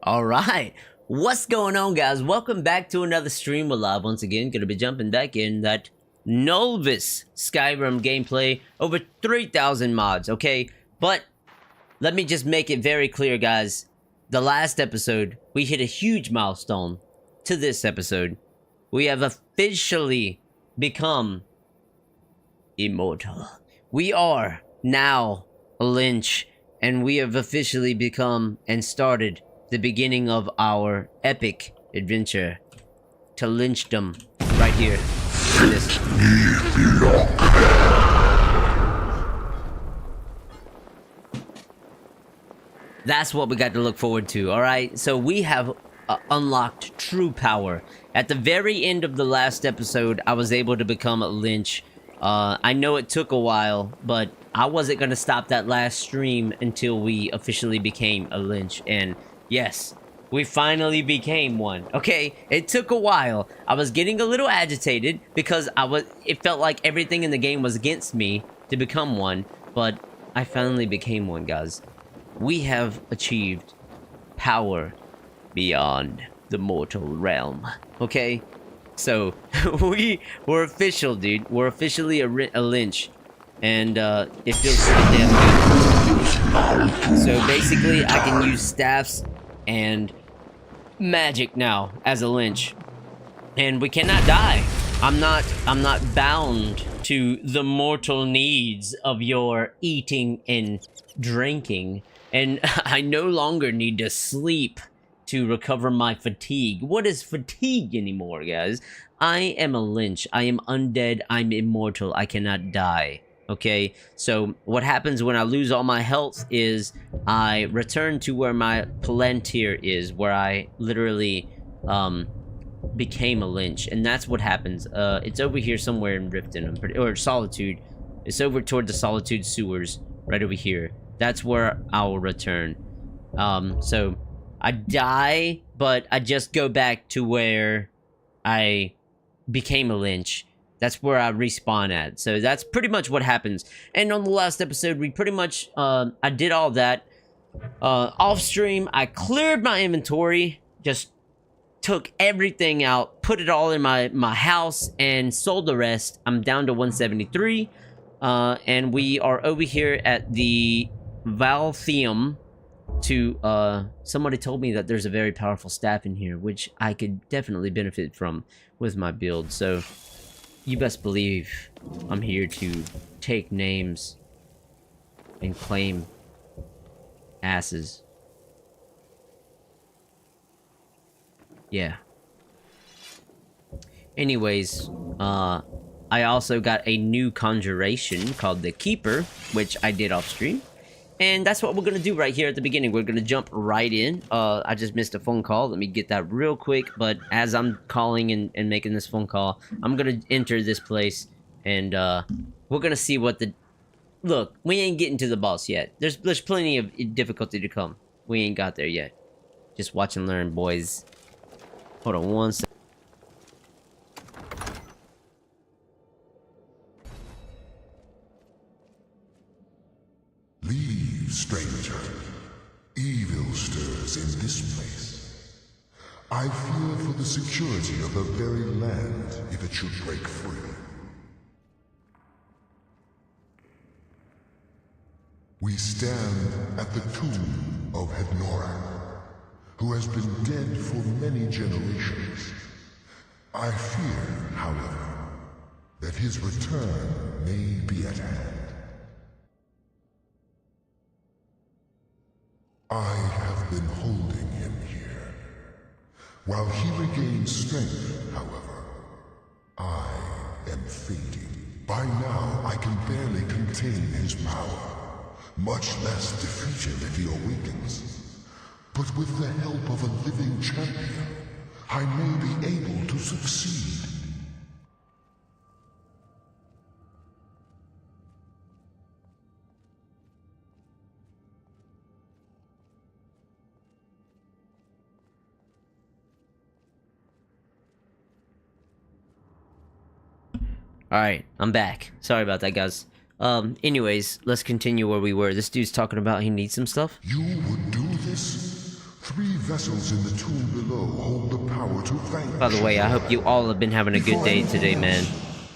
Alright, what's going on, guys? Welcome back to another stream. We're live once again. Gonna be jumping back in that Nolvus Skyrim gameplay. Over 3,000 mods, okay? But let me just make it very clear, guys. The last episode, we hit a huge milestone. To this episode, we have officially become immortal. We are now a lynch, and we have officially become and started the beginning of our epic adventure to lynchdom right here in this. That's what we got to look forward to. All right, so we have unlocked true power. At the very end of the last episode, I was able to become a lynch. I know it took a while, but I wasn't gonna stop that last stream until we officially became a lynch. And yes, we finally became one. Okay, it took a while. I was getting a little agitated because it felt like everything in the game was against me to become one, but I finally became one, guys. We have achieved power beyond the mortal realm. Okay, so we're official, dude. We're officially a lynch, and it feels pretty damn good. So basically, I can use staffs and magic now as a lynch, and we cannot die. I'm not bound to the mortal needs of your eating and drinking, and I no longer need to sleep to recover my fatigue. What is fatigue anymore, guys? I am a lynch. I am undead. I'm immortal. I cannot die. Okay, so what happens when I lose all my health is I return to where my Palantir is, where I literally became a lynch, and that's what happens. It's over here somewhere in Riften, or Solitude. It's over toward the Solitude sewers, right over here. That's where I'll return. So I die, but I just go back to where I became a lynch. That's where I respawn at. So that's pretty much what happens. And on the last episode, we pretty much, I did all that. Off stream, I cleared my inventory, just took everything out, put it all in my house, and sold the rest. I'm down to 173. And we are over here at the Valtheum to, somebody told me that there's a very powerful staff in here, which I could definitely benefit from with my build. So you best believe I'm here to take names and claim asses. Yeah. Anyways, I also got a new conjuration called the Keeper, which I did off stream. And that's what we're gonna do right here at the beginning. We're gonna jump right in. I just missed a phone call. Let me get that real quick. But as I'm calling and making this phone call, I'm gonna enter this place, and we're gonna see what the... Look, we ain't getting to the boss yet. There's plenty of difficulty to come. We ain't got there yet. Just watch and learn, boys. Hold on one second. Leave, stranger. Evil stirs in this place. I fear for the security of the very land if it should break free. We stand at the tomb of Hednorak, who has been dead for many generations. I fear, however, that his return may be at hand. I have been holding him here. While he regains strength, however, I am fading. By now, I can barely contain his power, much less defeat him if he awakens. But with the help of a living champion, I may be able to succeed. Alright, I'm back. Sorry about that, guys. Anyways, let's continue where we were. This dude's talking about he needs some stuff. You would do this? 3 vessels in the tomb below hold the power to vanquish. By the way, I hope you all have been having a good day today, man.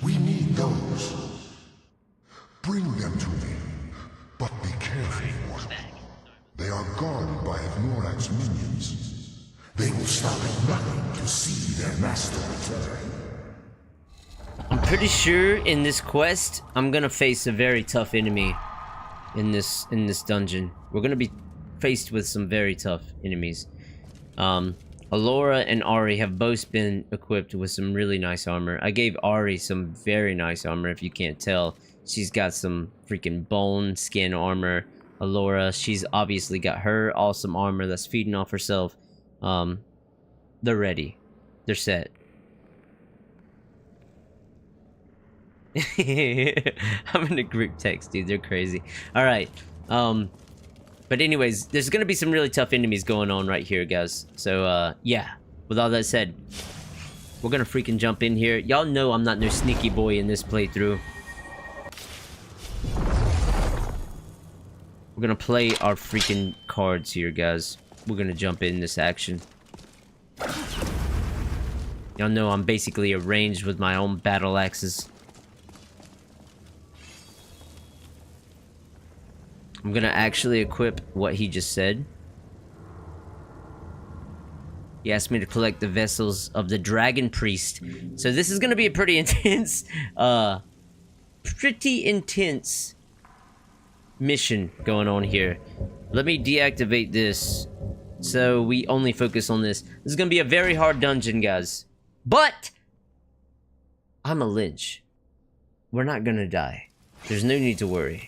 We need those. Bring them to me, but be careful. They are guarded by Ignorax's minions. They will stop at nothing to see their master return. I'm pretty sure in this quest, I'm gonna face a very tough enemy in this dungeon. We're gonna be faced with some very tough enemies. Alora and Ari have both been equipped with some really nice armor. I gave Ari some very nice armor, if you can't tell. She's got some freaking bone skin armor. Alora, she's obviously got her awesome armor that's feeding off herself. They're ready. They're set. I'm in a group text, dude. They're crazy. Alright. But anyways, there's gonna be some really tough enemies going on right here, guys. So, yeah. With all that said, we're gonna freaking jump in here. Y'all know I'm not no sneaky boy in this playthrough. We're gonna play our freaking cards here, guys. We're gonna jump in this action. Y'all know I'm basically arranged with my own battle axes. I'm gonna actually equip what he just said. He asked me to collect the vessels of the Dragon Priest. So this is gonna be a pretty intense, mission going on here. Let me deactivate this so we only focus on this. This is gonna be a very hard dungeon, guys. But I'm a lynch. We're not gonna die. There's no need to worry.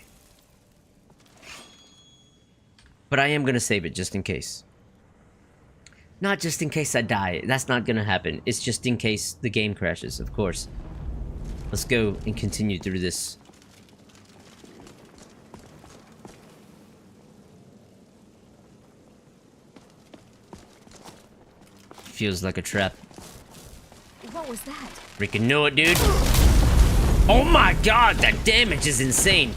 But I am gonna save it just in case. Not just in case I die. That's not gonna happen. It's just in case the game crashes, of course. Let's go and continue through this. Feels like a trap. What was that? Freaking know it, dude. Oh my god, that damage is insane.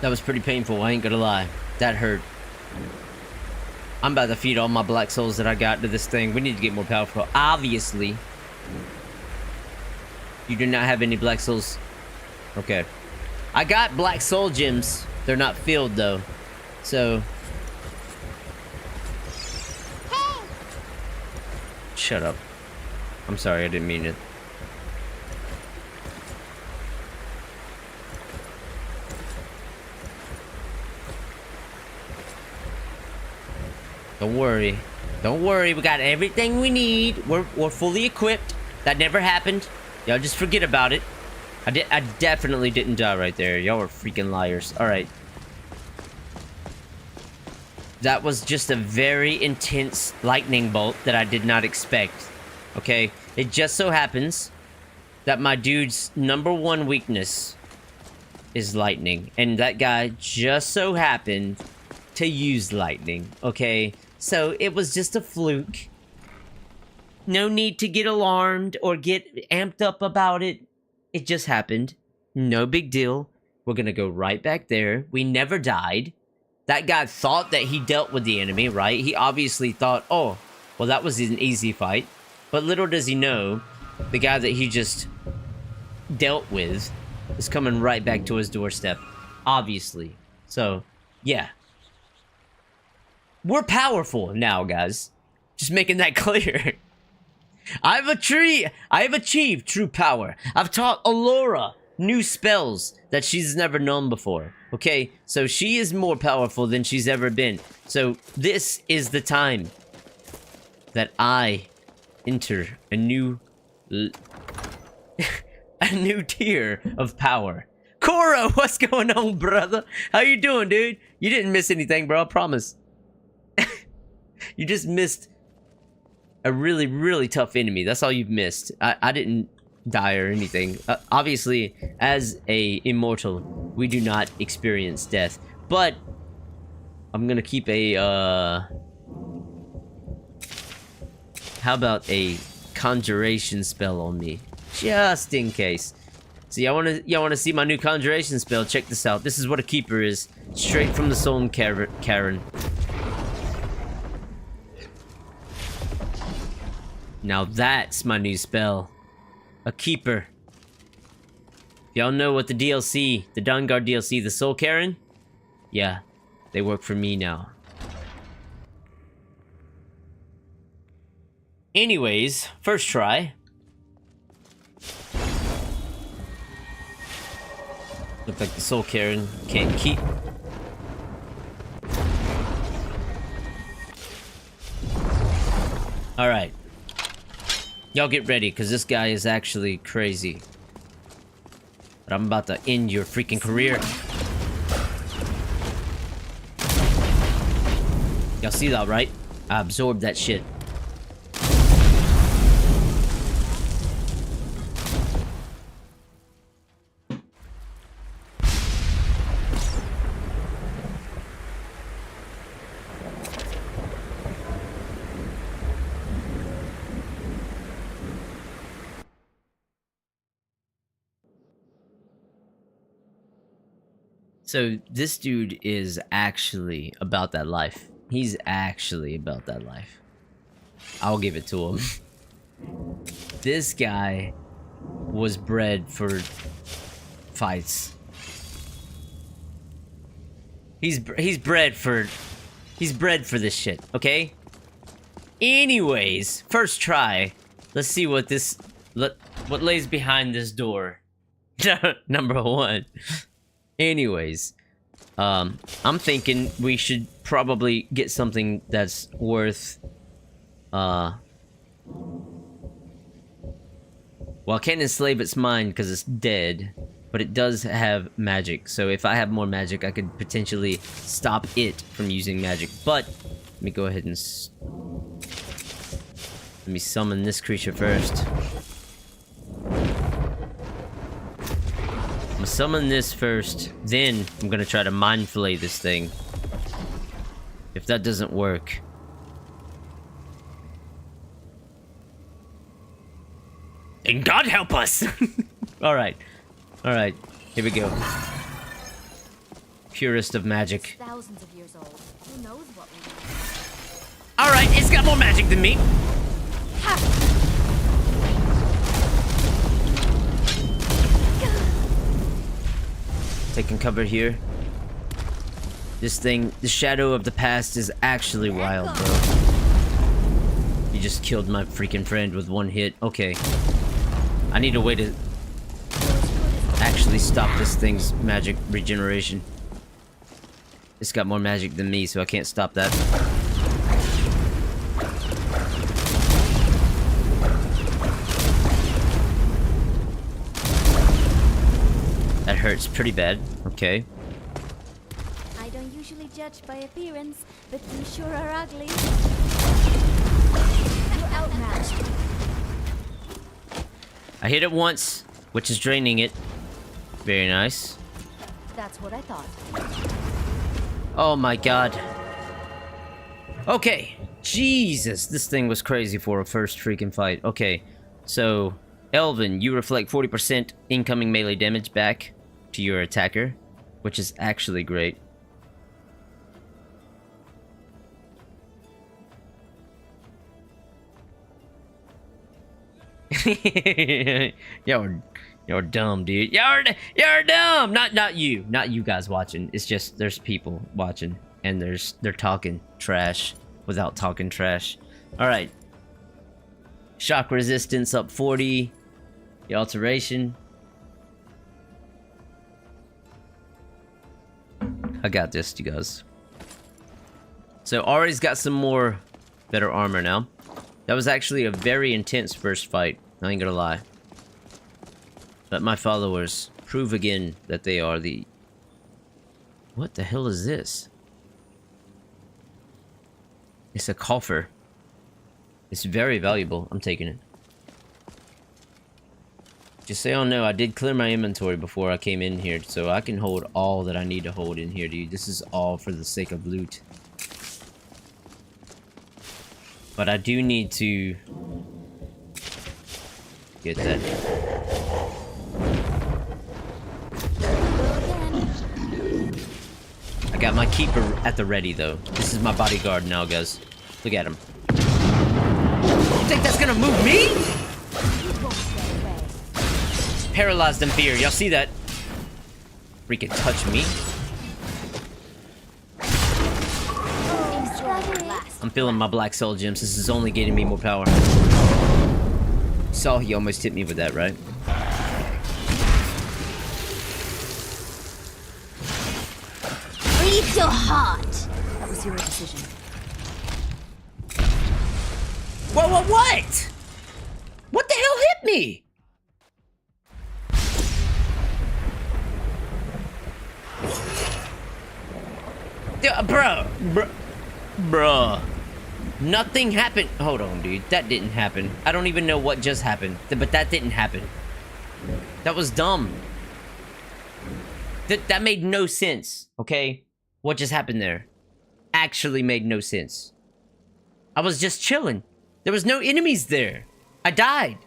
That was pretty painful, I ain't gonna lie. That hurt. I'm about to feed all my black souls that I got to this thing. We need to get more powerful. Obviously. You do not have any black souls. Okay. I got black soul gems. They're not filled though. So. Hey! Shut up. I'm sorry, I didn't mean it. Don't worry. Don't worry, we got everything we need. We're fully equipped. That never happened. Y'all just forget about it. I definitely didn't die right there. Y'all are freaking liars. Alright. That was just a very intense lightning bolt that I did not expect. Okay? It just so happens that my dude's #1 weakness is lightning. And that guy just so happened to use lightning. Okay? So it was just a fluke. No need to get alarmed or get amped up about it. It just happened. No big deal. We're gonna go right back there. We never died. That guy thought that he dealt with the enemy, right? He obviously thought, oh, well, that was an easy fight. But little does he know, the guy that he just dealt with is coming right back to his doorstep. Obviously. So, yeah. We're powerful now, guys. Just making that clear. I have achieved true power. I've taught Alora new spells that she's never known before. Okay, so she is more powerful than she's ever been. So this is the time that I enter a new a new tier of power. Cora, what's going on, brother? How you doing, dude? You didn't miss anything, bro, I promise. You just missed a really, really tough enemy. That's all you've missed. I didn't die or anything. Obviously, as a immortal, we do not experience death. But I'm gonna keep a how about a conjuration spell on me, just in case. So y'all wanna see my new conjuration spell? Check this out. This is what a keeper is, straight from the soul Karen. Now that's my new spell. A keeper. Y'all know what the DLC, the Dawnguard DLC, the Soul Karen? Yeah, they work for me now. Anyways, first try. Look like the Soul Karen can't keep. Alright. Y'all get ready, because this guy is actually crazy. But I'm about to end your freaking career. Y'all see that, right? I absorbed that shit. So this dude is actually about that life. He's actually about that life. I'll give it to him. This guy was bred for fights. He's bred for this shit, okay? Anyways, first try. Let's see what what lays behind this door. Number one. Anyways, I'm thinking we should probably get something that's worth, well, I can't enslave its mind because it's dead, but it does have magic. So if I have more magic, I could potentially stop it from using magic. But let me go ahead and let me summon this creature first. I'm gonna summon this first, then I'm gonna try to mind flay this thing. If that doesn't work, then God help us! Alright, here we go. Purest of magic. Thousands of years old. Who knows what we need? Alright, it's got more magic than me. Ha! Taking cover here. This thing, the shadow of the past is actually wild, bro. You just killed my freaking friend with one hit. Okay. I need a way to actually stop this thing's magic regeneration. It's got more magic than me, so I can't stop that. That hurts pretty bad. Okay. I don't usually judge by appearance, but you sure are ugly. You're outmatched. I hit it once, which is draining it. Very nice. That's what I thought. Oh my god. Okay. Jesus, this thing was crazy for a first freaking fight. Okay, so Elven, you reflect 40% incoming melee damage back to your attacker, which is actually great. You're dumb, dude. You're dumb. Not you guys watching. It's just there's people watching and they're talking trash without talking trash. All right. Shock resistance up 40. The alteration. I got this, you guys. So Ari's got some more better armor now. That was actually a very intense first fight. I ain't gonna lie. Let my followers prove again that they are the... What the hell is this? It's a coffer. It's very valuable. I'm taking it. Just so y'all know, I did clear my inventory before I came in here, so I can hold all that I need to hold in here, dude. This is all for the sake of loot. But I do need to get that. I got my keeper at the ready, though. This is my bodyguard now, guys. Look at him. You think that's gonna move me? Paralyzed in fear. Y'all see that? Freaking touch me. I'm feeling my black soul gems. This is only getting me more power. Saw he almost hit me with that, right? Breathe your heart. That was your decision. Whoa, what? What the hell hit me? Bruh. Nothing happened. Hold on, dude. That didn't happen. I don't even know what just happened. But that didn't happen. That was dumb. That made no sense, okay? What just happened there? Actually made no sense. I was just chilling. There was no enemies there. I died.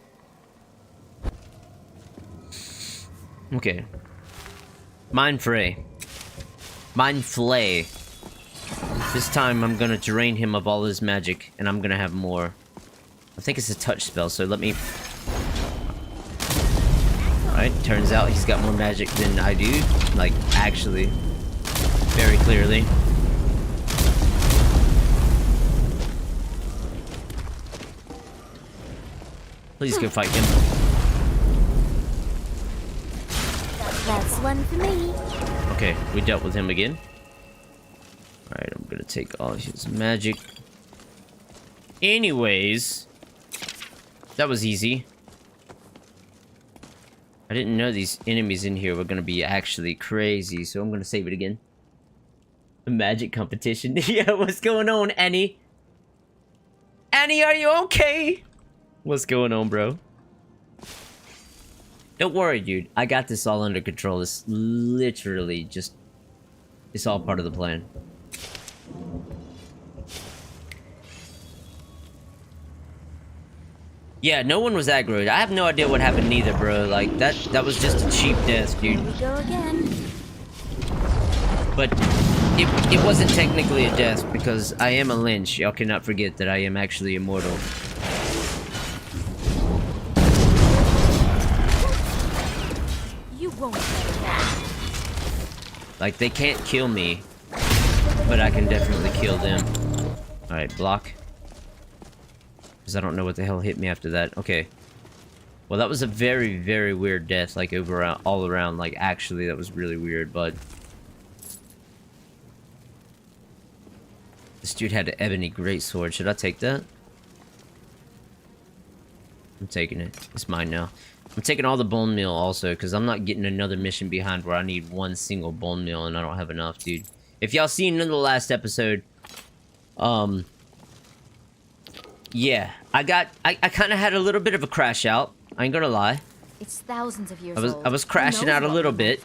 Okay. Mind Flay. This time I'm gonna drain him of all his magic, and I'm gonna have more. I think it's a touch spell, so let me... Alright, turns out he's got more magic than I do. Like, actually. Very clearly. Please go fight him. That's one for me. Okay, we dealt with him again. Alright, I'm gonna take all his magic. Anyways, that was easy. I didn't know these enemies in here were gonna be actually crazy, so I'm gonna save it again. A magic competition. Yeah, what's going on, Annie? Annie, are you okay? What's going on, bro? Don't worry, dude. I got this all under control. It's literally just... It's all part of the plan. Yeah, no one was aggroed. I have no idea what happened neither, bro. Like, that was just a cheap death, dude. Here we go again. But it wasn't technically a death because I am a lynch. Y'all cannot forget that I am actually immortal. You won't get that. Like, they can't kill me, but I can definitely kill them. Alright, block. Because I don't know what the hell hit me after that. Okay. Well, that was a very, very weird death. Like, all around. Like, actually, that was really weird, but... This dude had an ebony greatsword. Should I take that? I'm taking it. It's mine now. I'm taking all the bone meal also, because I'm not getting another mission behind where I need one single bone meal and I don't have enough, dude. If y'all seen in the last episode, yeah, I kind of had a little bit of a crash out. I ain't gonna lie. It's thousands of years old. I was crashing out a little bit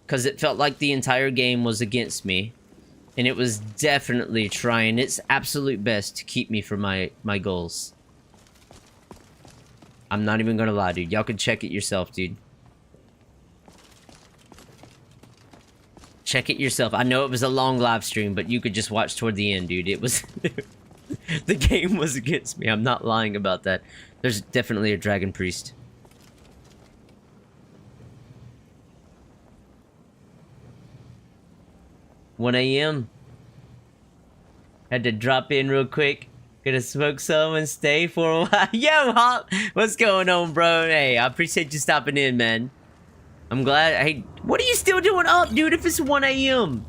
because it felt like the entire game was against me, and it was definitely trying its absolute best to keep me from my goals. I'm not even gonna lie, dude. Y'all can check it yourself, dude. Check it yourself. I know it was a long live stream, but you could just watch toward the end, dude. It was... The game was against me. I'm not lying about that. There's definitely a dragon priest. "1 a.m. Had to drop in real quick. Gonna smoke some and stay for a while." Yo, Hop! What's going on, bro? Hey, I appreciate you stopping in, man. I'm glad. Hey, what are you still doing up, dude, if it's 1 a.m.?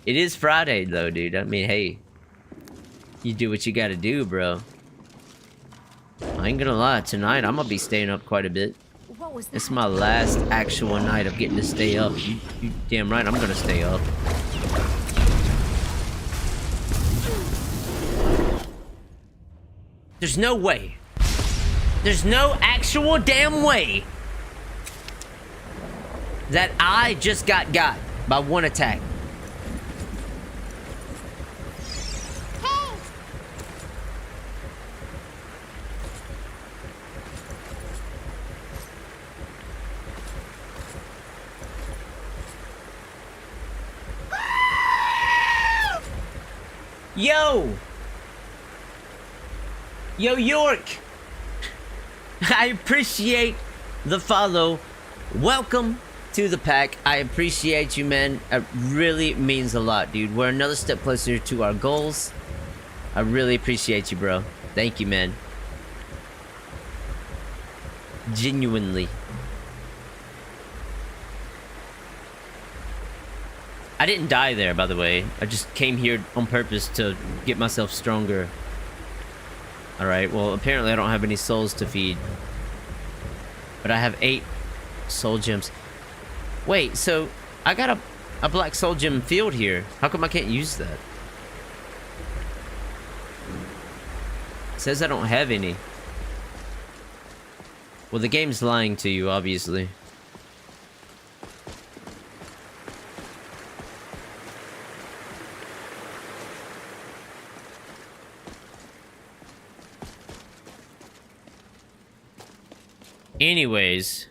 It is Friday, though, dude. I mean, hey. You do what you gotta do, bro. I ain't gonna lie. Tonight, I'm gonna be staying up quite a bit. What was that? It's my last actual night of getting to stay up. You damn right I'm gonna stay up. There's no way. There's no actual damn way that I just got by one attack. Yo! Yo, York! I appreciate the follow. Welcome to the pack. I appreciate you, man. It really means a lot, dude. We're another step closer to our goals. I really appreciate you, bro. Thank you, man. Genuinely. I didn't die there, by the way. I just came here on purpose to get myself stronger. Alright, well, apparently I don't have any souls to feed. But I have 8 soul gems. Wait, so I got a black soul gem field here. How come I can't use that? It says I don't have any. Well, the game's lying to you, obviously. Anyways,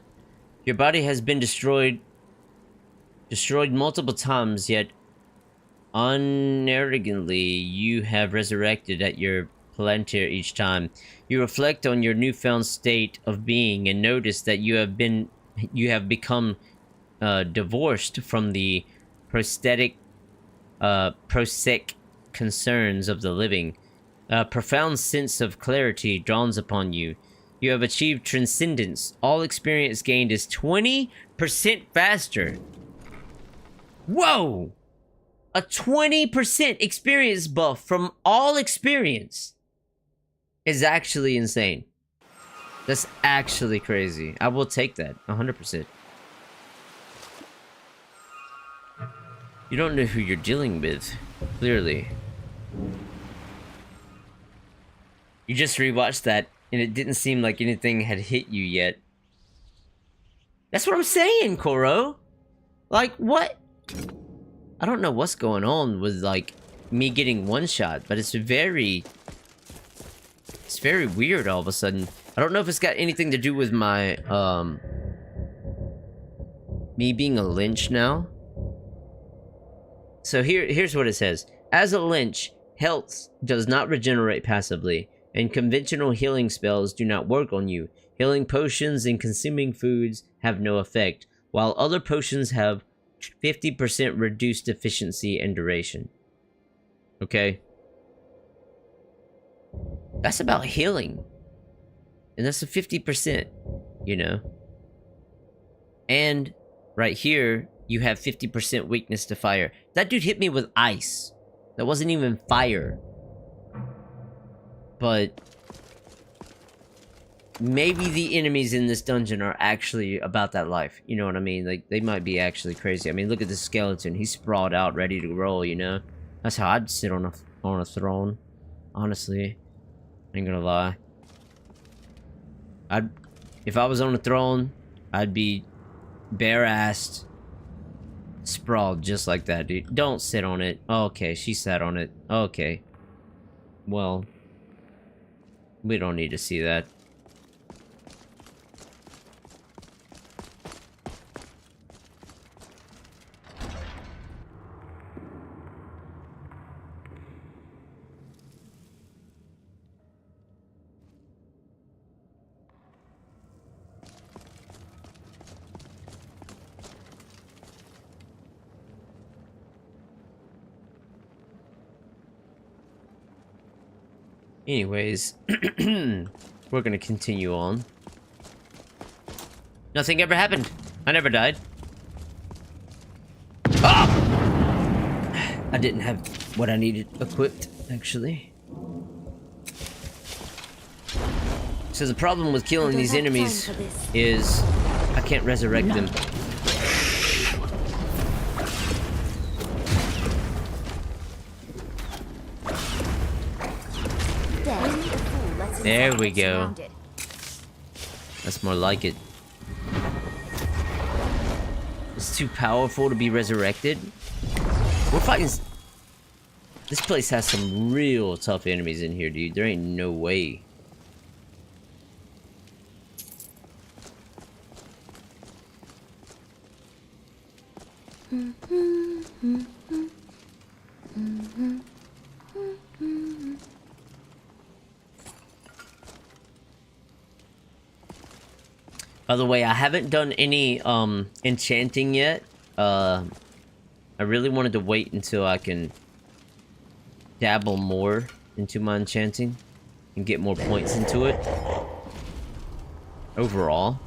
your body has been destroyed multiple times, yet unarrogantly you have resurrected at your palantir each time. You reflect on your newfound state of being and notice that you have become divorced from the prosaic concerns of the living. A profound sense of clarity dawns upon you. You have achieved transcendence. All experience gained is 20% faster. Whoa! A 20% experience buff from all experience is actually insane. That's actually crazy. I will take that 100%. You don't know who you're dealing with, clearly. You just rewatched that and it didn't seem like anything had hit you yet. That's what I'm saying, Koro. Like, what? I don't know what's going on with, like, me getting one shot, but it's very weird all of a sudden. I don't know if it's got anything to do with my, me being a lynch now. So here's what it says. As a lynch, health does not regenerate passively, and conventional healing spells do not work on you. Healing potions and consuming foods have no effect, while other potions have 50% reduced efficiency and duration. Okay? That's about healing. And that's a 50%, you know? And right here, you have 50% weakness to fire. That dude hit me with ice. That wasn't even fire. But maybe the enemies in this dungeon are actually about that life. You know what I mean? Like, they might be actually crazy. I mean, look at this skeleton. He's sprawled out, ready to roll, you know? That's how I'd sit on a throne. Honestly. Ain't gonna lie. If I was on a throne, I'd be bare-assed, sprawled just like that, dude. Don't sit on it. Okay, she sat on it. Okay. Well, we don't need to see that. Anyways, we're gonna continue on. Nothing ever happened. I never died. Oh! I didn't have what I needed equipped, actually. So the problem with killing these enemies is I can't resurrect them. There we go. That's more like it. It's too powerful to be resurrected. We're fighting... This place has some real tough enemies in here, dude. There ain't no way. By the way, I haven't done any enchanting yet. I really wanted to wait until I can dabble more into my enchanting and get more points into it overall,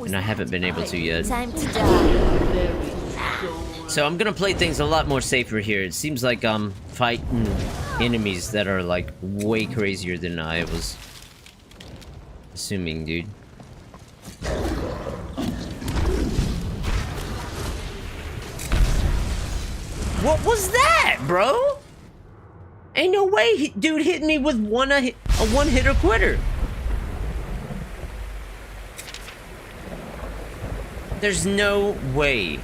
and I haven't been able to yet. Time to die. So I'm gonna play things a lot more safer here. It seems like I'm fighting enemies that are like way crazier than I was assuming, dude. What was that, bro? Ain't no way dude hit me with a one-hitter quitter. There's no way.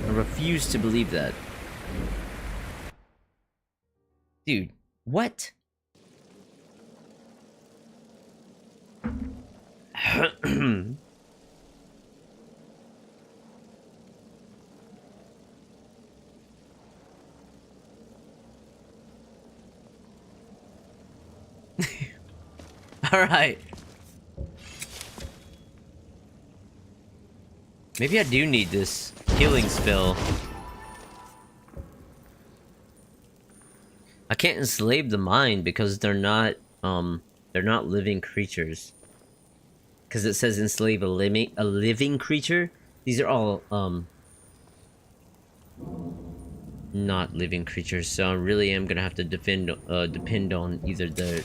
I refuse to believe that. Dude, what? Alright. Maybe I do need this healing spell. I can't enslave the mind because they're not living creatures. Because it says enslave a living creature. These are all not living creatures, so I really am gonna have to depend on either the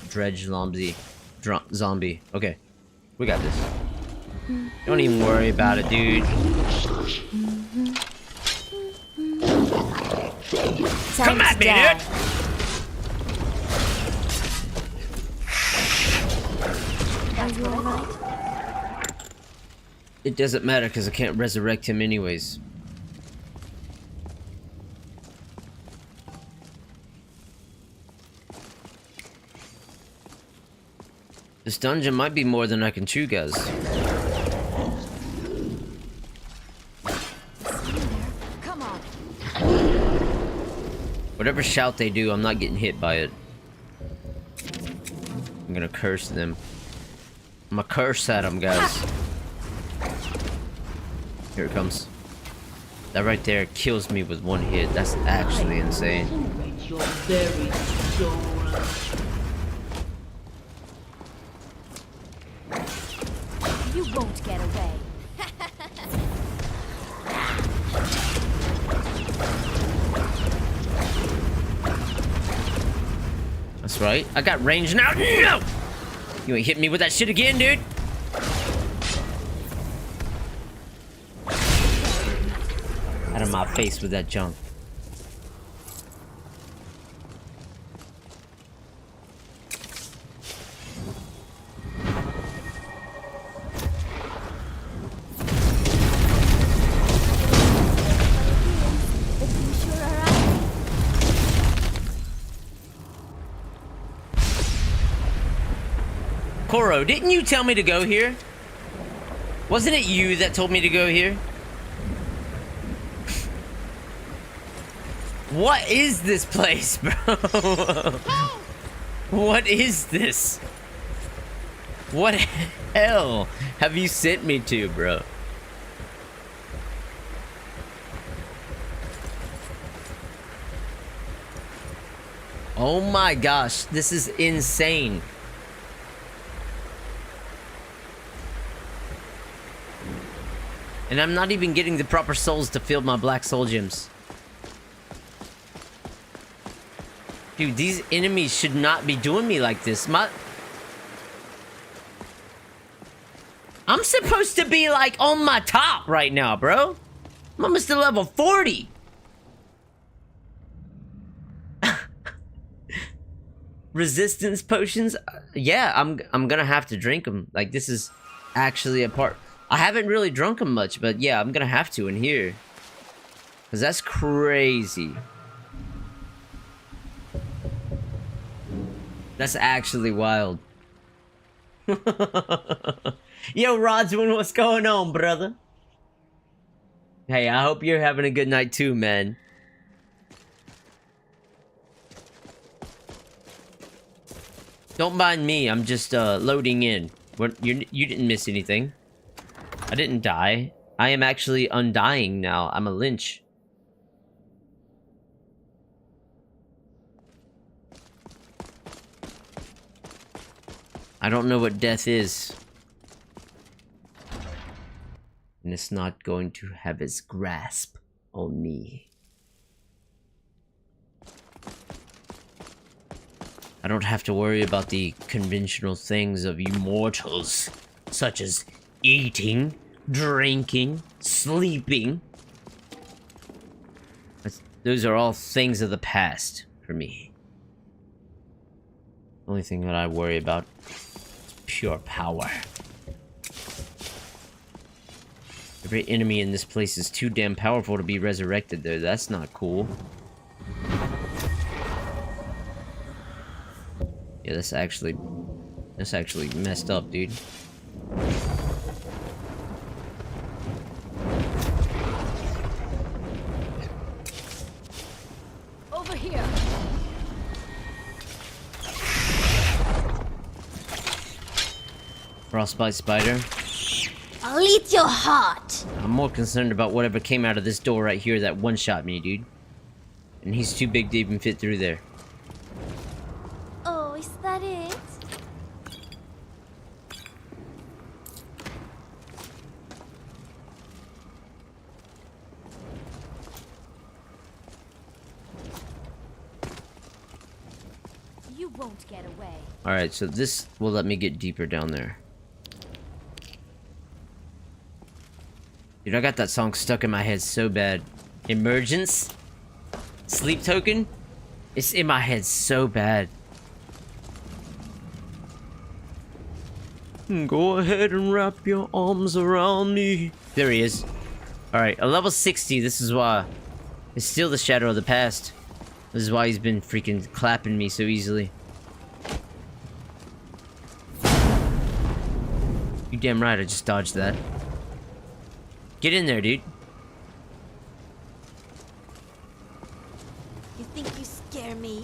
zombie. Okay, we got this. Don't even worry about it, dude. Come at me, dude! Are you alright? It doesn't matter because I can't resurrect him anyways. This dungeon might be more than I can chew, guys. Come on. Whatever shout they do, I'm not getting hit by it. I'm gonna curse them. I'm gonna curse at them, guys. Here it comes. That right there kills me with one hit. That's actually insane. You won't get away. That's right. I got range now. No! You ain't hit me with that shit again, dude. Out of my face with that junk. Koro, didn't you tell me to go here? Wasn't it you that told me to go here? What is this place, bro? What is this? What hell have you sent me to, bro? Oh my gosh, this is insane. And I'm not even getting the proper souls to fill my black soul gems. Dude, these enemies should not be doing me like this. I'm supposed to be, like, on my top right now, bro. I'm almost to level 40. Resistance potions? Yeah, I'm gonna have to drink them. Like, this is actually a part... I haven't really drunk them much, but yeah, I'm gonna have to in here. Because that's crazy. That's actually wild. Yo, Rodswin, what's going on, brother? Hey, I hope you're having a good night too, man. Don't mind me, I'm just loading in. You didn't miss anything. I didn't die. I am actually undying now. I'm a lynch. I don't know what death is. And it's not going to have its grasp on me. I don't have to worry about the conventional things of immortals, such as eating, drinking, sleeping. Those are all things of the past for me. Only thing that I worry about is pure power. Every enemy in this place is too damn powerful to be resurrected, though. That's not cool. Yeah, that's actually messed up, dude. Over here. Frostbite spider. I'll eat your heart. I'm more concerned about whatever came out of this door right here that one-shot me, dude. And he's too big to even fit through there. Oh, is that it? You won't get away. Alright, so this will let me get deeper down there. Dude, I got that song stuck in my head so bad. Emergence? Sleep token? It's in my head so bad. Go ahead and wrap your arms around me. There he is. Alright, a level 60, this is why. It's still the shadow of the past. This is why he's been freaking clapping me so easily. You damn right, I just dodged that. Get in there, dude. You think you scare me?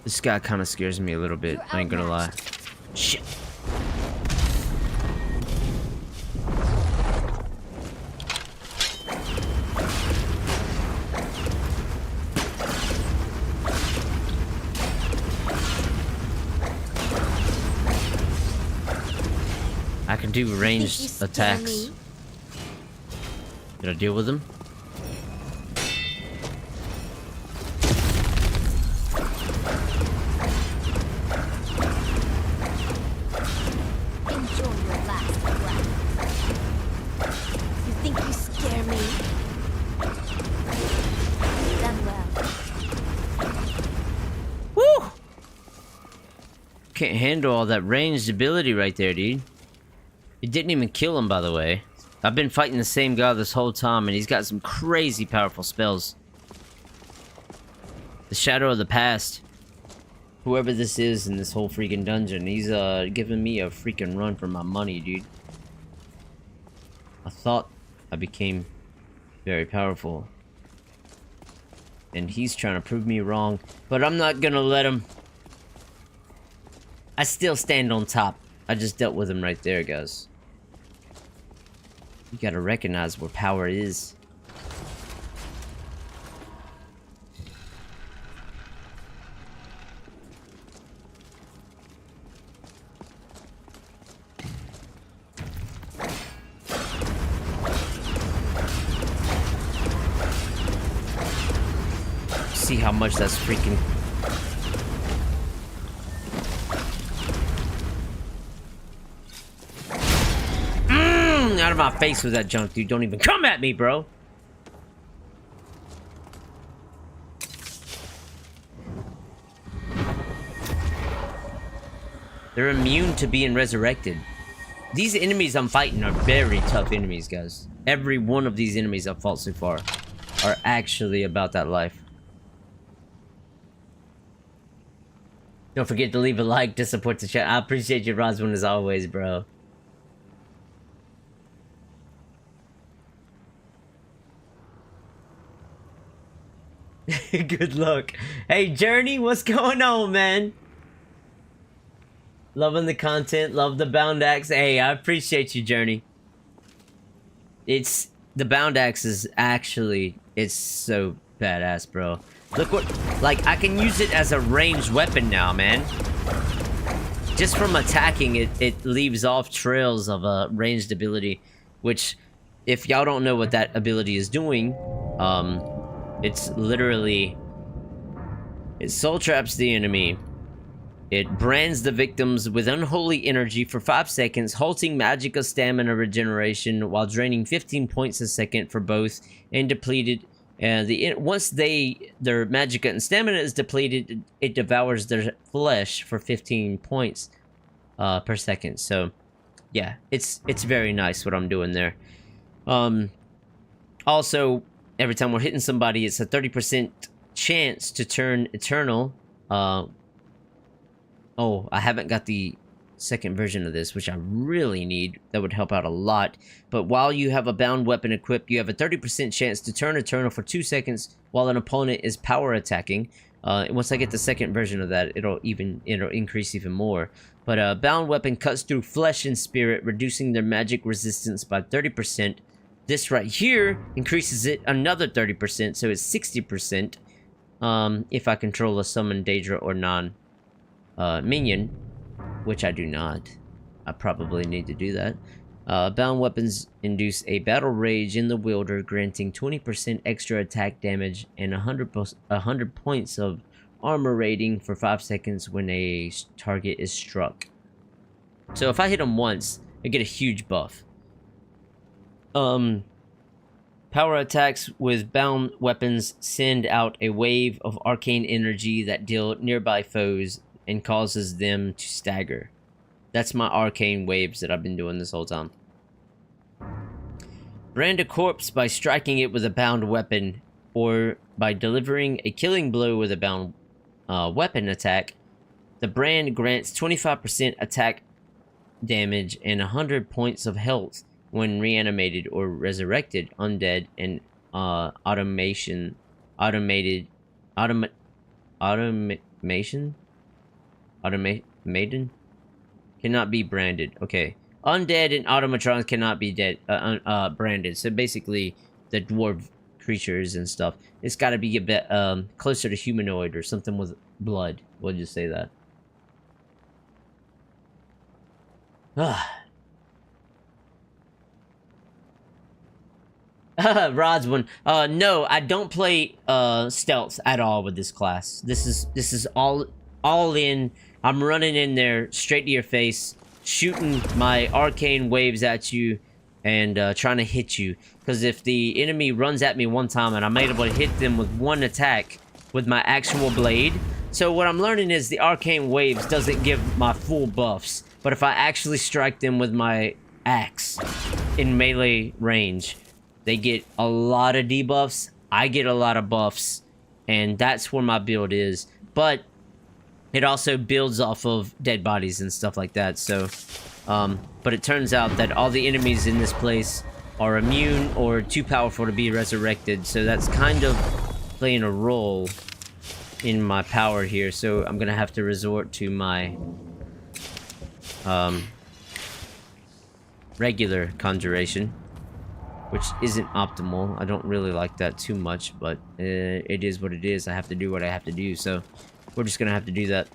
This guy kind of scares me a little bit, I ain't gonna lie. Shit. I can do ranged attacks. Did I deal with him? Enjoy your last breath. You think you scare me? Done well. Woo! Can't handle all that ranged ability right there, dude. It didn't even kill him, by the way. I've been fighting the same guy this whole time, and he's got some crazy powerful spells. The Shadow of the Past. Whoever this is in this whole freaking dungeon, he's giving me a freaking run for my money, dude. I thought I became very powerful. And he's trying to prove me wrong, but I'm not gonna let him. I still stand on top. I just dealt with him right there, guys. You gotta recognize where power is. see how much that's freaking... Out of my face with that junk, dude. Don't even come at me, bro. They're immune to being resurrected. These enemies I'm fighting are very tough enemies, guys. Every one of these enemies I've fought so far are actually about that life. Don't forget to leave a like to support the channel. I appreciate you, Roswin, as always, bro. Good luck. Hey, Journey, what's going on, man? Loving the content, love the bound axe. Hey, I appreciate you, Journey. It's... the bound axe is actually... it's so badass, bro. Look what... like, I can use it as a ranged weapon now, man. Just from attacking it, it leaves off trails of a ranged ability. Which, if y'all don't know what that ability is doing, it's literally... it soul traps the enemy. It brands the victims with unholy energy for 5 seconds, halting magicka stamina regeneration while draining 15 points a second for both, and depleted. Once their magicka and stamina is depleted, it devours their flesh for 15 points per second. So, yeah, it's very nice what I'm doing there. Also, every time we're hitting somebody, it's a 30% chance to turn eternal. Oh, I haven't got the second version of this, which I really need. That would help out a lot. But while you have a bound weapon equipped, you have a 30% chance to turn eternal for 2 seconds while an opponent is power attacking. Once I get the second version of that, it'll increase even more. But a bound weapon cuts through flesh and spirit, reducing their magic resistance by 30%. This right here increases it another 30%, so it's 60%. If I control a summon, Daedra, or minion, which I do not. I probably need to do that. Bound weapons induce a battle rage in the wielder, granting 20% extra attack damage and 100 points of armor rating for 5 seconds when a target is struck. So if I hit them once, I get a huge buff. Power attacks with bound weapons send out a wave of arcane energy that deal nearby foes and causes them to stagger. That's my arcane waves that I've been doing this whole time. Brand a corpse by striking it with a bound weapon, or by delivering a killing blow with a bound weapon attack. The brand grants 25% attack damage and 100 points of health when reanimated or resurrected undead and automation cannot be branded. Okay, undead and automatrons cannot be branded. So basically, the dwarf creatures and stuff, it's got to be a bit closer to humanoid or something with blood. We'll just say that. Rodswin. No, I don't play stealth at all with this class. This is all in. I'm running in there straight to your face, shooting my arcane waves at you, and trying to hit you. Because if the enemy runs at me one time and I'm able to hit them with one attack with my actual blade. So what I'm learning is the arcane waves doesn't give my full buffs, but if I actually strike them with my axe in melee range, they get a lot of debuffs, I get a lot of buffs, and that's where my build is. But it also builds off of dead bodies and stuff like that, so... but it turns out that all the enemies in this place are immune or too powerful to be resurrected, so that's kind of playing a role in my power here, so I'm gonna have to resort to my... regular conjuration, which isn't optimal. I don't really like that too much, but it is what it is. I have to do what I have to do, so we're just gonna have to do that.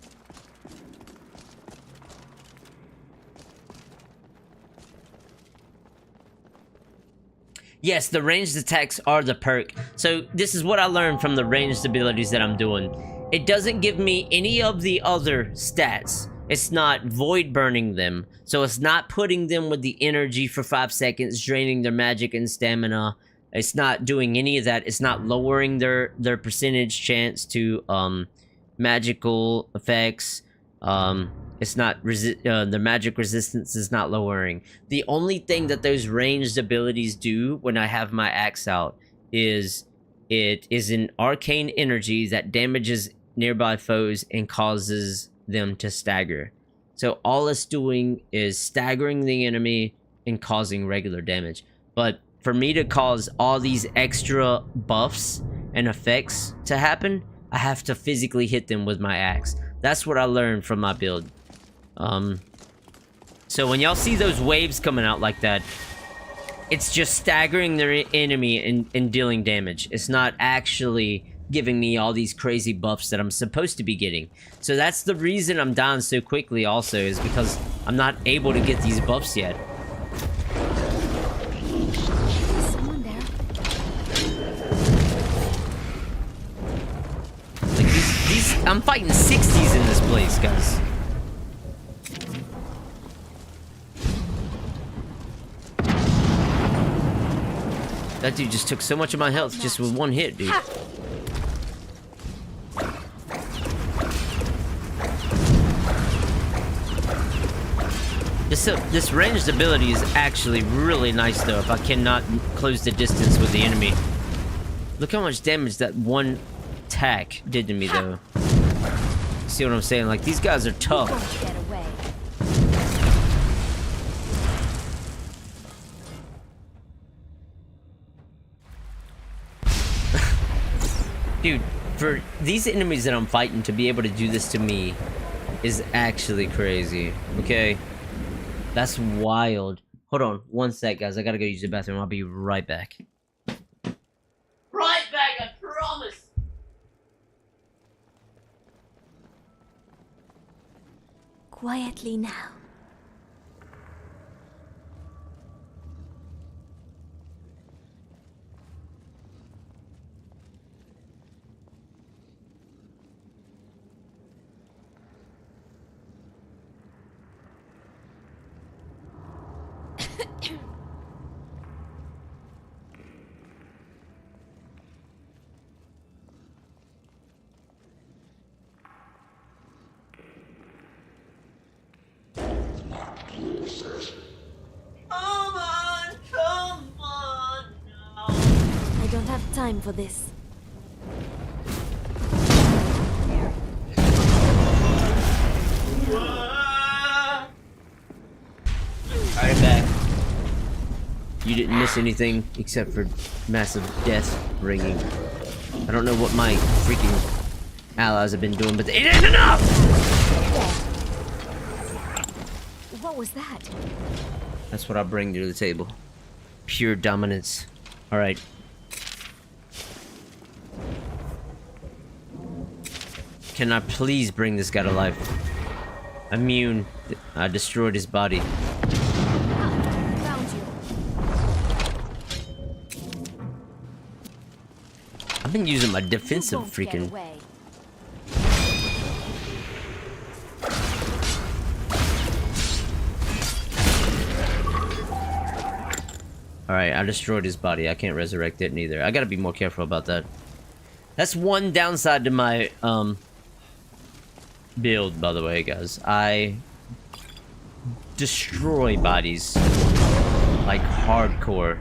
Yes, the ranged attacks are the perk. So this is what I learned from the ranged abilities that I'm doing. It doesn't give me any of the other stats. It's not void burning them. So it's not putting them with the energy for 5 seconds, draining their magic and stamina. It's not doing any of that. It's not lowering their percentage chance to magical effects. It's not the magic resistance is not lowering. The only thing that those ranged abilities do when I have my axe out is it is an arcane energy that damages nearby foes and causes them to stagger. So all it's doing is staggering the enemy and causing regular damage. But for me to cause all these extra buffs and effects to happen, I have to physically hit them with my axe. That's what I learned from my build. So when y'all see those waves coming out like that, it's just staggering their enemy and dealing damage. It's not actually giving me all these crazy buffs that I'm supposed to be getting. So that's the reason I'm down so quickly also, is because I'm not able to get these buffs yet. Someone there. Like these I'm fighting 60s in this place, guys. That dude just took so much of my health just with one hit, dude. This ranged ability is actually really nice, though, if I cannot close the distance with the enemy. Look how much damage that one attack did to me, though. See what I'm saying? Like, these guys are tough. Get away. Dude, for these enemies that I'm fighting to be able to do this to me is actually crazy, okay? That's wild. Hold on one sec, guys. I gotta go use the bathroom. I'll be right back. Right back, I promise! Quietly now. Come on now. I don't have time for this. Alright, back. You didn't miss anything except for massive death ringing. I don't know what my freaking allies have been doing, but it ain't enough! What was that? That's what I bring to the table. Pure dominance. Alright. Can I please bring this guy to life? Immune. I destroyed his body. Found you. I've been using my defensive You won't get freaking... away. Alright, I destroyed his body. I can't resurrect it neither. I gotta be more careful about that. That's one downside to my, build, by the way, guys. I destroy bodies like hardcore.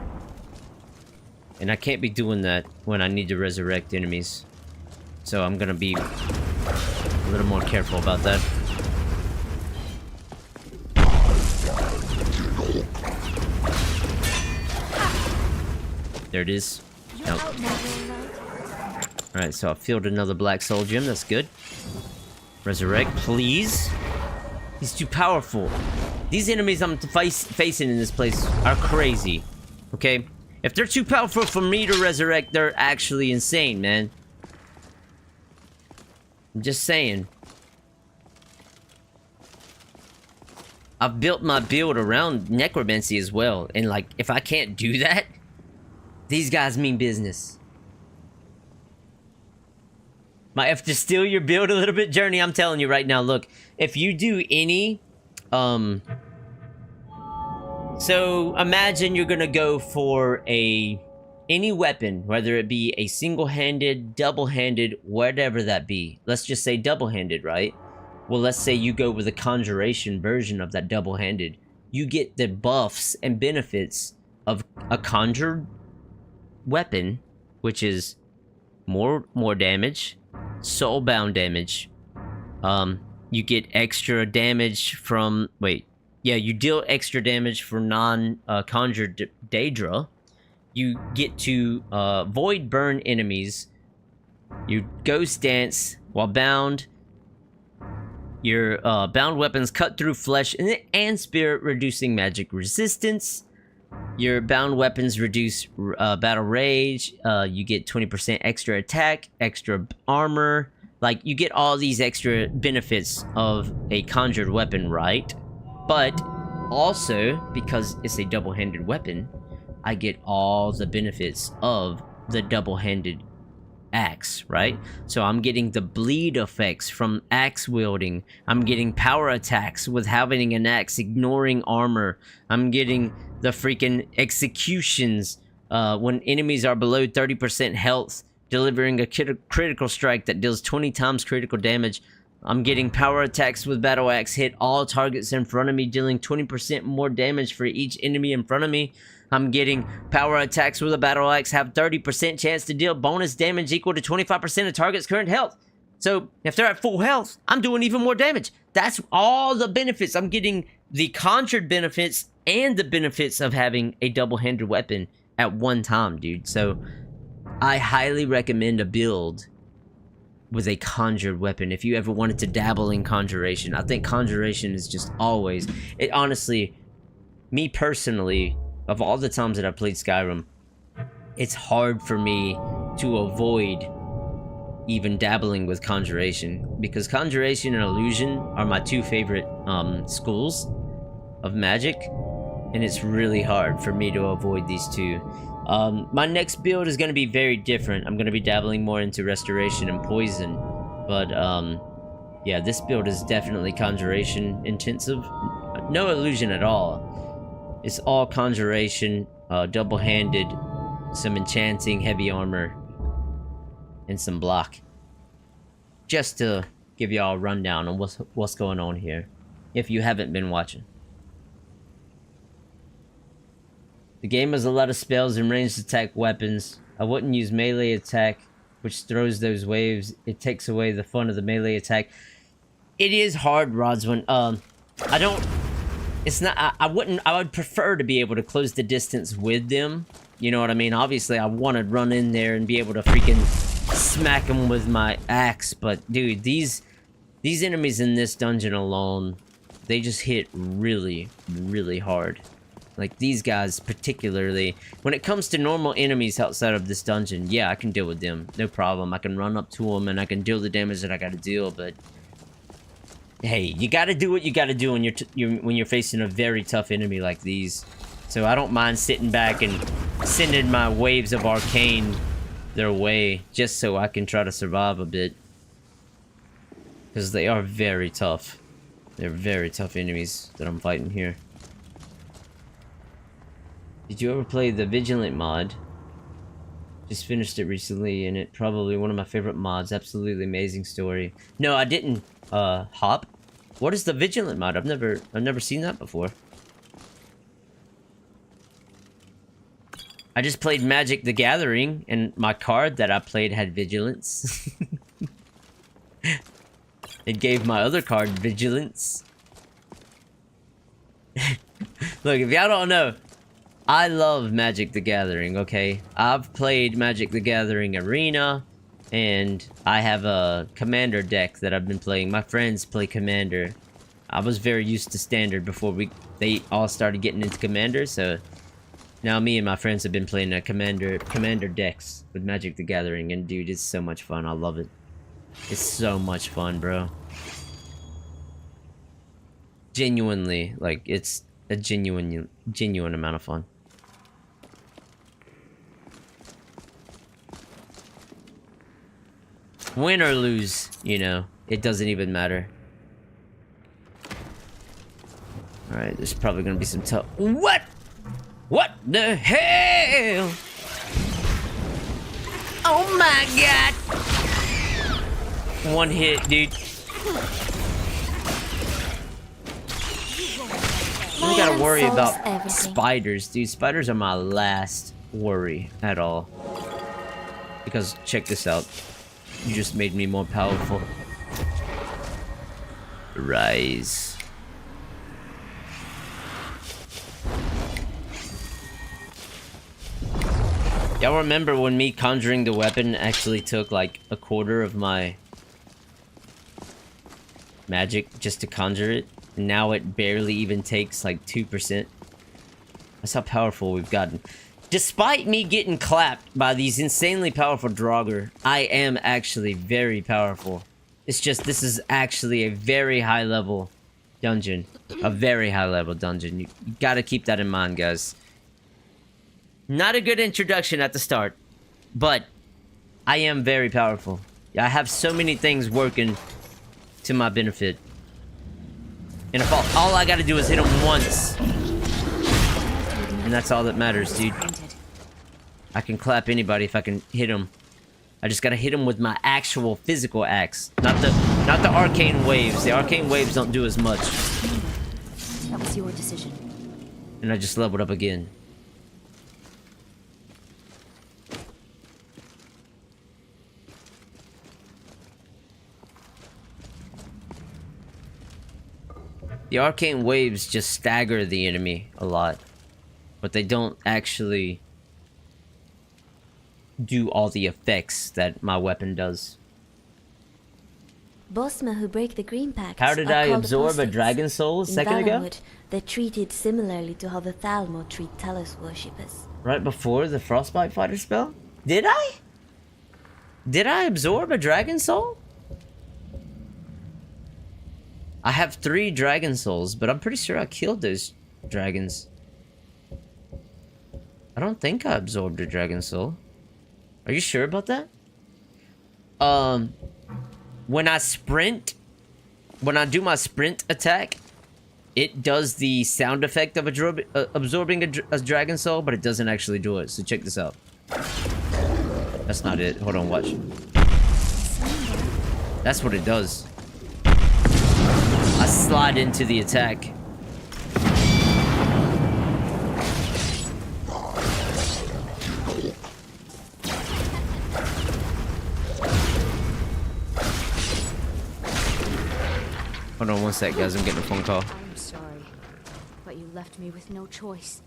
And I can't be doing that when I need to resurrect enemies. So I'm gonna be a little more careful about that. There it is. You're Nope. out now, Ragnavald. Alright, so I filled another black soul gem. That's good. Resurrect, please. He's too powerful. These enemies I'm facing in this place are crazy. Okay? If they're too powerful for me to resurrect, they're actually insane, man. I'm just saying. I've built my build around necromancy as well. And, like, if I can't do that, These guys mean business. Might have to steal your build a little bit, Journey. I'm telling you right now, look, if you do any, so imagine you're gonna go for any weapon, whether it be a single-handed, double-handed, whatever that be. Let's just say double-handed, right? Well, let's say you go with a conjuration version of that double-handed. You get the buffs and benefits of a conjured weapon, which is more damage, soulbound damage. You get extra damage from you deal extra damage for conjured Daedra. You get to void burn enemies. You ghost dance while bound. Your bound weapons cut through flesh and spirit, reducing magic resistance. Your bound weapons reduce battle rage. You get 20% extra attack, extra armor. Like, you get all these extra benefits of a conjured weapon, right? But also, because it's a double-handed weapon, I get all the benefits of the double-handed axe, right? So I'm getting the bleed effects from axe wielding. I'm getting power attacks with having an axe, ignoring armor. I'm getting the freaking executions when enemies are below 30% health, delivering a critical strike that deals 20 times critical damage. I'm getting power attacks with battle axe, hit all targets in front of me, dealing 20% more damage for each enemy in front of me. I'm getting power attacks with a battle axe, have 30% chance to deal bonus damage equal to 25% of target's current health. So if they're at full health, I'm doing even more damage. That's all the benefits. I'm getting the conjured benefits and the benefits of having a double-handed weapon at one time, dude. So I highly recommend a build with a conjured weapon if you ever wanted to dabble in conjuration. I think conjuration is just always... It honestly, me personally, of all the times that I've played Skyrim, it's hard for me to avoid even dabbling with conjuration, because conjuration and illusion are my two favorite schools of magic, and it's really hard for me to avoid these two. My next build is going to be very different. I'm going to be dabbling more into restoration and poison, but yeah, this build is definitely conjuration intensive. No illusion at all. It's all conjuration, double-handed, some enchanting, heavy armor, and some block. Just to give y'all a rundown on what's going on here, if you haven't been watching. The game has a lot of spells and ranged attack weapons. I wouldn't use melee attack, which throws those waves. It takes away the fun of the melee attack. It is hard, Rodswin. I don't... It's not... I would prefer to be able to close the distance with them. You know what I mean? Obviously, I want to run in there and be able to freaking smack them with my axe. But, dude, these enemies in this dungeon alone, they just hit really, really hard. Like, these guys particularly. When it comes to normal enemies outside of this dungeon, yeah, I can deal with them. No problem. I can run up to them and I can deal the damage that I gotta deal, but... Hey, you gotta do what you gotta do when you're facing a very tough enemy like these. So I don't mind sitting back and sending my waves of arcane their way, just so I can try to survive a bit. Because they are very tough. They're very tough enemies that I'm fighting here. Did you ever play the Vigilant mod? Just finished it recently, and it's probably one of my favorite mods. Absolutely amazing story. No, I didn't. Hop. What is the Vigilant mod? I've never seen that before. I just played Magic the Gathering, and my card that I played had Vigilance. It gave my other card Vigilance. Look, if y'all don't know, I love Magic the Gathering, okay? I've played Magic the Gathering Arena, and I have a Commander deck that I've been playing. My friends play Commander. I was very used to Standard before they all started getting into Commander, so now me and my friends have been playing a Commander decks with Magic the Gathering, and dude, it's so much fun. I love it. It's so much fun, bro. Genuinely, like, it's a genuine amount of fun. Win or lose, you know, it doesn't even matter. Alright, there's probably gonna be some tough. What? What the hell? Oh my god! One hit, dude. I gotta worry about spiders, dude. Spiders are my last worry at all. Because, check this out. You just made me more powerful. Rise. Y'all remember when me conjuring the weapon actually took like a quarter of my magic just to conjure it? Now it barely even takes like 2%. That's how powerful we've gotten. Despite me getting clapped by these insanely powerful Draugr, I am actually very powerful. It's just this is actually a very high level dungeon. A very high level dungeon. You gotta keep that in mind, guys. Not a good introduction at the start, but I am very powerful. I have so many things working to my benefit. And if all I gotta do is hit him once. And that's all that matters, dude. I can clap anybody if I can hit him. I just gotta hit him with my actual physical axe. Not the arcane waves. The arcane waves don't do as much. That was your decision. And I just leveled up again. The arcane waves just stagger the enemy a lot, but they don't actually do all the effects that my weapon does. Bosma who break the green pacts. How did I absorb a dragon soul a second ago? They're treated similarly to how the Thalmor treat Talos worshippers. Right before the frostbite fighter spell? Did I? Did I absorb a dragon soul? I have 3 dragon souls, but I'm pretty sure I killed those dragons. I don't think I absorbed a dragon soul. Are you sure about that? When I sprint, when I do my sprint attack, it does the sound effect of absorbing a dragon soul, but it doesn't actually do it. So check this out. That's not it. Hold on, watch. That's what it does. I slide into the attack. Hold on one sec, guys. I'm getting a phone call. I'm sorry, but you left me with no choice.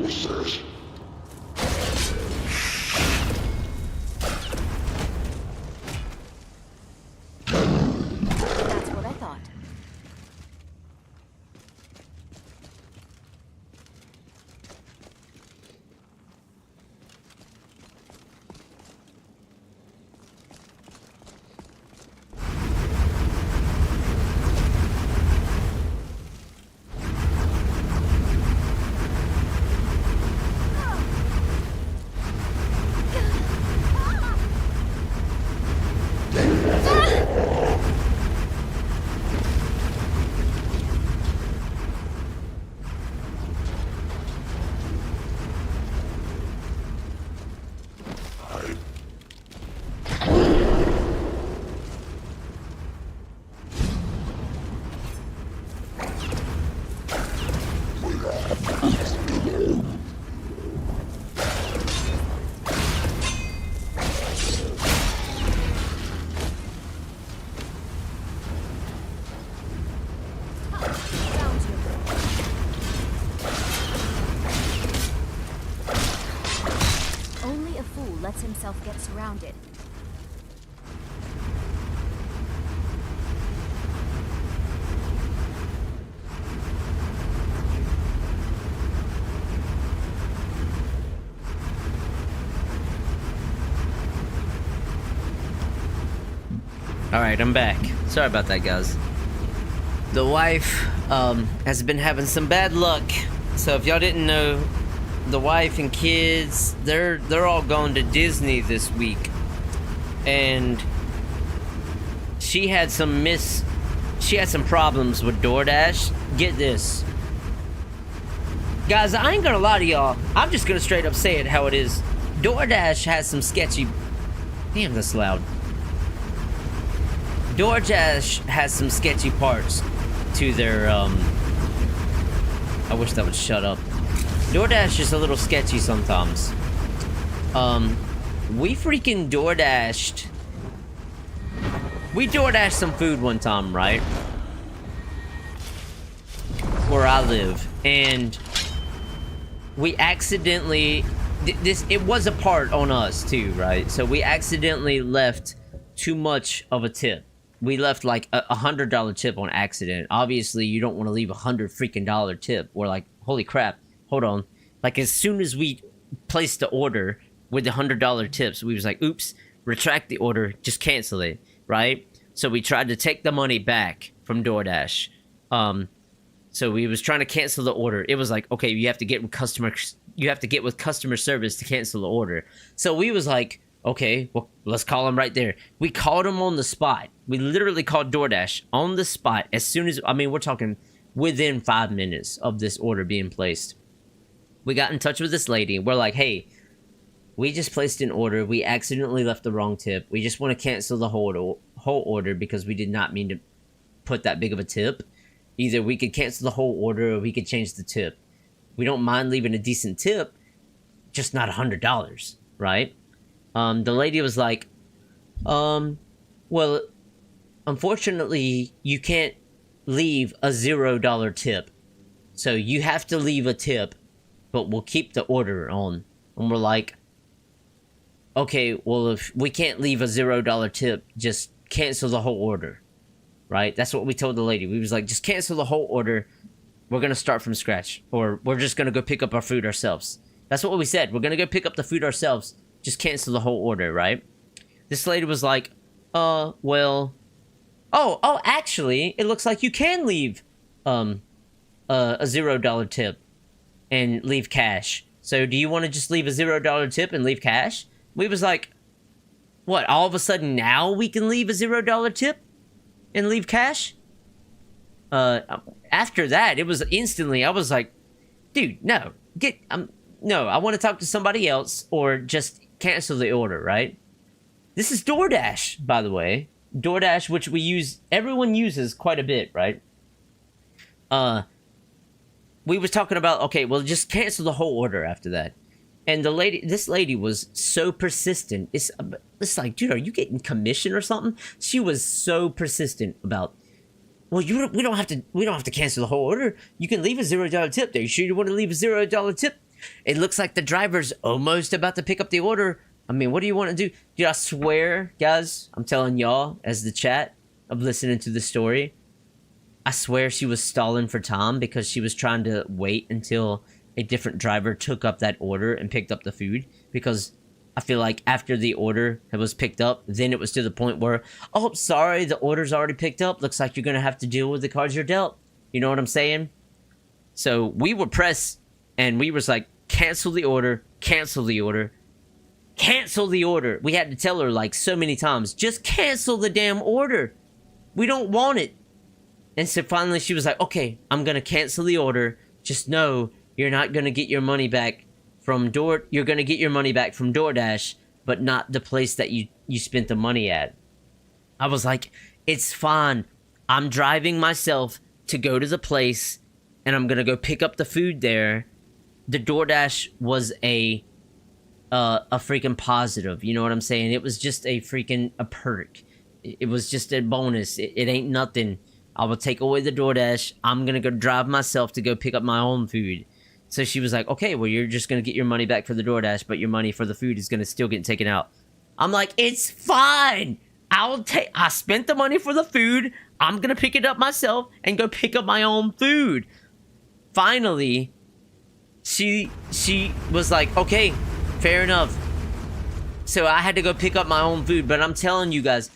That's what I thought. Only a fool lets himself get surrounded. Alright, I'm back. Sorry about that, guys. The wife has been having some bad luck. So if y'all didn't know, the wife and kids, they're all going to Disney this week. And she had some problems with DoorDash. Get this. Guys, I ain't gonna lie to y'all. I'm just gonna straight up say it how it is. DoorDash has some sketchy... Damn, that's loud. DoorDash has some sketchy parts to their, I wish that would shut up. DoorDash is a little sketchy sometimes. We freaking DoorDashed... We DoorDashed some food one time, right? Where I live. And... we accidentally... It was a part on us, too, right? So we accidentally left too much of a tip. We left like a $100 tip on accident. Obviously, you don't want to leave $100 freaking tip. We're like, holy crap, hold on. Like, as soon as we placed the order with the $100 tips, we was like, oops, retract the order, just cancel it, right? So we tried to take the money back from DoorDash. So we was trying to cancel the order. It was like, okay, you have to get with customer service to cancel the order. So we was like, okay, well, let's call them right there. We called them on the spot. We literally called DoorDash on the spot as soon as, I mean, we're talking within 5 minutes of this order being placed. We got in touch with this lady. We're like, hey, we just placed an order. We accidentally left the wrong tip. We just want to cancel the whole order because we did not mean to put that big of a tip. Either we could cancel the whole order or we could change the tip. We don't mind leaving a decent tip, just not $100, right? The lady was like, well, unfortunately, you can't leave a $0 tip. So you have to leave a tip, but we'll keep the order on. And we're like, okay, well, if we can't leave a $0 tip, just cancel the whole order, right? That's what we told the lady. We was like, just cancel the whole order. We're going to start from scratch, or we're just going to go pick up our food ourselves. That's what we said. We're going to go pick up the food ourselves. Just cancel the whole order, right? This lady was like, well, oh, actually, it looks like you can leave, a $0 tip and leave cash. So do you want to just leave a $0 tip and leave cash? We was like, what, all of a sudden now we can leave a $0 tip and leave cash? After that, it was instantly, I was like, dude, no, no, I want to talk to somebody else or just cancel the order, right? This is DoorDash, by the way. DoorDash, which everyone uses quite a bit, right? We was talking about, okay, well, just cancel the whole order after that. And this lady was so persistent. It's like, dude, are you getting commission or something? She was so persistent about, well, we don't have to cancel the whole order. You can leave a $0 tip there. You sure you want to leave a $0 tip? It looks like the driver's almost about to pick up the order. I mean, what do you want to do? Dude, I swear, guys, I'm telling y'all, as the chat of listening to the story, I swear she was stalling for time because she was trying to wait until a different driver took up that order and picked up the food. Because I feel like after the order was picked up, then it was to the point where, oh, sorry, the order's already picked up. Looks like you're going to have to deal with the cards you're dealt. You know what I'm saying? So we were pressed, and we was like, cancel the order, cancel the order, cancel the order. We had to tell her like so many times, just cancel the damn order. We don't want it. And so finally she was like, okay, I'm going to cancel the order. Just know you're not going to get your money back from you're going to get your money back from DoorDash, but not the place that you spent the money at. I was like, it's fine. I'm driving myself to go to the place, and I'm going to go pick up the food there. The DoorDash was a freaking positive. You know what I'm saying? It was just a perk. It was just a bonus. It ain't nothing. I will take away the DoorDash. I'm going to go drive myself to go pick up my own food. So she was like, okay, well, you're just going to get your money back for the DoorDash, but your money for the food is going to still get taken out. I'm like, it's fine. I spent the money for the food. I'm going to pick it up myself and go pick up my own food. Finally, she was like, okay, fair enough. So I had to go pick up my own food, but I'm telling you guys,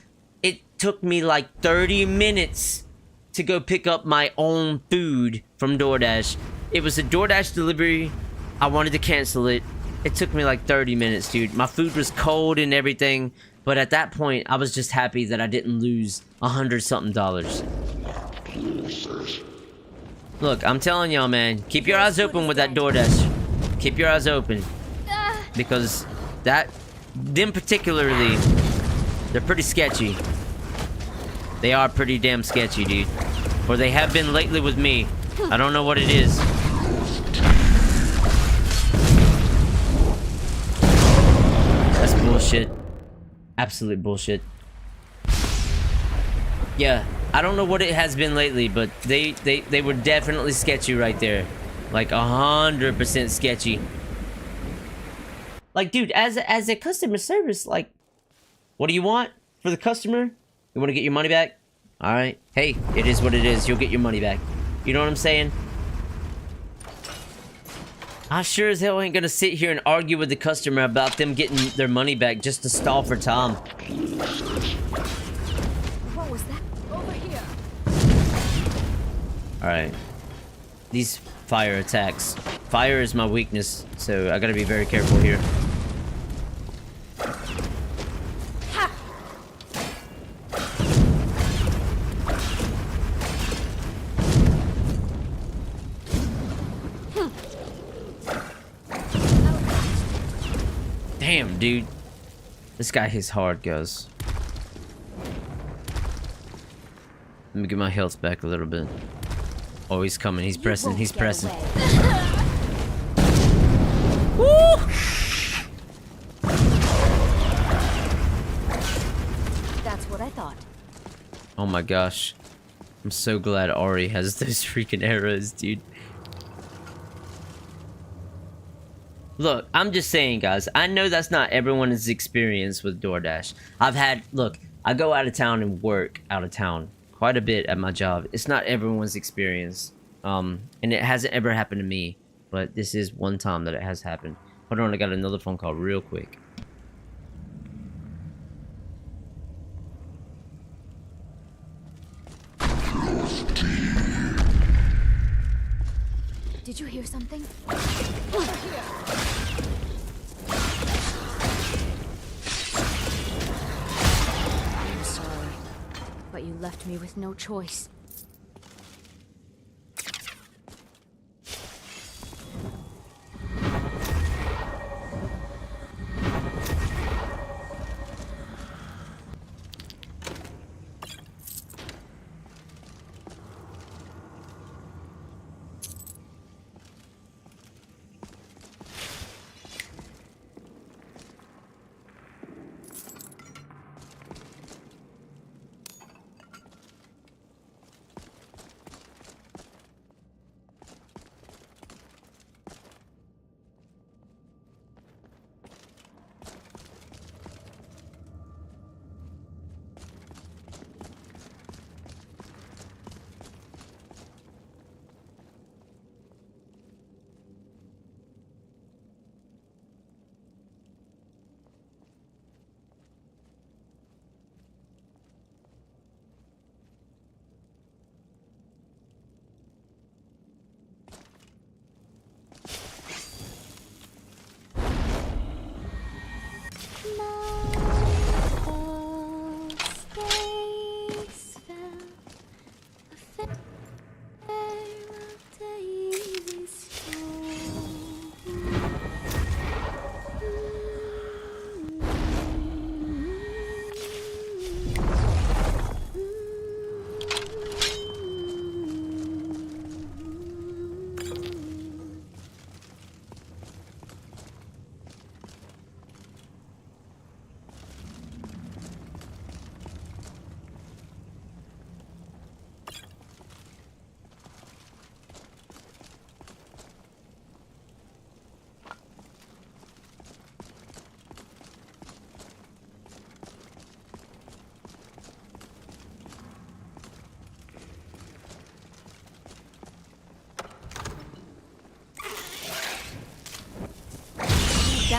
it took me like 30 minutes to go pick up my own food from DoorDash. It was a DoorDash delivery. I wanted to cancel it. It took me like 30 minutes, dude. My food was cold and everything, but at that point, I was just happy that I didn't lose $100-something. Look, I'm telling y'all, man, keep your eyes open with that DoorDash. Keep your eyes open. Because them particularly, they're pretty sketchy. They are pretty damn sketchy, dude. Or they have been lately with me. I don't know what it is. That's bullshit. Absolute bullshit. Yeah, I don't know what it has been lately, but they were definitely sketchy right there. Like 100% sketchy. Like, dude, as a customer service, like, what do you want for the customer? You want to get your money back? All right. Hey, it is what it is. You'll get your money back. You know what I'm saying? I sure as hell ain't gonna sit here and argue with the customer about them getting their money back just to stall for time. What was that? Over here. Alright. These fire attacks. Fire is my weakness, so I gotta be very careful here. Damn, dude. This guy hits hard, guys. Let me get my health back a little bit. Oh, he's coming. He's pressing. He's pressing. Woo! That's what I thought. Oh my gosh. I'm so glad Ari has those freaking arrows, dude. Look, I'm just saying, guys. I know that's not everyone's experience with DoorDash. Look, I go out of town and work out of town quite a bit at my job. It's not everyone's experience. And it hasn't ever happened to me. But this is one time that it has happened. Hold on, I got another phone call real quick. Did you hear something? I'm sorry, but you left me with no choice.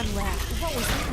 damn well. What was that?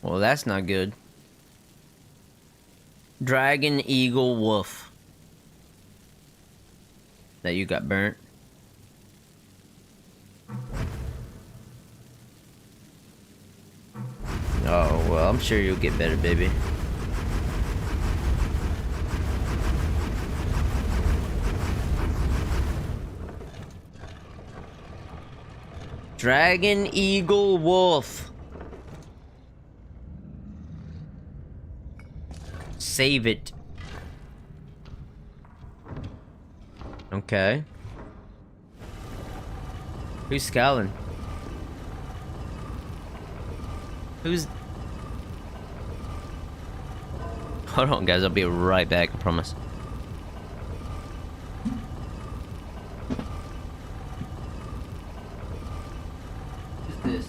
Well, that's not good. Dragon, eagle, wolf. That you got burnt. Oh, well, I'm sure you'll get better, baby. Dragon, eagle, wolf. Save it. Okay. Who's scowling? Who's... Hold on, guys. I'll be right back, I promise. Who's this?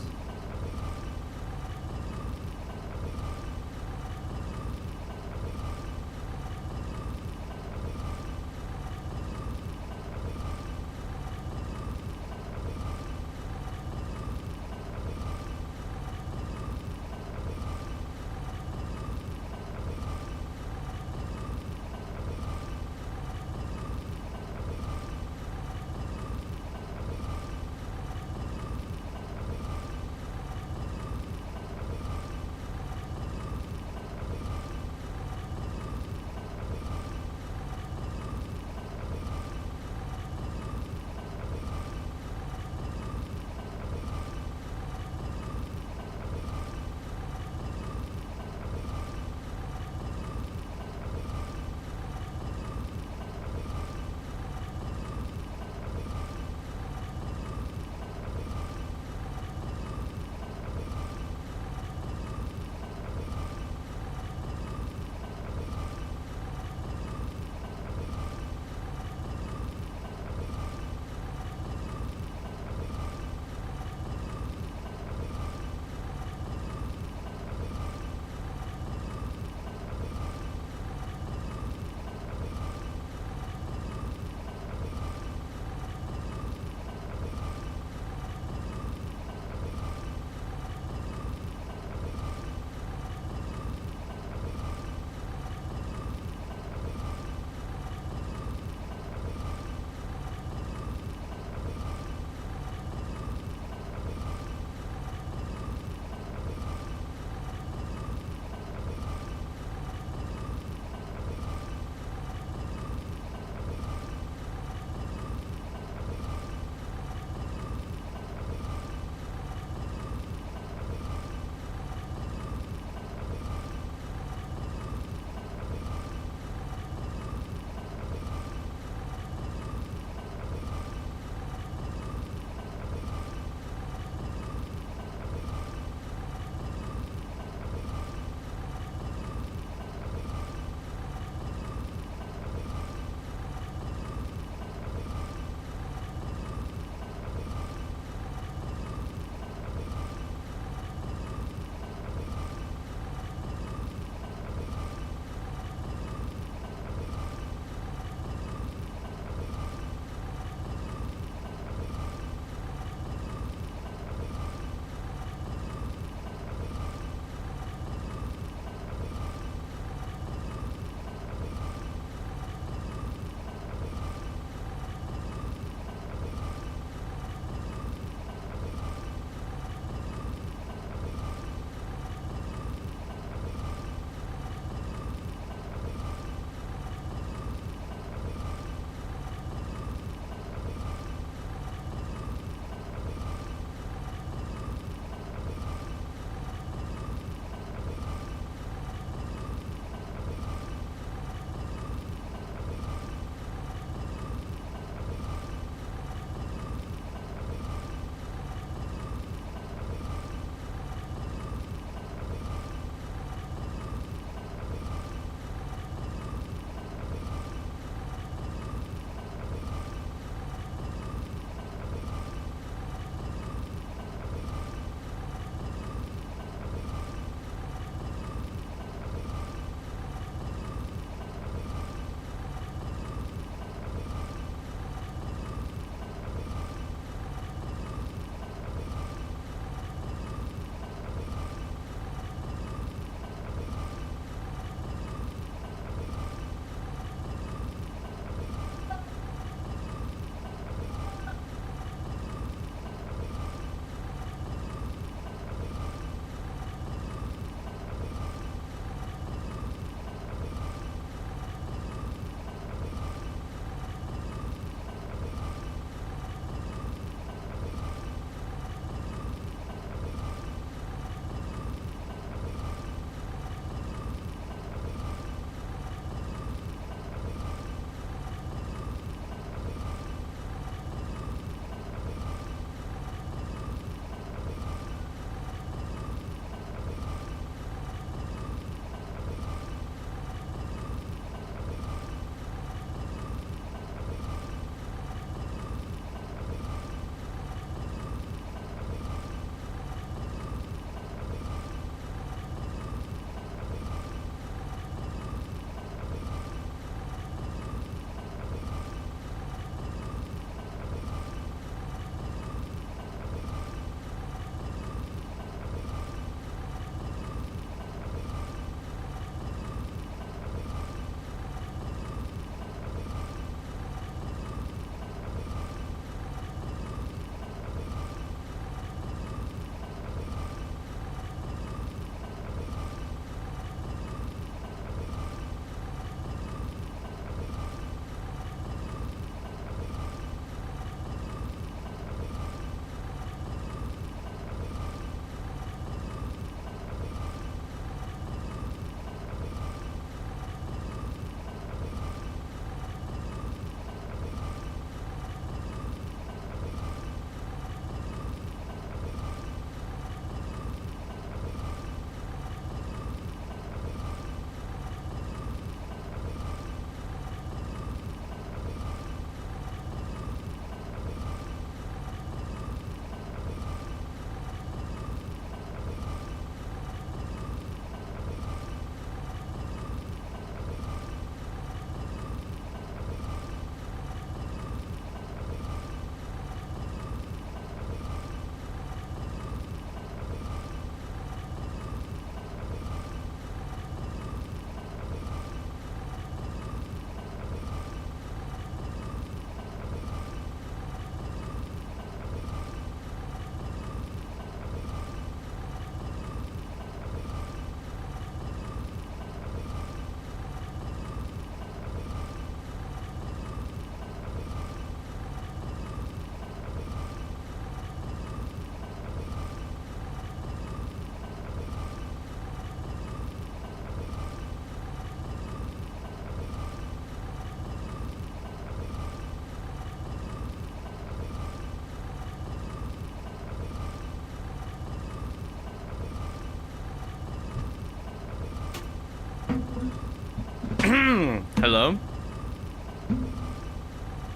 Hello?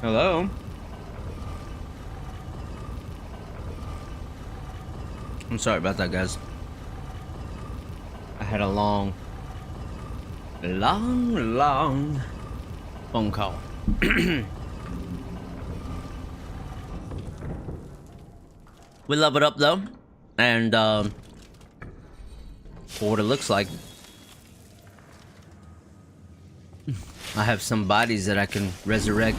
Hello? I'm sorry about that, guys. I had a long phone call. We leveled up though, and for what it looks like, I have some bodies that I can resurrect.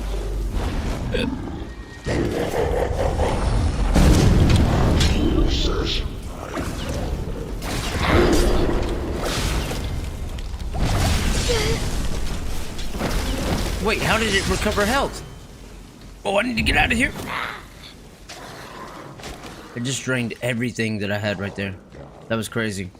Wait, how did it recover health? Oh, I need to get out of here. It just drained everything that I had right there. That was crazy.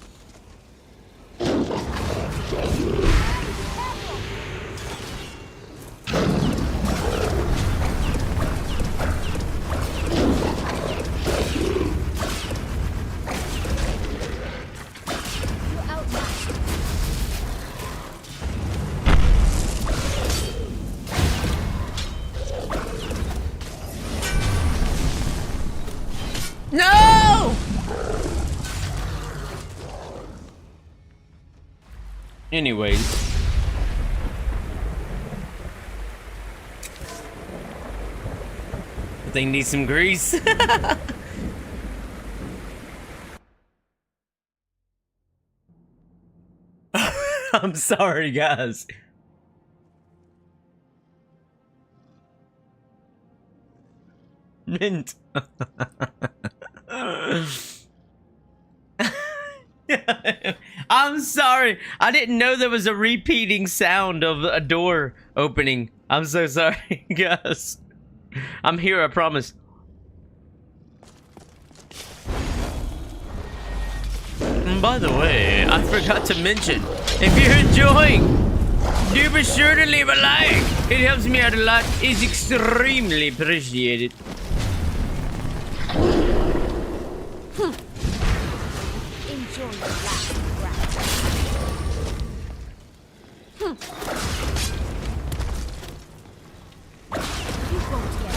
No! Anyways. They need some grease. I'm sorry, guys. Mint. I'm sorry. I didn't know there was a repeating sound of a door opening. I'm so sorry, guys. I'm here, I promise. And by the way, I forgot to mention, if you're enjoying, do be sure to leave a like. It helps me out a lot. It's extremely appreciated. Enjoy your last breath. You won't get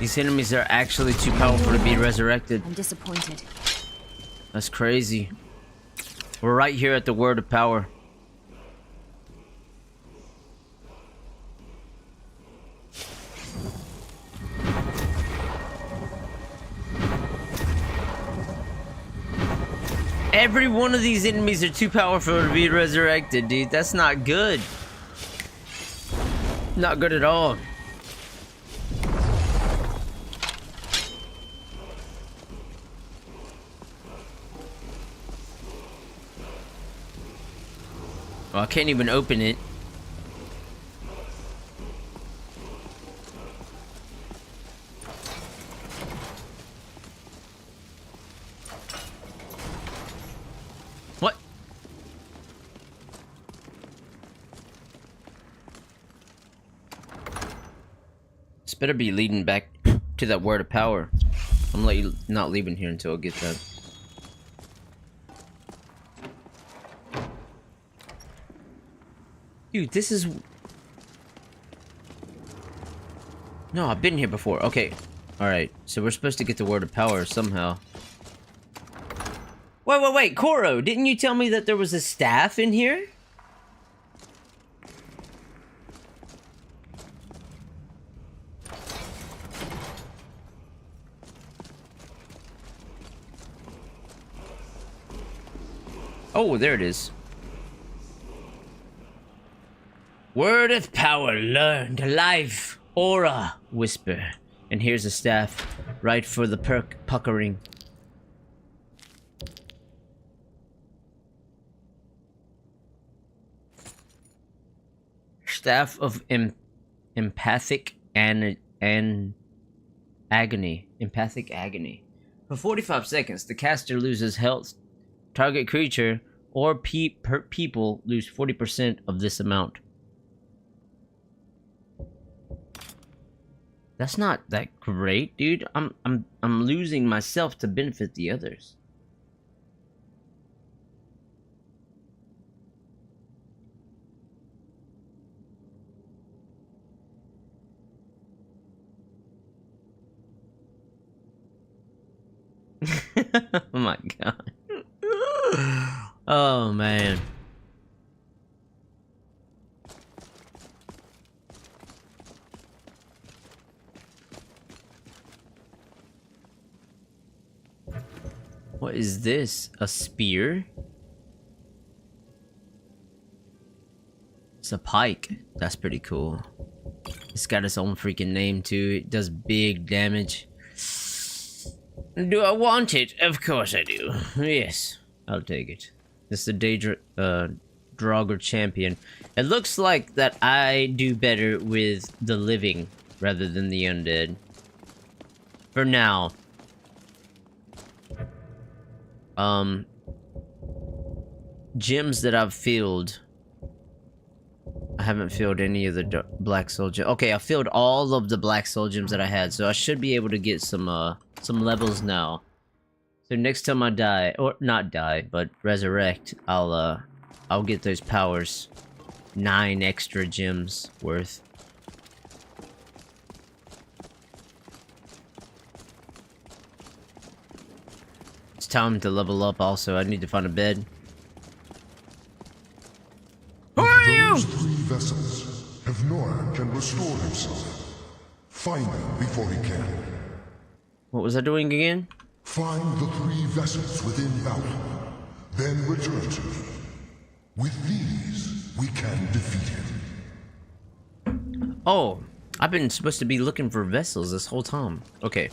These enemies are actually too powerful to be resurrected. I'm disappointed. That's crazy. We're right here at the word of power. Every one of these enemies are too powerful to be resurrected, dude. That's not good. Not good at all. Well, I can't even open it. What? This better be leading back to that word of power. I'm not leaving here until I get that. Dude, this is... No, I've been here before. Okay. Alright, so we're supposed to get the word of power somehow. Wait, Koro, didn't you tell me that there was a staff in here? Oh, there it is. Word of power learned. Life. Aura. Whisper. And here's a staff. Right for the puckering. Staff of empathic and agony. Empathic agony. For 45 seconds, the caster loses health. Target creature or people lose 40% of this amount. That's not that great, dude. I'm losing myself to benefit the others. Oh my god. Oh man. What is this? A spear? It's a pike. That's pretty cool. It's got its own freaking name too. It does big damage. Do I want it? Of course I do. Yes, I'll take it. It's the Draugr champion. It looks like that I do better with the living rather than the undead. For now. Gems that I've filled. I haven't filled any of the black soul gems. Okay, I filled all of the black soul gems that I had, so I should be able to get some levels now. So next time I die, or not die, but resurrect, I'll get those powers. 9 extra gems worth. It's time to level up also. I need to find a bed. With those 3 vessels, Hevnor can restore himself. Find them before he can. What was I doing again? Find the 3 vessels within Valor, then return to me. With these, we can defeat him. Oh, I've been supposed to be looking for vessels this whole time. Okay.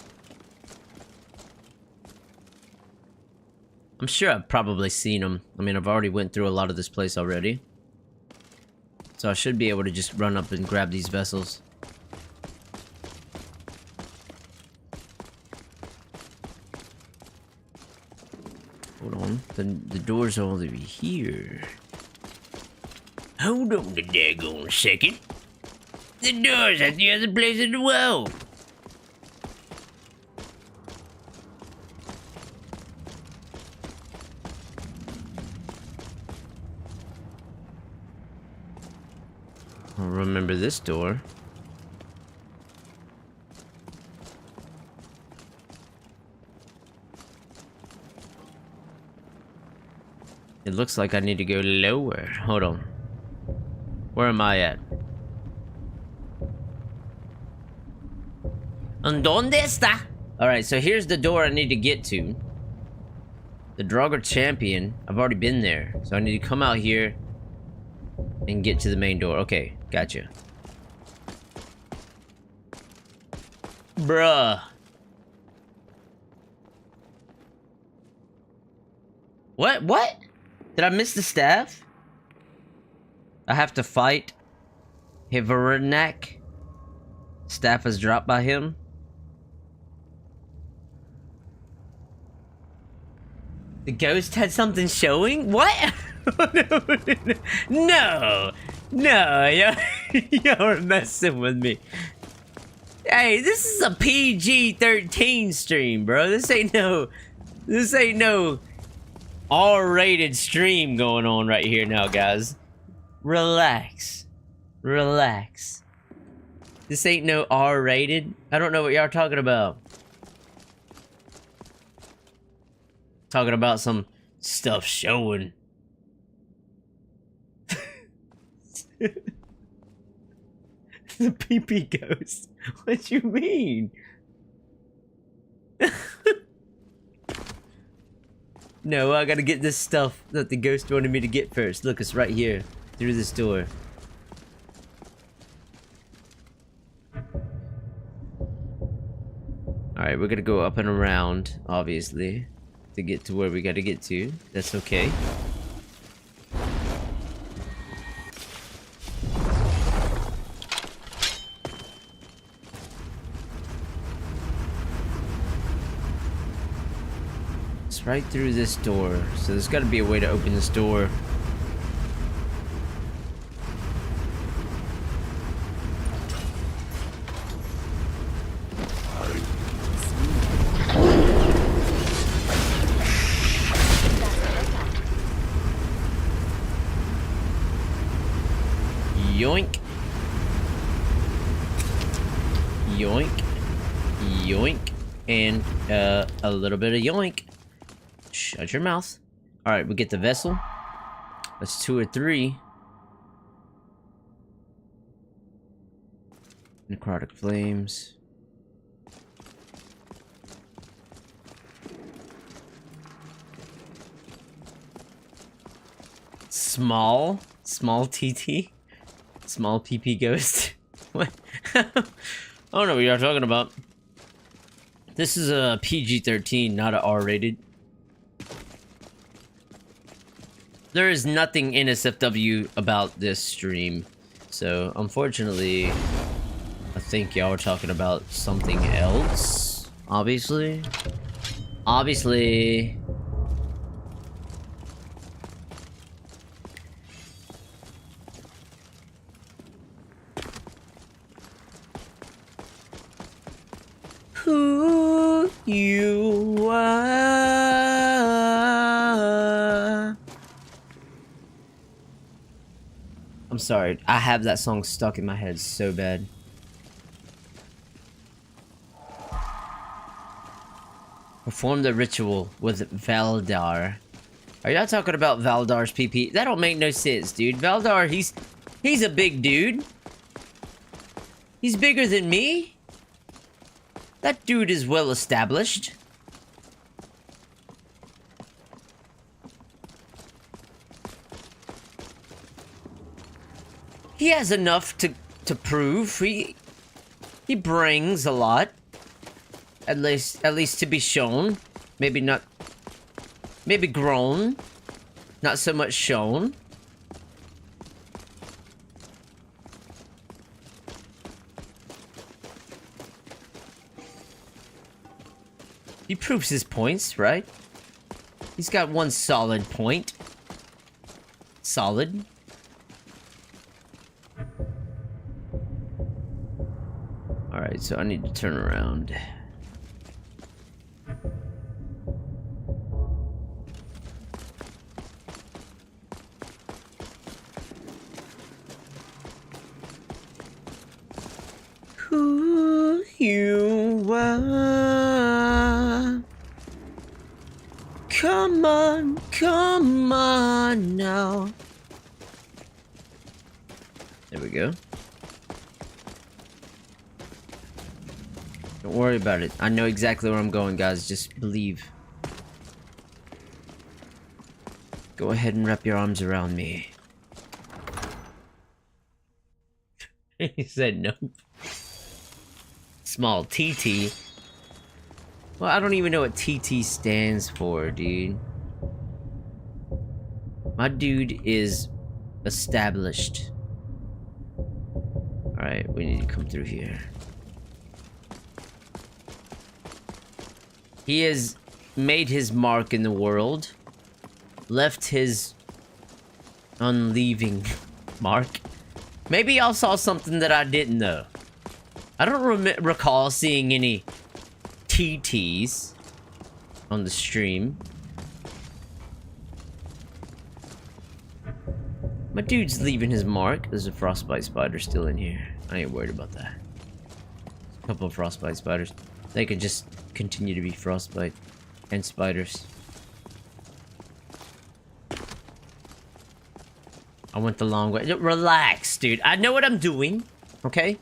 I'm sure I've probably seen them. I mean, I've already went through a lot of this place already. So I should be able to just run up and grab these vessels. Hold on. The door's over here. Hold on the daggone second. The door's at the other place in the world. I'll remember this door. It looks like I need to go lower. Hold on. Where am I at? ¿Dónde está? Alright, so here's the door I need to get to. The Draugr champion. I've already been there. So I need to come out here and get to the main door. Okay, gotcha. Bruh. What? Did I miss the staff? I have to fight Hiveranak. Staff is dropped by him. The ghost had something showing? What? No, you're messing with me. Hey, this is a PG-13 stream, bro. This ain't no R-rated stream going on right here now, guys. Relax. This ain't no R-rated. I don't know what y'all talking about. Talking about some stuff showing. The pee-pee ghost. What you mean? No, I gotta get this stuff that the ghost wanted me to get first. Look, it's right here. Through this door. Alright, we're gonna go up and around, obviously, to get to where we gotta get to. That's okay. It's right through this door. So there's got to be a way to open this door. Yoink. Yoink. Yoink. And a little bit of yoink. Shut your mouth. Alright, we get the vessel. That's 2 or 3. Necrotic flames. Small TT? Small PP ghost? What? I don't know what you're talking about. This is a PG-13, not a R-rated. There is nothing NSFW about this stream. So, unfortunately, I think y'all are talking about something else. Obviously. Obviously. Who you are. I'm sorry, I have that song stuck in my head so bad. Perform the ritual with Valdar. Are y'all talking about Valdar's PP? That don't make no sense, dude. Valdar, he's a big dude. He's bigger than me. That dude is well established. He has enough to prove. He brings a lot. At least to be shown. Maybe not. Maybe grown. Not so much shown. He proves his points, right? He's got one solid point. Solid. Alright, so I need to turn around. Who you are. Come on now. There we go. Don't worry about it. I know exactly where I'm going, guys. Just believe. Go ahead and wrap your arms around me. He said nope. Small TT. Well, I don't even know what TT stands for, dude. My dude is established. Alright, we need to come through here. He has made his mark in the world. Left his unleaving mark. Maybe y'all saw something that I didn't know. I don't recall seeing any TTs on the stream. My dude's leaving his mark. There's a frostbite spider still in here. I ain't worried about that. A couple of frostbite spiders. They could just continue to be frostbite and spiders. I went the long way. Relax, dude. I know what I'm doing. Okay?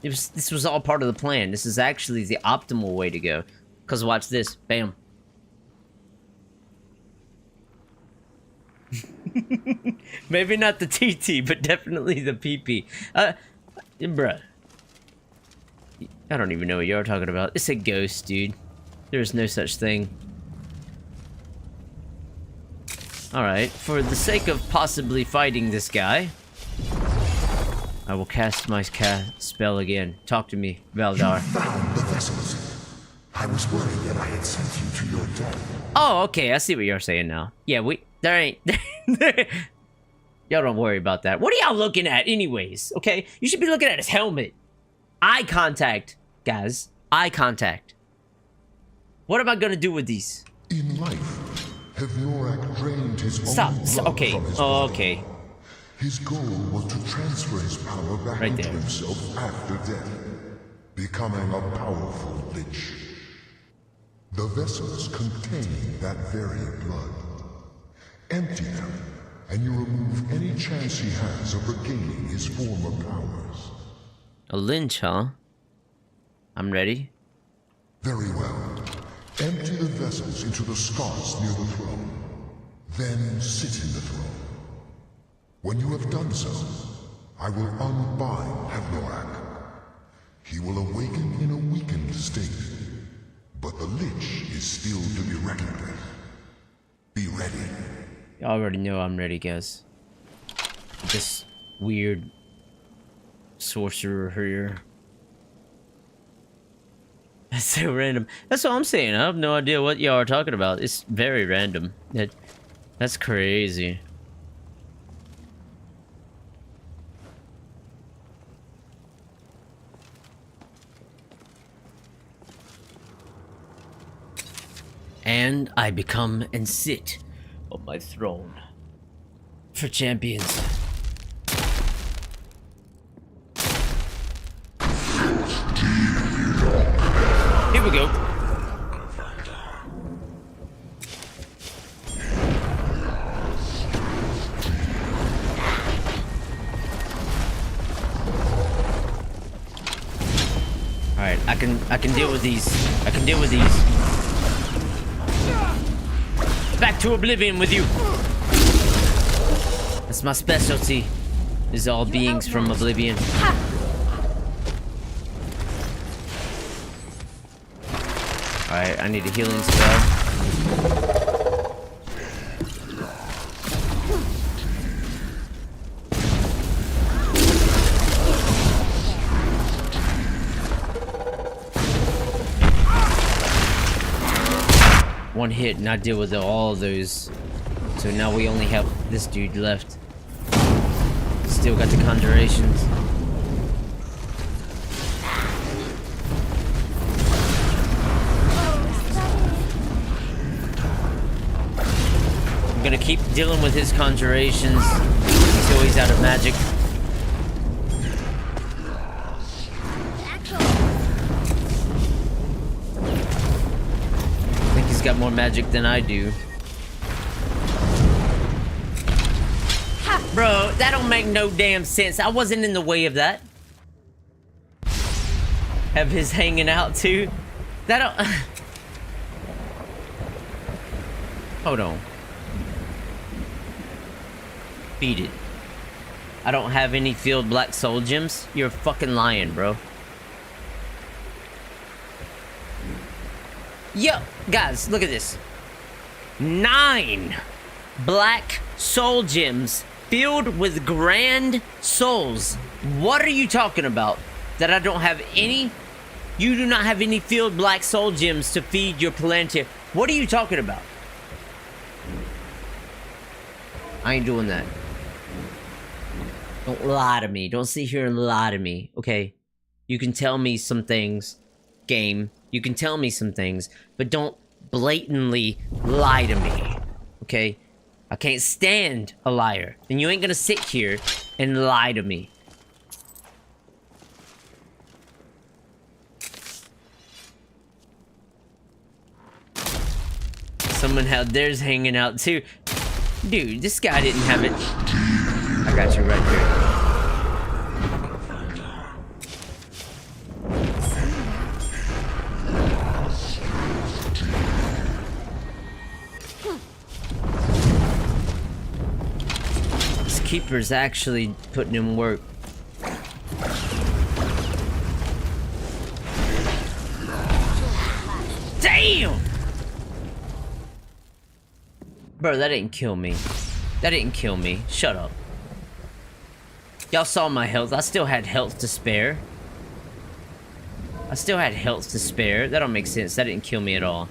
This was all part of the plan. This is actually the optimal way to go. Because watch this. Bam. Maybe not the TT, but definitely the PP. Bruh. I don't even know what you're talking about. It's a ghost, dude. There's no such thing. Alright, for the sake of possibly fighting this guy, I will cast my spell again. Talk to me, Valdar. You found the vessels. I was worried that I had sent you to your death. Oh, okay, I see what you're saying now. Yeah, there ain't... Y'all don't worry about that. What are y'all looking at anyways, okay? You should be looking at his helmet. Eye contact, guys. Eye contact. What am I gonna do with these? In life, Hevnorak drained his Stop. own blood Okay. from his Oh, body. okay. His goal was to transfer his power back Right into there. himself after death, becoming a powerful lich. The vessels contain that very blood. Empty them, and you remove any chance he has of regaining his former powers. A lynch, huh? I'm ready. Very well. Empty the vessels into the slots near the throne. Then sit in the throne. When you have done so, I will unbind Hevnorak. He will awaken in a weakened state, but the Lich is still to be reckoned with. Be ready. You already know I'm ready, guys. This weird sorcerer here. That's so random. That's what I'm saying. I have no idea what y'all are talking about. It's very random. That's crazy. And I become and sit on my throne for champions. Here we go. Alright, I can deal with these. I can deal with these. Back to oblivion with you. That's my specialty. Is all beings from oblivion. Alright, I need a healing spell. One hit and I deal with all of those. So now we only have this dude left. Still got the conjurations. I'm gonna keep dealing with his conjurations until he's out of magic. I think he's got more magic than I do. Bro, that don't make no damn sense. I wasn't in the way of that. Have his hanging out too? That don't... Hold on. Beat it. I don't have any field black soul gems? You're fucking lying, bro. Yo, guys, look at this. 9 black soul gems filled with grand souls. What are you talking about? That I don't have any? You do not have any field black soul gems to feed your Palantir. What are you talking about? I ain't doing that. Don't lie to me. Don't sit here and lie to me, okay? You can tell me some things, game. You can tell me some things, but don't blatantly lie to me, okay? I can't stand a liar, and you ain't gonna sit here and lie to me. Someone had theirs hanging out too. Dude, this guy didn't have it. I got you right there. This keeper's actually putting in work. Damn! Bro, that didn't kill me. That didn't kill me. Shut up. Y'all saw my health. I still had health to spare. I still had health to spare. That don't make sense. That didn't kill me at all.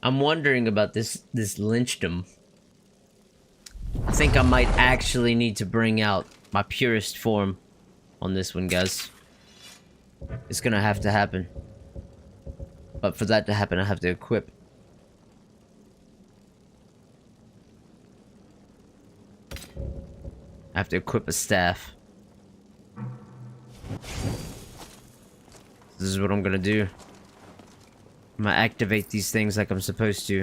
I'm wondering about this lynchdom. I think I might actually need to bring out my purest form on this one, guys. It's gonna have to happen. But for that to happen, I have to equip. I have to equip a staff. This is what I'm gonna do. I'm gonna activate these things like I'm supposed to.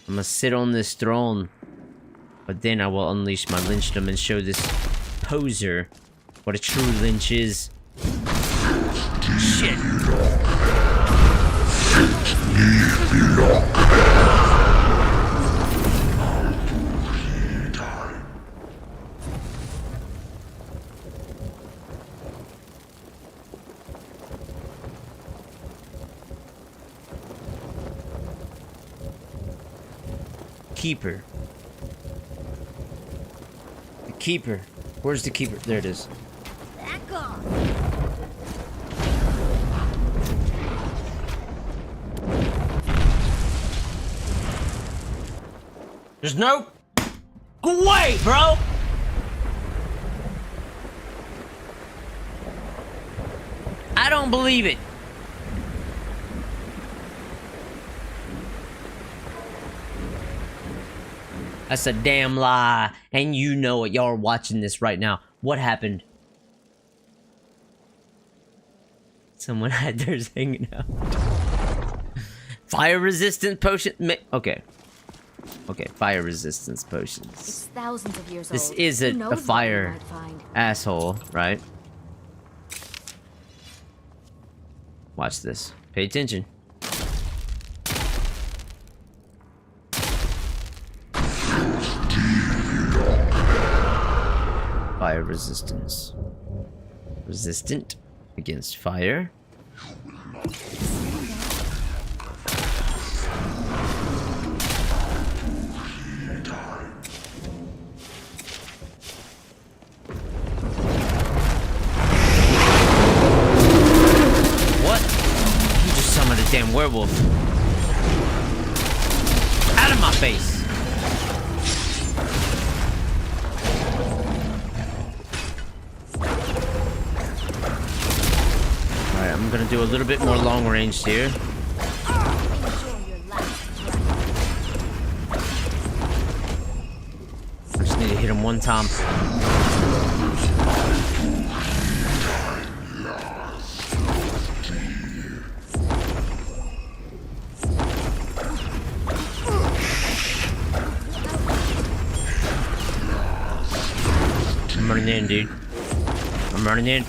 I'm gonna sit on this throne. But then I will unleash my lynchdom and show this poser what a true lynch is. Shit. Keeper. The keeper. Where's the keeper? There it is. Back off. There's no way, bro. I don't believe it. That's a damn lie. And you know it. Y'all are watching this right now. What happened? Someone had theirs hanging out. Fire resistant potion. Okay. Okay, fire resistance potions. It's thousands of years This old. isn't Who knows a what we fire might find? asshole, right? Watch this. Pay attention. Fire resistance. Resistant against fire. What? You just summoned a damn werewolf. Out of my face. I'm gonna do a little bit more long range here. I just need to hit him one time. I'm running in, dude. I'm running in.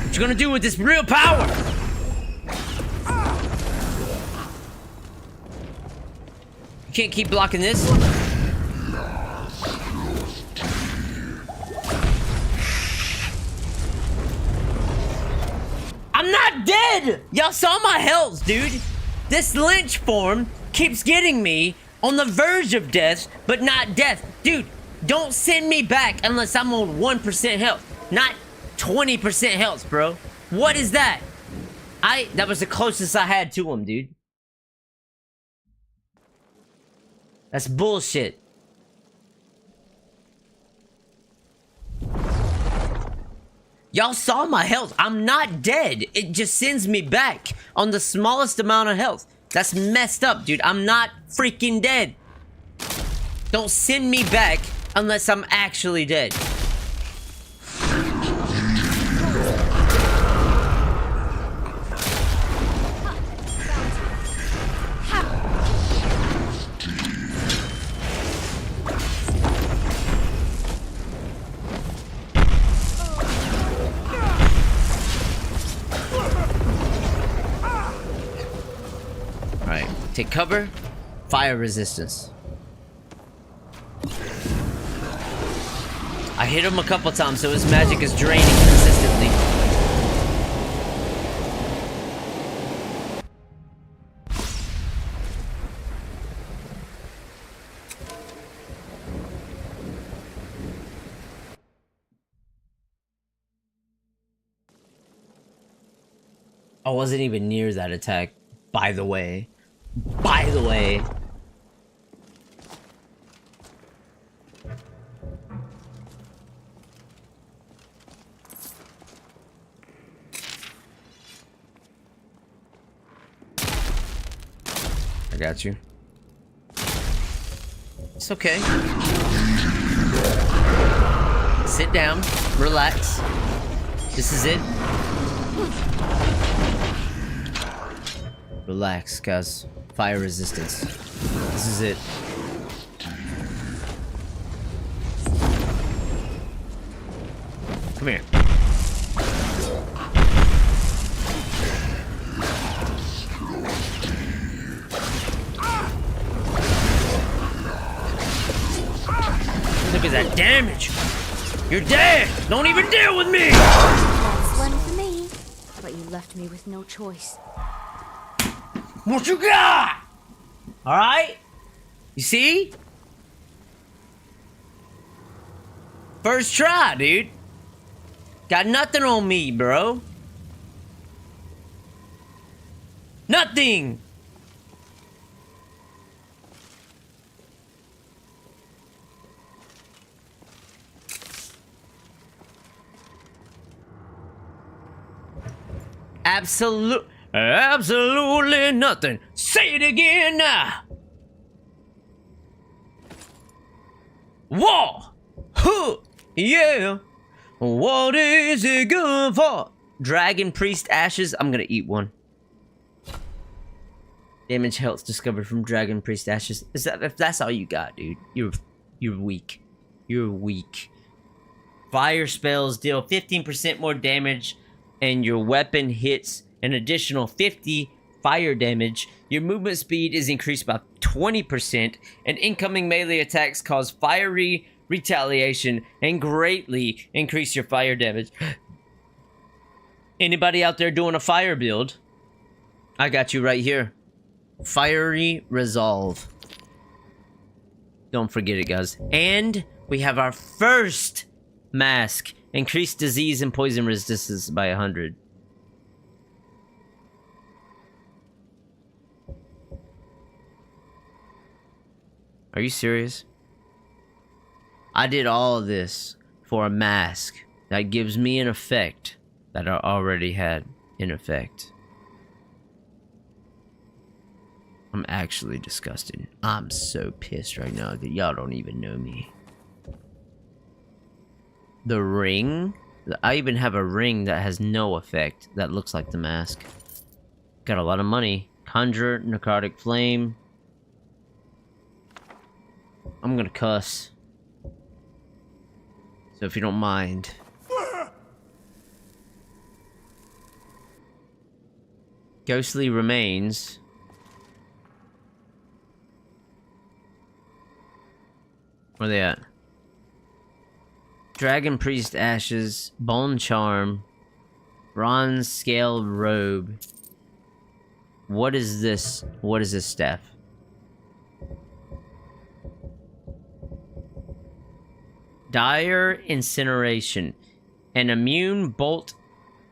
What you gonna do with this real power? You can't keep blocking this. I'm not dead! Y'all saw my health, dude. This lynch form keeps getting me on the verge of death, but not death. Dude, don't send me back unless I'm on 1% health. Not 20% health, bro. What is that? That was the closest I had to him, dude. That's bullshit. Y'all saw my health. I'm not dead. It just sends me back on the smallest amount of health. That's messed up, dude. I'm not freaking dead. Don't send me back unless I'm actually dead. Alright, take cover. Fire resistance. I hit him a couple times, so his magic is draining consistently. I wasn't even near that attack, by the way. By the way. I got you. It's okay. Sit down, relax. This is it. Relax, guys. Fire resistance. This is it. Come here. Look at that damage! You're dead! Don't even deal with me! That's one for me. But you left me with no choice. What you got? Alright? You see? First try, dude. Got nothing on me, bro. Nothing! Absolutely nothing. Say it again now. Whoa! Huh! Yeah! What is it good for? Dragon Priest Ashes. I'm gonna eat one. Damage health discovered from Dragon Priest Ashes. Is that if that's all you got, dude? You're weak. You're weak. Fire spells deal 15% more damage, and your weapon hits an additional 50 fire damage. Your movement speed is increased by 20%, and incoming melee attacks cause fiery retaliation and greatly increase your fire damage. Anybody out there doing a fire build? I got you right here. Fiery Resolve. Don't forget it, guys. And we have our first mask. Increased disease and poison resistance by 100. Are you serious? I did all of this for a mask that gives me an effect that I already had in effect. I'm actually disgusted. I'm so pissed right now that y'all don't even know me. The ring? I even have a ring that has no effect that looks like the mask. Got a lot of money. Conjure, Necrotic Flame. I'm gonna cuss. So if you don't mind. Ghostly Remains. Where are they at? Dragon Priest Ashes, Bone Charm, Bronze Scale Robe. What is this? What is this staff? Dire Incineration. An immune bolt,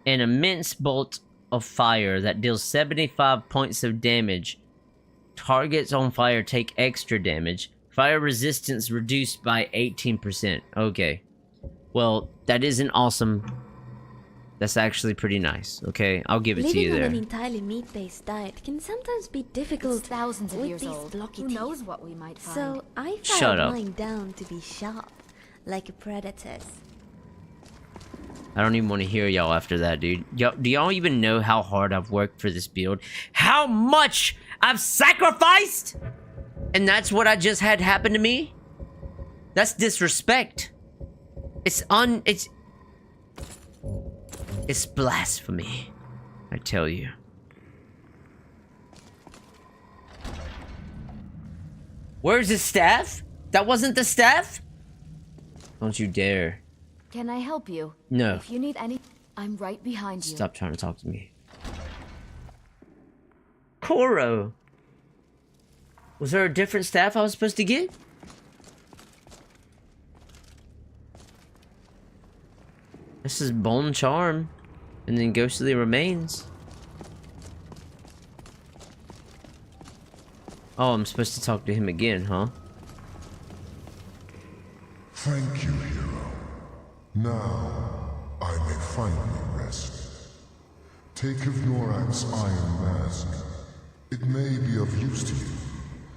an immense bolt of fire that deals 75 points of damage. Targets on fire take extra damage. Fire resistance reduced by 18%. Okay. Well, that isn't awesome. That's actually pretty nice. Okay, I'll give it to you there. Living on an entirely meat-based diet can sometimes be difficult. It's thousands of with years these old. blocky Who teeth. knows what we might find? So I Shut filed up. mine down to be sharp, like a predator's. I don't even want to hear y'all after that, dude. Do y'all even know how hard I've worked for this build? How much I've sacrificed? And that's what I just had happen to me? That's disrespect. It's blasphemy, I tell you. Where's the staff? That wasn't the staff? Don't you dare. Can I help you? No. If you need any, I'm right behind you. Stop trying to talk to me. Koro. Was there a different staff I was supposed to get? This is Bone Charm. And then Ghostly Remains. Oh, I'm supposed to talk to him again, huh? Thank you, hero. Now, I may finally rest. Take Ivnorak's iron mask. It may be of use to you,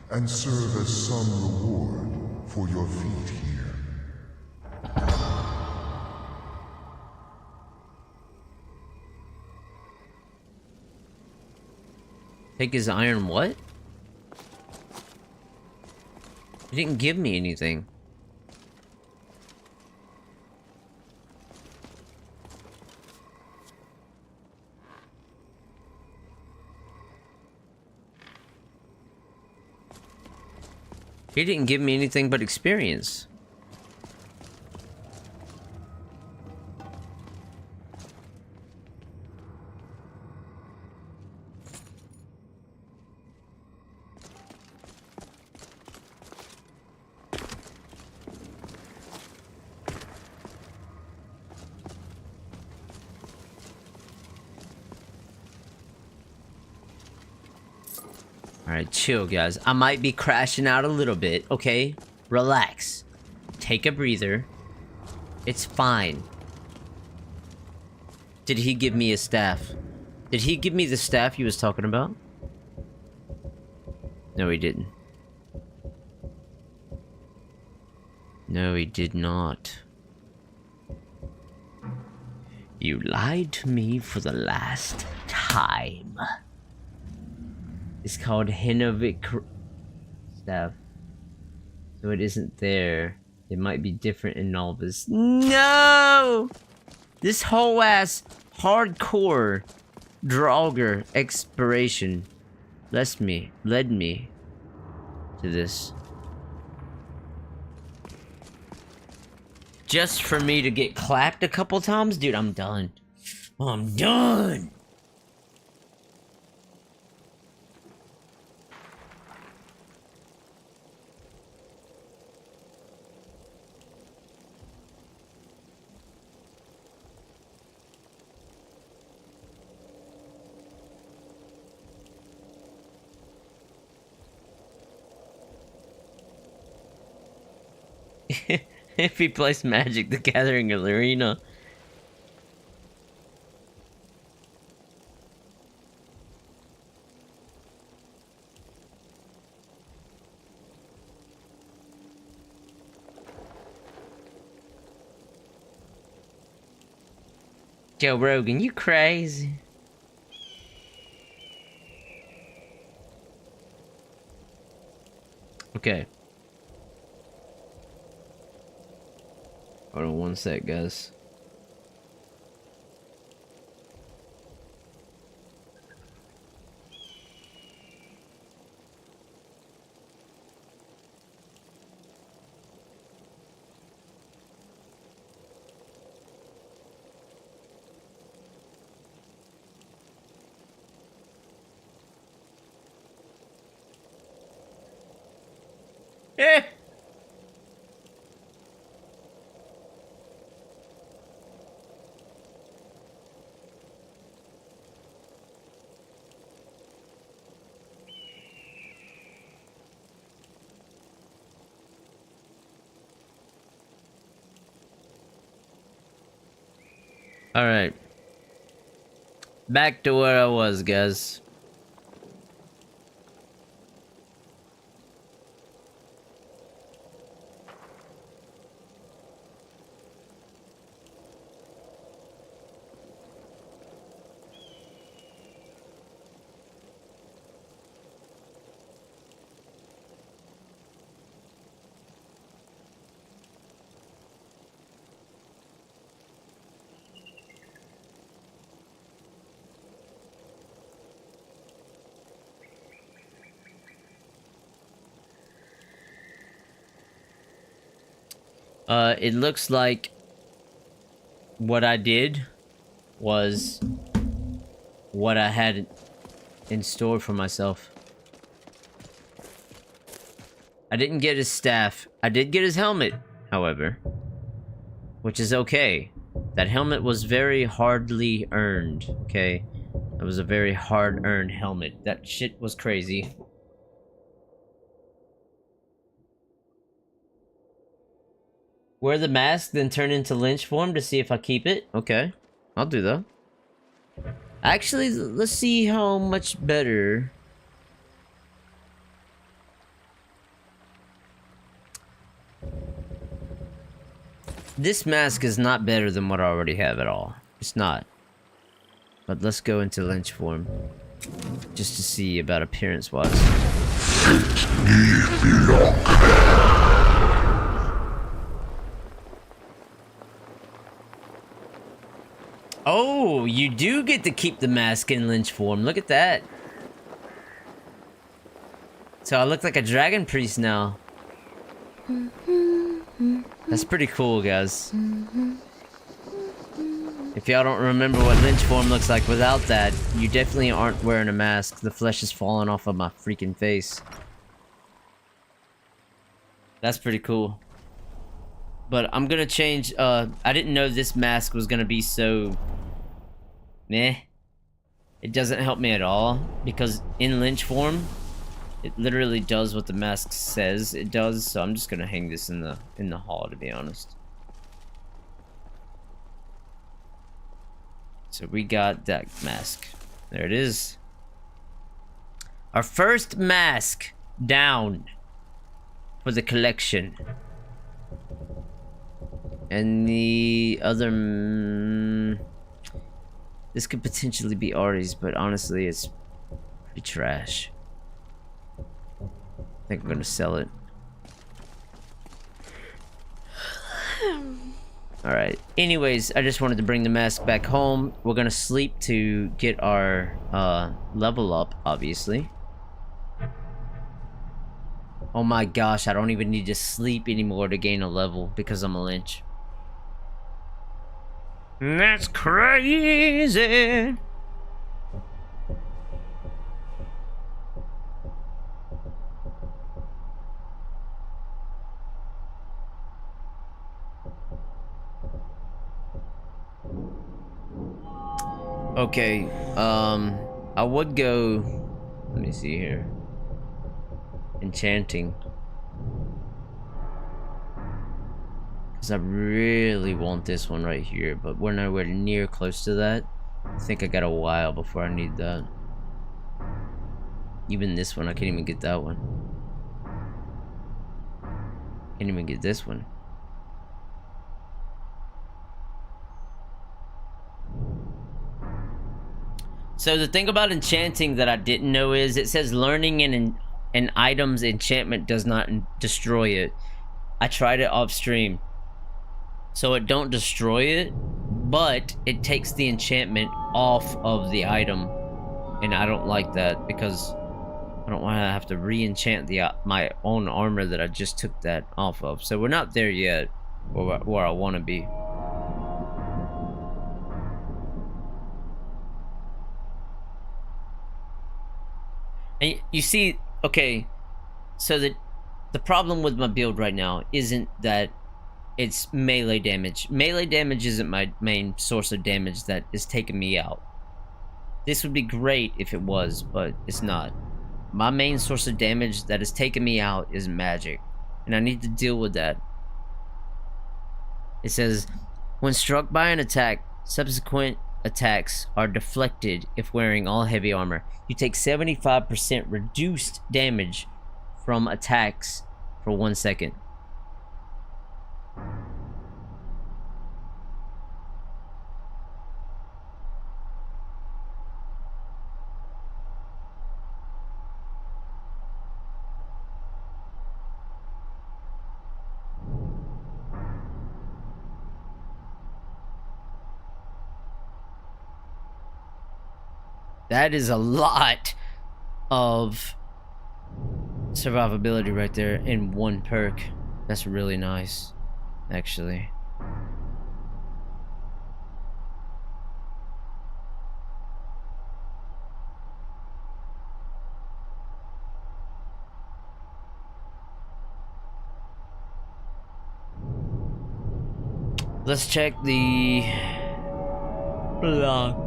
and serve as some reward for your feat here. Take his iron what? He didn't give me anything. He didn't give me anything but experience. Alright, chill, guys. I might be crashing out a little bit, okay? Relax. Take a breather. It's fine. Did he give me a staff? Did he give me the staff he was talking about? No, he didn't. No, he did not. You lied to me for the last time. It's called Henavik staff. So it isn't there. It might be different in Nolvus. No! This whole ass hardcore Draugr expiration led me to this. Just for me to get clapped a couple times? Dude, I'm done. I'm done! If he plays Magic the Gathering Arena. Joe Rogan, you crazy? Okay. Hold on one sec, guys. Eh! Alright. Back to where I was, guys. It looks like what I did was what I had in store for myself. I didn't get his staff. I did get his helmet, however, which is okay. That helmet was very hardly earned, okay? It was a very hard-earned helmet. That shit was crazy. Wear the mask, then turn into lynch form to see if I keep it. Okay, I'll do that. Actually, let's see how much better. This mask is not better than what I already have at all. It's not. But let's go into lynch form. Just to see about appearance-wise. Oh, you do get to keep the mask in lynch form. Look at that. So I look like a dragon priest now. That's pretty cool, guys. If y'all don't remember what lynch form looks like without that, you definitely aren't wearing a mask. The flesh is falling off of my freaking face. That's pretty cool. But I'm gonna change, I didn't know this mask was gonna be so... meh. It doesn't help me at all, because in lynch form, it literally does what the mask says it does, so I'm just gonna hang this in the hall, to be honest. So we got that mask. There it is. Our first mask down for the collection. And the other... this could potentially be Ari's, but honestly, it's pretty trash. I think I'm gonna sell it. Alright. Anyways, I just wanted to bring the mask back home. We're gonna sleep to get our level up, obviously. Oh my gosh, I don't even need to sleep anymore to gain a level because I'm a lynch. That's crazy! Okay, I would go... let me see here. Enchanting. Because I really want this one right here, but we're nowhere near close to that. I think I got a while before I need that. Even this one, I can't even get that one. Can't even get this one. So the thing about enchanting that I didn't know is it says learning an item's enchantment does not destroy it. I tried it off stream. So it don't destroy it, but it takes the enchantment off of the item. And I don't like that because I don't want to have to re-enchant my own armor that I just took that off of. So we're not there yet where I want to be. And you see, okay, so the problem with my build right now isn't that it's melee damage. Melee damage isn't my main source of damage that is taking me out. This would be great if it was, but it's not. My main source of damage that is taking me out is magic, and I need to deal with that. It says, when struck by an attack, subsequent attacks are deflected if wearing all heavy armor. You take 75% reduced damage from attacks for 1 second. That is a lot of survivability right there in one perk. That's really nice, actually. Let's check the block.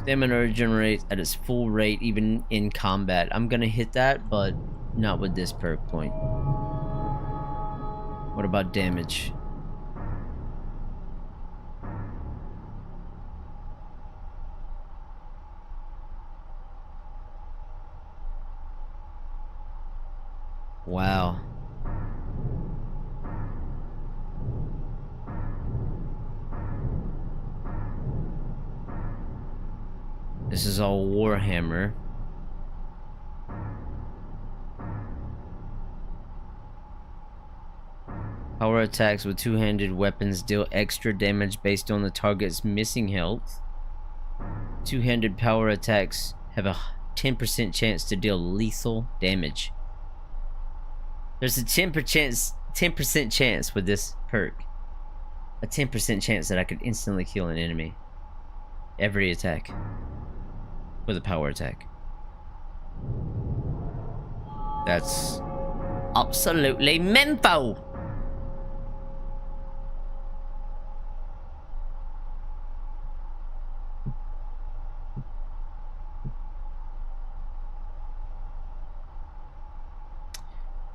Stamina regenerates at its full rate even in combat. I'm gonna hit that, but Not with this perk point. What about damage? Wow. This is all Warhammer. Power attacks with two-handed weapons deal extra damage based on the target's missing health. Two-handed power attacks have a 10% chance to deal lethal damage. There's a 10% chance with this perk. A 10% chance that I could instantly kill an enemy. Every attack. With a power attack. That's absolutely mental.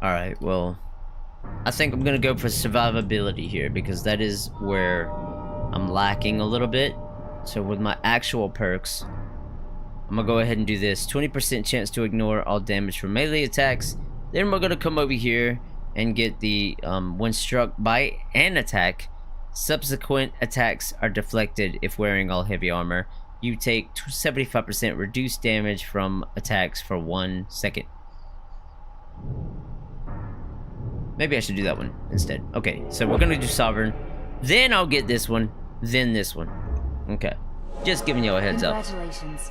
Alright, well, I think I'm gonna go for survivability here because that is where I'm lacking a little bit. So with my actual perks, I'm gonna go ahead and do this. 20% chance to ignore all damage from melee attacks. Then we're gonna come over here and get the when struck by an attack, subsequent attacks are deflected if wearing all heavy armor. You take 75% reduced damage from attacks for 1 second. Maybe I should do that one instead. Okay, so we're gonna do Sovereign. Then I'll get this one. Then this one. Okay. Just giving you a heads up. Congratulations.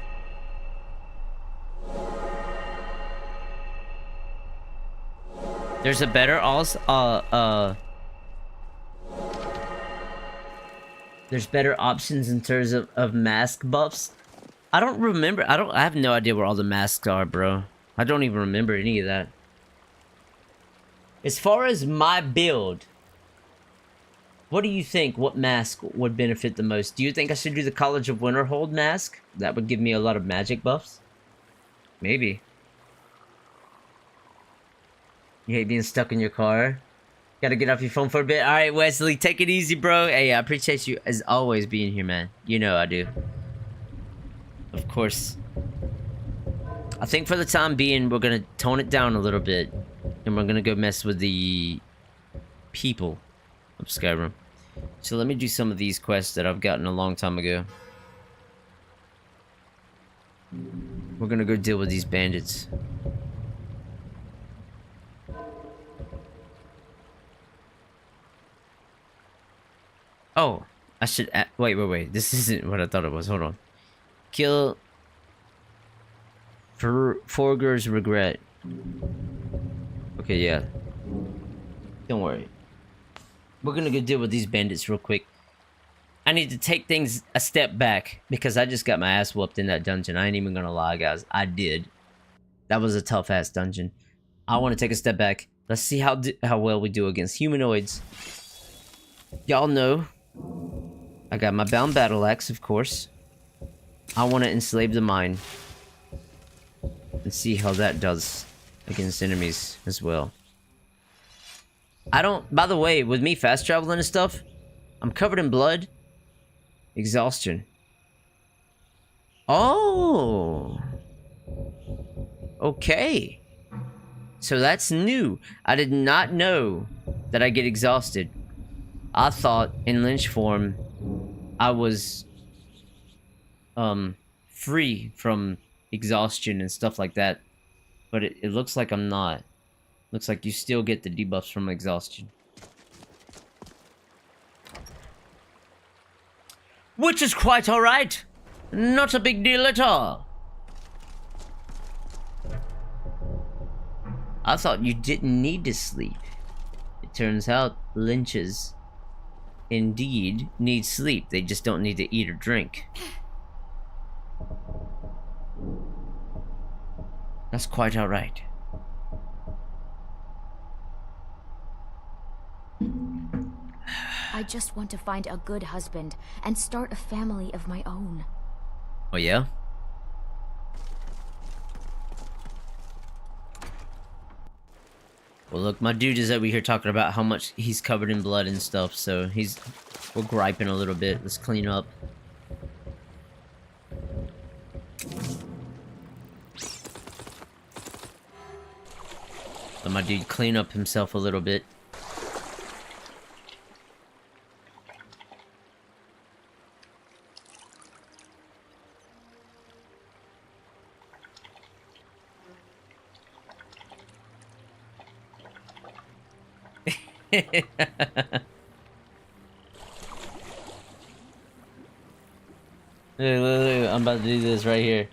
There's a better there's better options in terms of mask buffs. I don't remember. I have no idea where all the masks are, bro. I don't even remember any of that. As far as my build, what do you think? What mask would benefit the most? Do you think I should do the College of Winterhold mask? That would give me a lot of magic buffs? Maybe. You hate being stuck in your car? Gotta get off your phone for a bit? Alright, Wesley, take it easy, bro. Hey, I appreciate you as always being here, man. You know I do. Of course. I think for the time being, we're gonna tone it down a little bit. And we're gonna go mess with the people of Skyrim. So let me do some of these quests that I've gotten a long time ago. We're gonna go deal with these bandits. Oh, I should wait. This isn't what I thought it was. Hold on. Kill Forger's regret. Okay, yeah. Don't worry. We're gonna go deal with these bandits real quick. I need to take things a step back because I just got my ass whooped in that dungeon. I ain't even gonna lie, guys. I did. That was a tough ass dungeon. I want to take a step back. Let's see how well we do against humanoids. Y'all know I got my bound battle axe, of course. I want to enslave the mind and see how that does against enemies as well. By the way, with me fast traveling and stuff, I'm covered in blood. Exhaustion. Oh. Okay. So that's new. I did not know that I get exhausted. I thought in lynch form, I was free from exhaustion and stuff like that. But it looks like I'm not. Looks like you still get the debuffs from exhaustion. Which is quite alright. Not a big deal at all. I thought you didn't need to sleep. It turns out lynches indeed need sleep. They just don't need to eat or drink. That's quite alright. I just want to find a good husband and start a family of my own. Oh yeah? Well, look, my dude is over here talking about how much he's covered in blood and stuff, so we're griping a little bit. Let's clean up. Let my dude clean up himself a little bit. Look, I'm about to do this right here.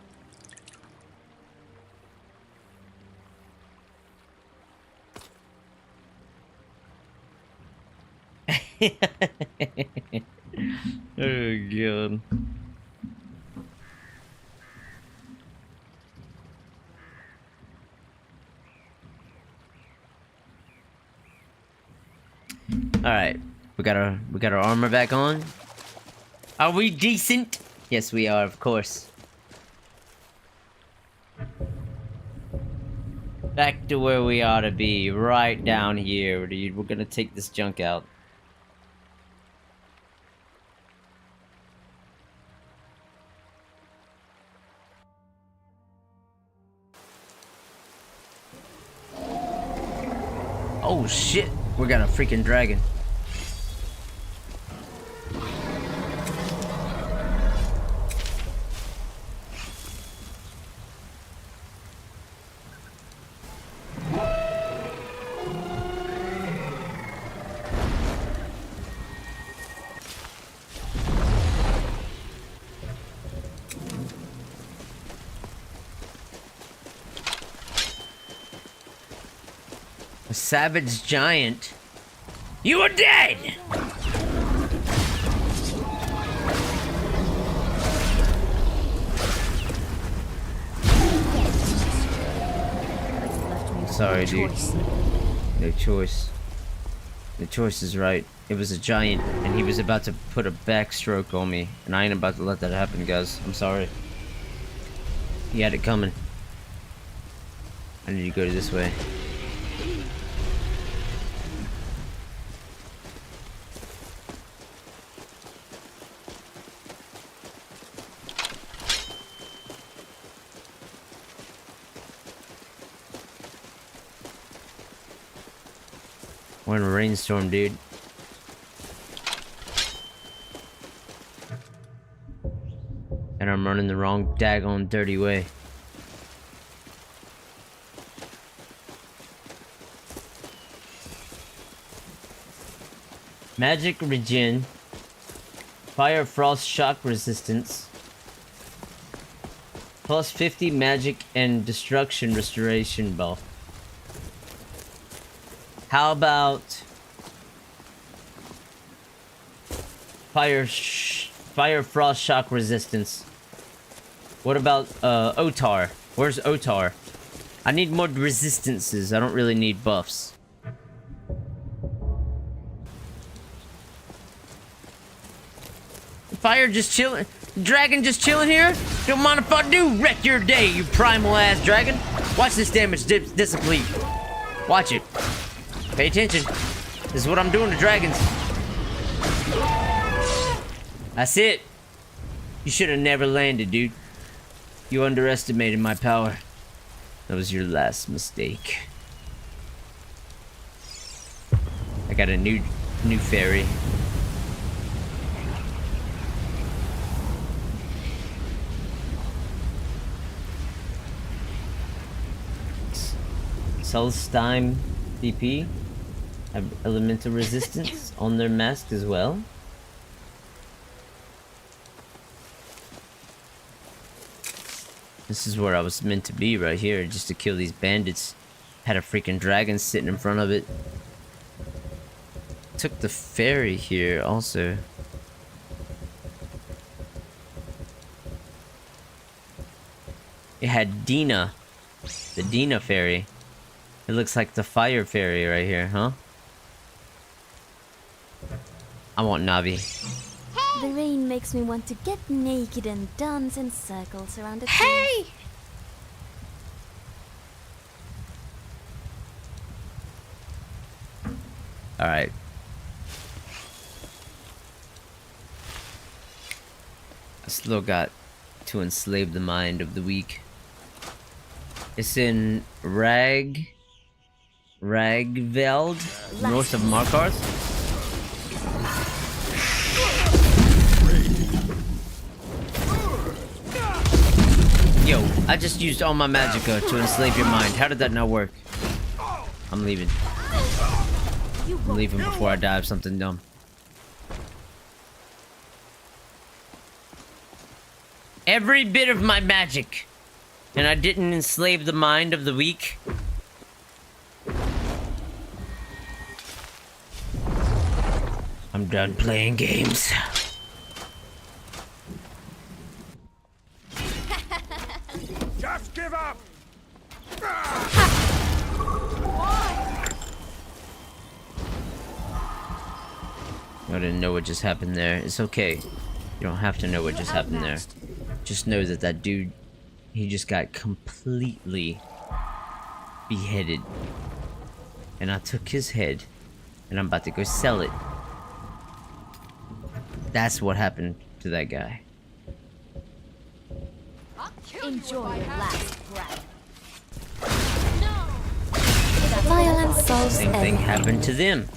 Oh god. Alright. We got our armor back on. Are we decent? Yes, we are, of course. Back to where we ought to be, right down here, dude. We're gonna take this junk out. Oh shit, we got a freaking dragon. A savage giant? You are dead! Sorry, dude. No choice. The choice is right. It was a giant, and he was about to put a backstroke on me, and I ain't about to let that happen, guys. I'm sorry. He had it coming. I need to go this way. We're in a rainstorm, dude. And I'm running the wrong daggone dirty way. Magic regen. Fire frost shock resistance. Plus 50 magic and destruction restoration buff. How about fire frost shock resistance? What about Otar? Where's Otar? I need more resistances. I don't really need buffs. Fire just chilling. Dragon just chilling here? Don't mind if I do. Wreck your day, you primal ass dragon. Watch this damage disappear. Watch it. Pay attention. This is what I'm doing to dragons. That's it. You should have never landed, dude. You underestimated my power. That was your last mistake. I got a new fairy. Solstein DP have elemental resistance on their mask as well. This is where I was meant to be, right here, just to kill these bandits. Had a freaking dragon sitting in front of it. Took the ferry here also. It had Dina, the Dina fairy. It looks like the fire fairy right here, huh? I want Navi. The rain makes me want to get naked and dance in circles around the trees. Hey! Alright. I still got to enslave the mind of the weak. It's in Ragnavald, north of Markarth. Yo, I just used all my magicka to enslave your mind. How did that not work? I'm leaving. I'm leaving before I die of something dumb. Every bit of my magic, and I didn't enslave the mind of the weak. I'm done playing games. Just give up! I didn't know what just happened there. It's okay. You don't have to know what just happened there. Just know that that dude, he just got completely beheaded. And I took his head, and I'm about to go sell it. That's what happened to that guy. Enjoy your last breath. Violence solves Same thing everything. happened to them.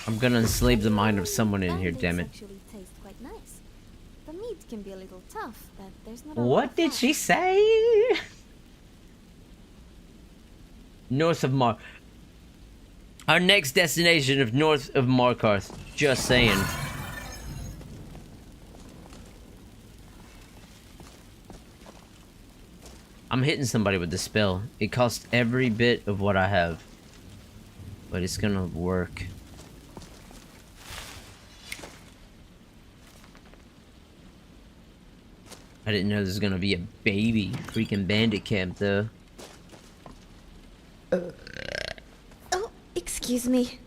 I'm gonna enslave the mind of someone in here, Bandits damn it. actually taste quite nice. The meat can be a little tough, but there's not a lot What of did fat. she say? North of Our next destination of north of Markarth. Just saying. I'm hitting somebody with the spell. It costs every bit of what I have. But it's gonna work. I didn't know there was gonna be a baby freaking bandit camp though. Oh, excuse me.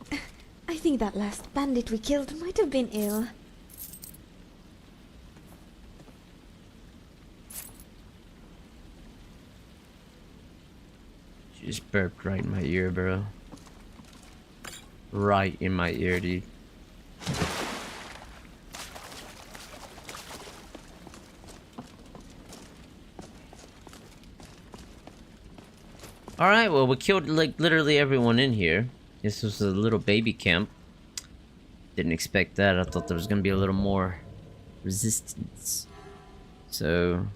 I think that last bandit we killed might have been ill. She just burped right in my ear, bro. Right in my ear, dude. Alright, well, we killed, like, literally everyone in here. This was a little baby camp. Didn't expect that. I thought there was gonna be a little more resistance. So...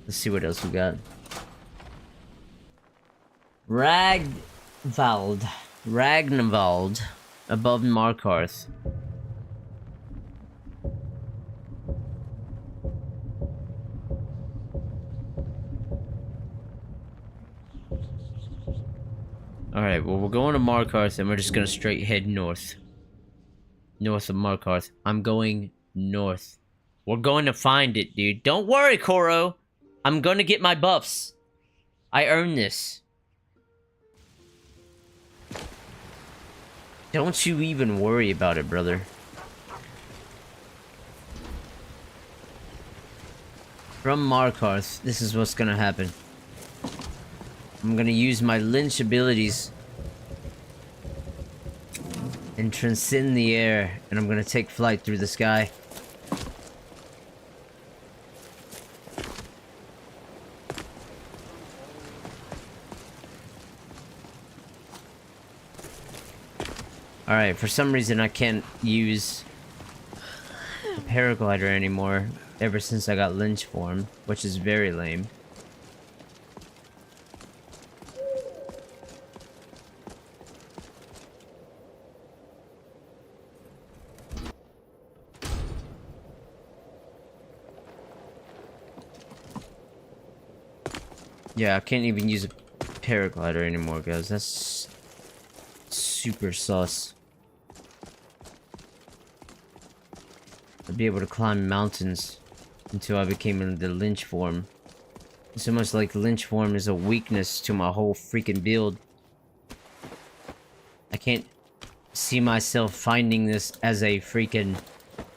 let's see what else we got. Ragnavald. Above Markarth. Alright, well, we're going to Markarth and we're just gonna straight head north. North of Markarth. I'm going north. We're going to find it, dude. Don't worry, Koro. I'm gonna get my buffs. I earned this. Don't you even worry about it, brother. From Markarth, this is what's gonna happen. I'm gonna use my lynch abilities and transcend the air, and I'm gonna take flight through the sky. Alright, for some reason I can't use the paraglider anymore ever since I got lynch form, which is very lame. Yeah, I can't even use a paraglider anymore, guys. That's super sus. I'd be able to climb mountains until I became in the lynch form. It's almost like lynch form is a weakness to my whole freaking build. can't see myself finding this as a freaking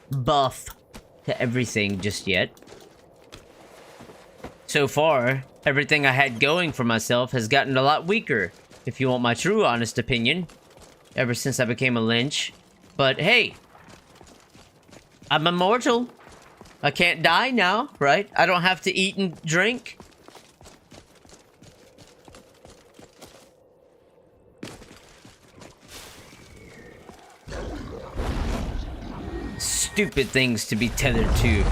buff to everything just yet. So far, everything I had going for myself has gotten a lot weaker, if you want my true honest opinion, ever since I became a lynch. But hey, I'm immortal. I can't die now, right? I don't have to eat and drink. Stupid things to be tethered to.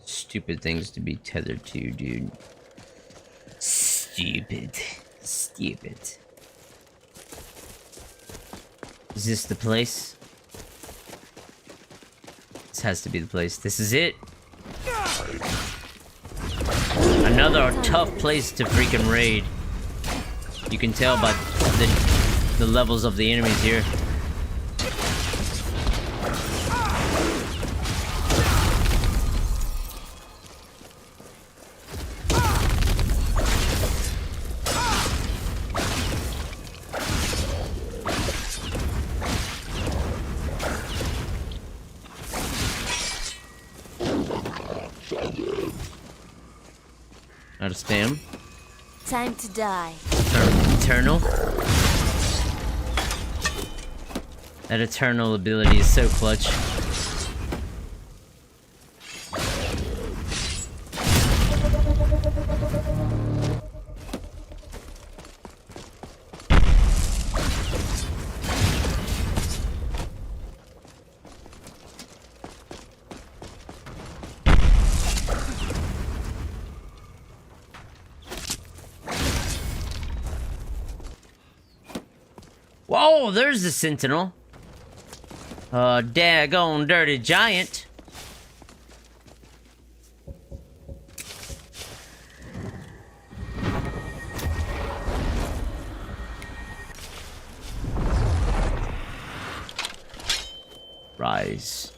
Stupid things to be tethered to, dude. Stupid. Stupid. Is this the place? This has to be the place. This is it. Another tough place to freaking raid. You can tell by the levels of the enemies here. Out of spam. Time to die. Eternal. That eternal ability is so clutch. Whoa, there's the sentinel. Daggone dirty giant. Rise.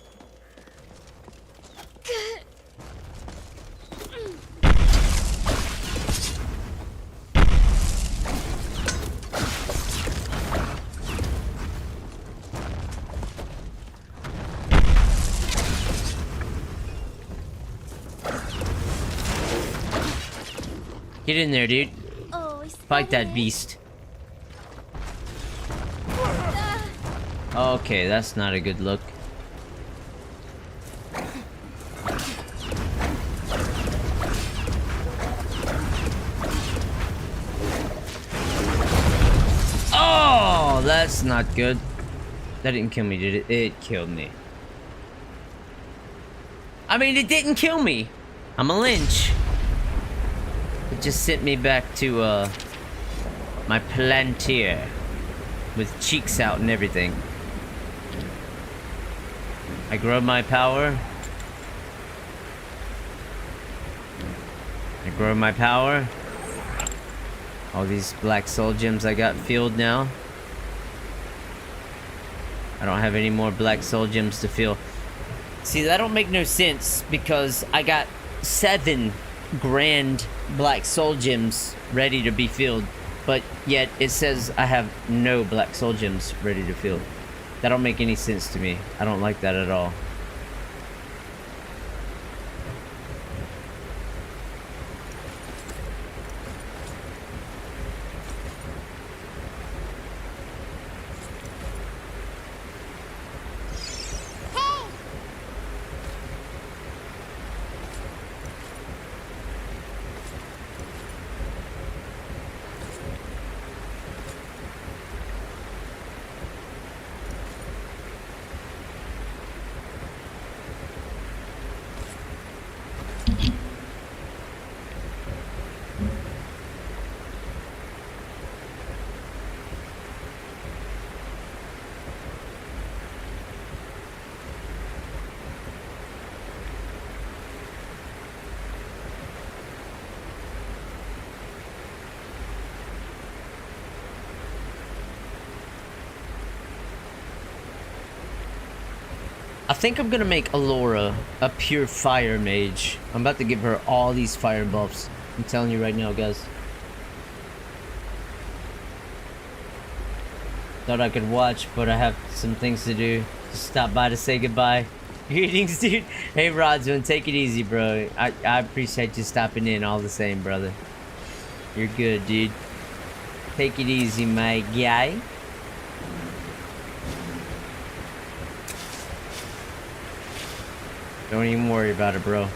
Get in there, dude. Oh, Fight that beast. Okay, that's not a good look. Oh, that's not good. That didn't kill me, did it? It killed me. I mean, it didn't kill me. I'm a lynch. It just sent me back to, my plantier. With cheeks out and everything. I grow my power. I grow my power. All these black soul gems I got filled now. I don't have any more black soul gems to fill. See, that don't make no sense because I got 7 grand black soul gems ready to be filled, but yet it says I have no black soul gems ready to fill. That don't make any sense to me. I don't like that at all. I think I'm gonna make Alora a pure fire mage. I'm about to give her all these fire buffs. I'm telling you right now, guys. Thought I could watch, but I have some things to do. Just stop by to say goodbye. Greetings, dude. Hey, Rodsman, take it easy, bro. I appreciate you stopping in all the same, brother. You're good, dude. Take it easy, my guy. Don't even worry about it, bro.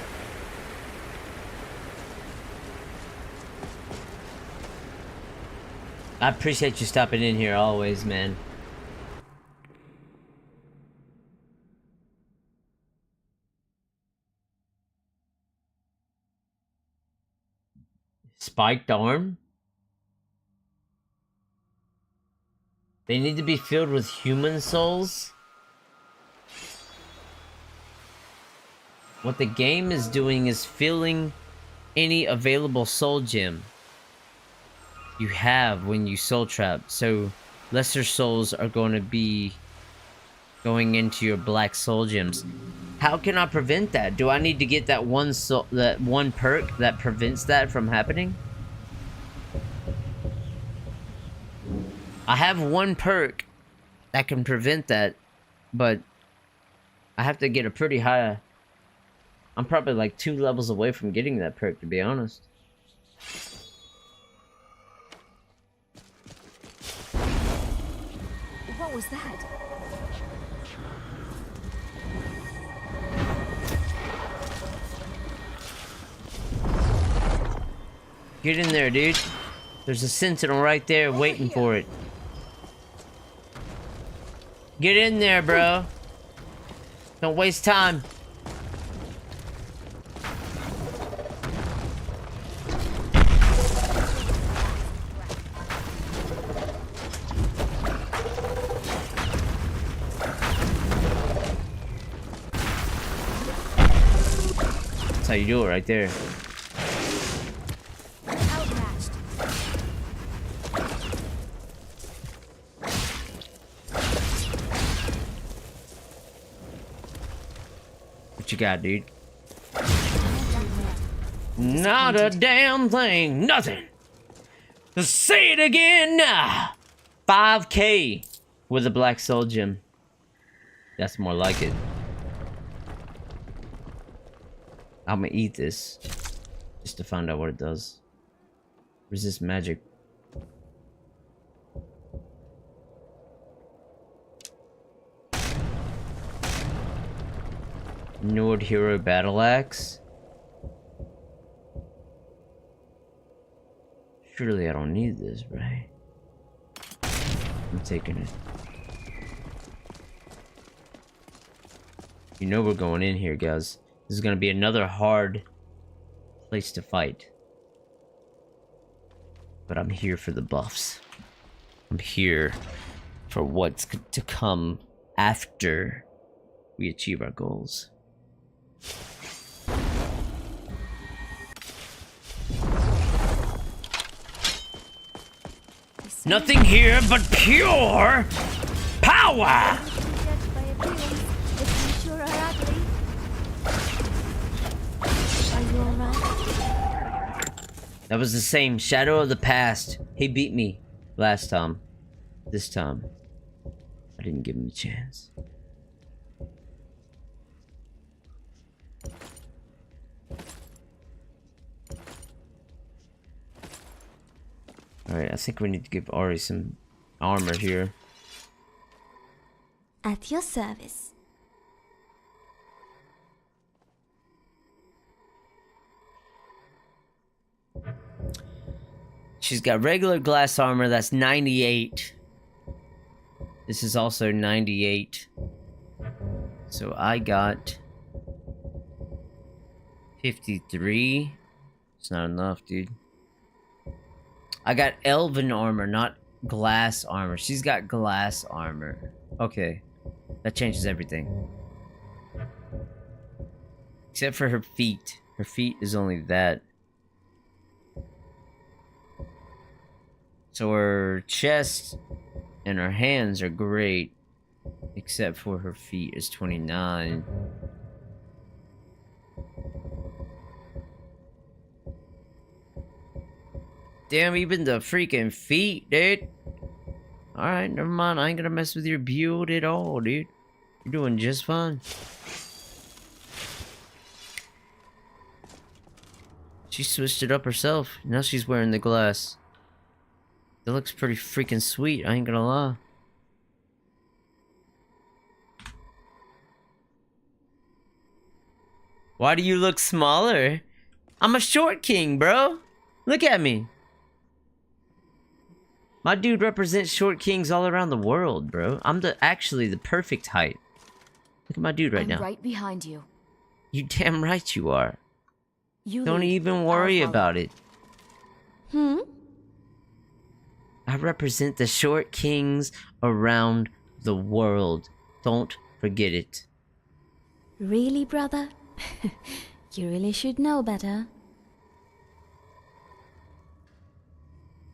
I appreciate you stopping in here always, man. Spiked arm? They need to be filled with human souls? What the game is doing is filling any available soul gem you have when you soul trap. So lesser souls are going to be going into your black soul gems. How can I prevent that? Do I need to get that one soul, that one perk that prevents that from happening? I have one perk that can prevent that, but I have to get a pretty high. I'm probably like 2 levels away from getting that perk, to be honest. What was that? Get in there, dude. There's a sentinel right there waiting for it. Get in there, bro. Don't waste time. That's how you do it right there. Outmatched. What you got, dude? Not a damn thing. Nothing. Just say it again now. 5K with a black soul gem. That's more like it. I'm gonna eat this just to find out what it does. Resist magic. Nord Hero Battle Axe. Surely I don't need this, right? I'm taking it. You know we're going in here, guys. This is gonna be another hard place to fight. But I'm here for the buffs. I'm here for what's to come after we achieve our goals. Nothing here but pure power! Judged by appearance, if you sure are ugly. Are you alright? That was the same shadow of the past. He beat me last time. This time, I didn't give him a chance. Alright, I think we need to give Ari some armor here. At your service. She's got regular glass armor, that's 98. This is also 98. So I got 53. It's not enough, dude. I got elven armor, not glass armor. She's got glass armor. Okay. That changes everything. Except for her feet. Her feet is only that. So her chest and her hands are great. Except for her feet is 29. Damn, even the freaking feet, dude. Alright, never mind. I ain't gonna mess with your build at all, dude. You're doing just fine. She switched it up herself. Now she's wearing the glass. That looks pretty freaking sweet, I ain't gonna lie. Why do you look smaller? I'm a short king, bro. Look at me. My dude represents short kings all around the world, bro. I'm actually the perfect height. Look at my dude right now. Right behind you. You damn right you are. You Don't even worry about it. I represent the short kings around the world. Don't forget it. Really, brother? You really should know better.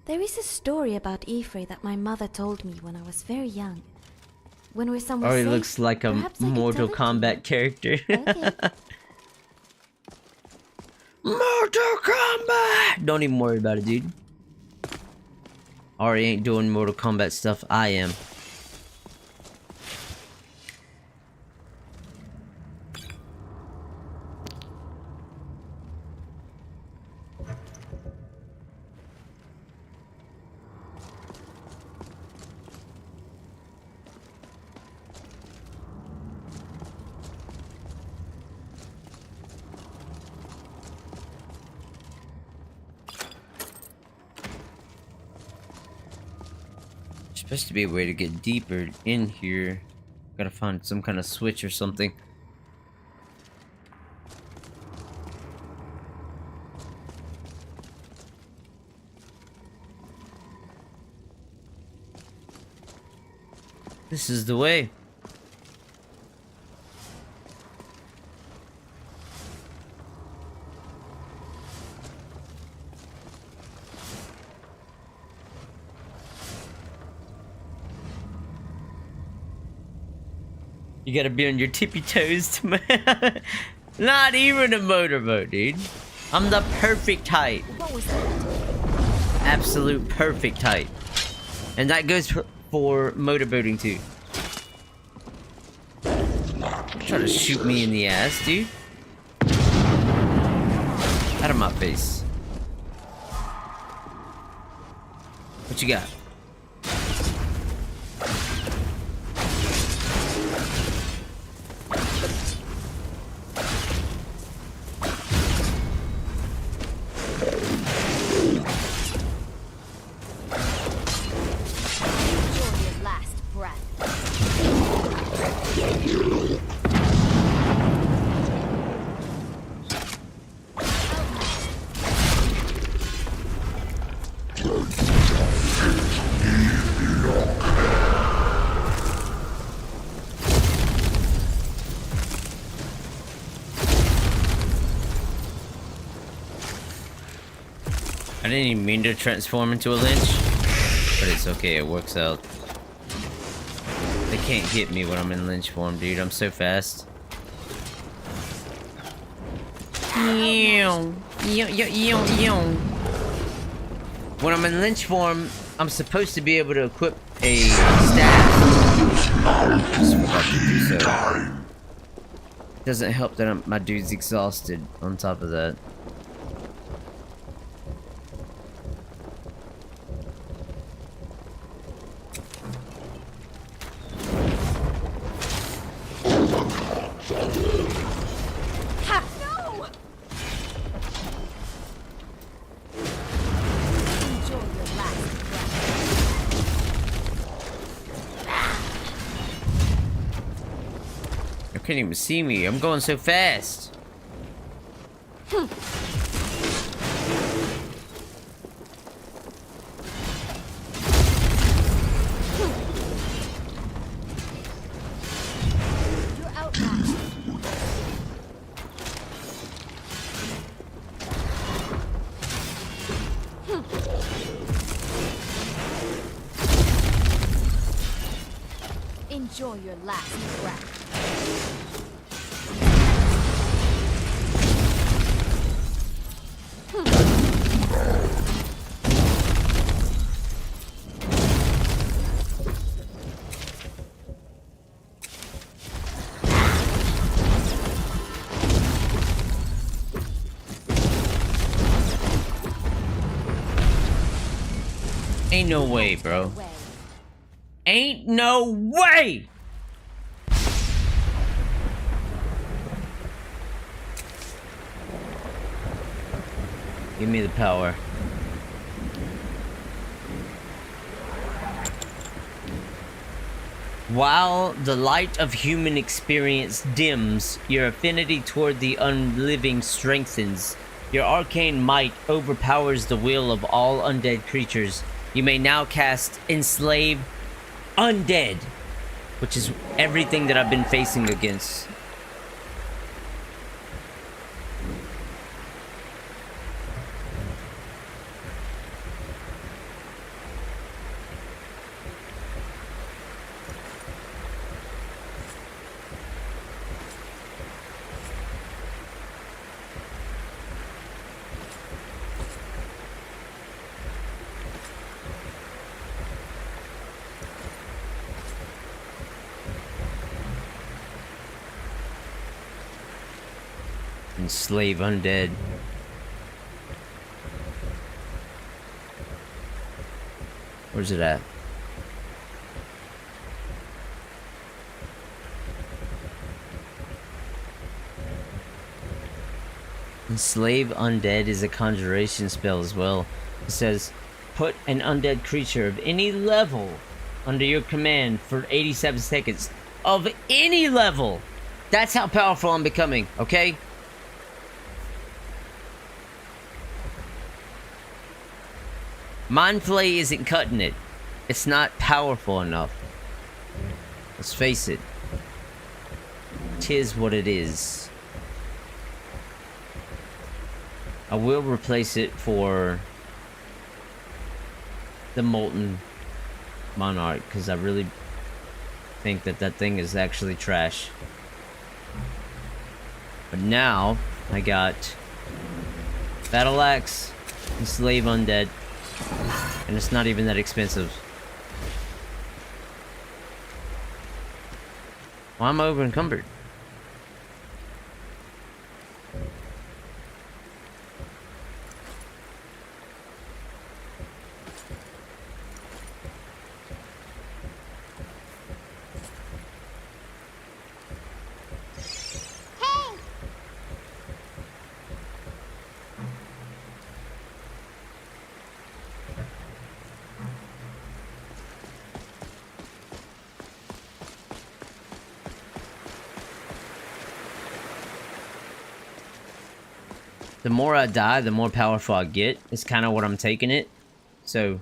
There is a story about Ifrei that my mother told me when I was very young. When we're somewhere Oh, he safe, looks like a perhaps I could Mortal tell it to you. Kombat character. Okay. Mortal Kombat! Don't even worry about it, dude. Ari ain't doing Mortal Kombat stuff. I am. Supposed to be a way to get deeper in here. Gotta find some kind of switch or something. This is the way. You gotta be on your tippy toes to not even a motorboat, dude. I'm the perfect height. What was that? Absolute perfect height. And that goes for motorboating too. Try to shoot me in the ass, dude. Out of my face. What you got? I didn't even mean to transform into a lynch, but it's okay, it works out. They can't get me when I'm in lynch form, dude. I'm so fast. When I'm in lynch form, I'm supposed to be able to equip a staff. Just forgot to do so. Doesn't help that my dude's exhausted on top of that. Can't even see me. I'm going so fast. You're outmatched. Enjoy Enjoy your last breath. Ain't no way, bro. Ain't no way! Give me the power. While the light of human experience dims, your affinity toward the unliving strengthens. Your arcane might overpowers the will of all undead creatures. You may now cast Enslave Undead, which is everything that I've been facing against. Enslave Undead. Where's it at? Enslave Undead is a conjuration spell as well. It says, put an undead creature of any level under your command for 87 seconds. Of any level! That's how powerful I'm becoming, okay? Mind Flay isn't cutting it. It's not powerful enough. Let's face it. 'Tis what it is. I will replace it for the Molten Monarch, because I really think that that thing is actually trash. But now, I got Battle Axe, Enslave Undead, and it's not even that expensive. Why am I over encumbered? The more I die, the more powerful I get. It's kind of what I'm taking it. So,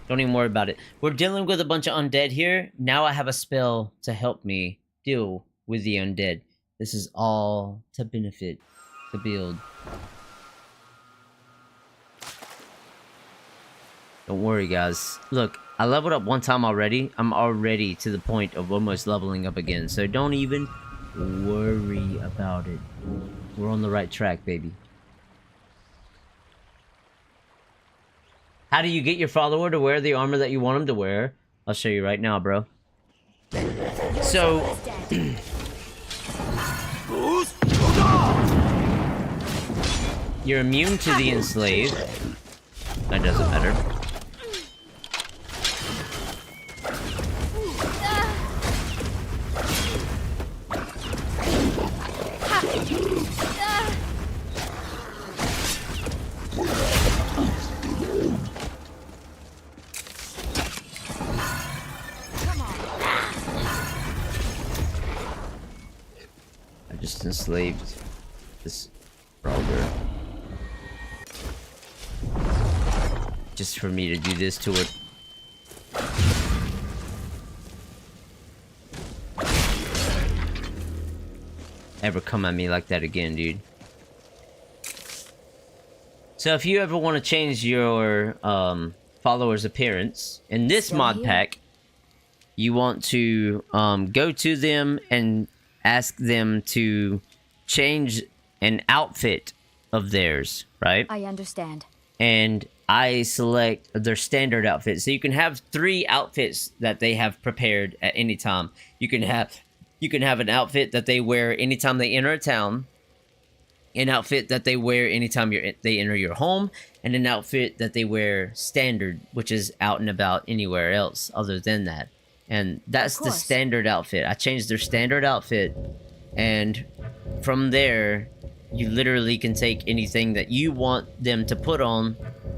don't even worry about it. We're dealing with a bunch of undead here. Now I have a spell to help me deal with the undead. This is all to benefit the build. Don't worry, guys. Look, I leveled up one time already. I'm already to the point of almost leveling up again. So don't even worry about it. We're on the right track, baby. How do you get your follower to wear the armor that you want him to wear? I'll show you right now, bro. So... you're immune to the Enslave. That doesn't matter. Enslaved this Brogger just for me to do this to it. Ever come at me like that again, dude. So if you ever want to change your followers' appearance in this mod pack, you want to go to them and ask them to change an outfit of theirs, right? I understand. And I select their standard outfit. So you can have 3 outfits that they have prepared at any time. You can have an outfit that they wear anytime they enter a town, an outfit that they wear anytime they enter your home, and an outfit that they wear standard, which is out and about anywhere else other than that. And that's the standard outfit. I changed their standard outfit, and from there, you literally can take anything that you want them to put on,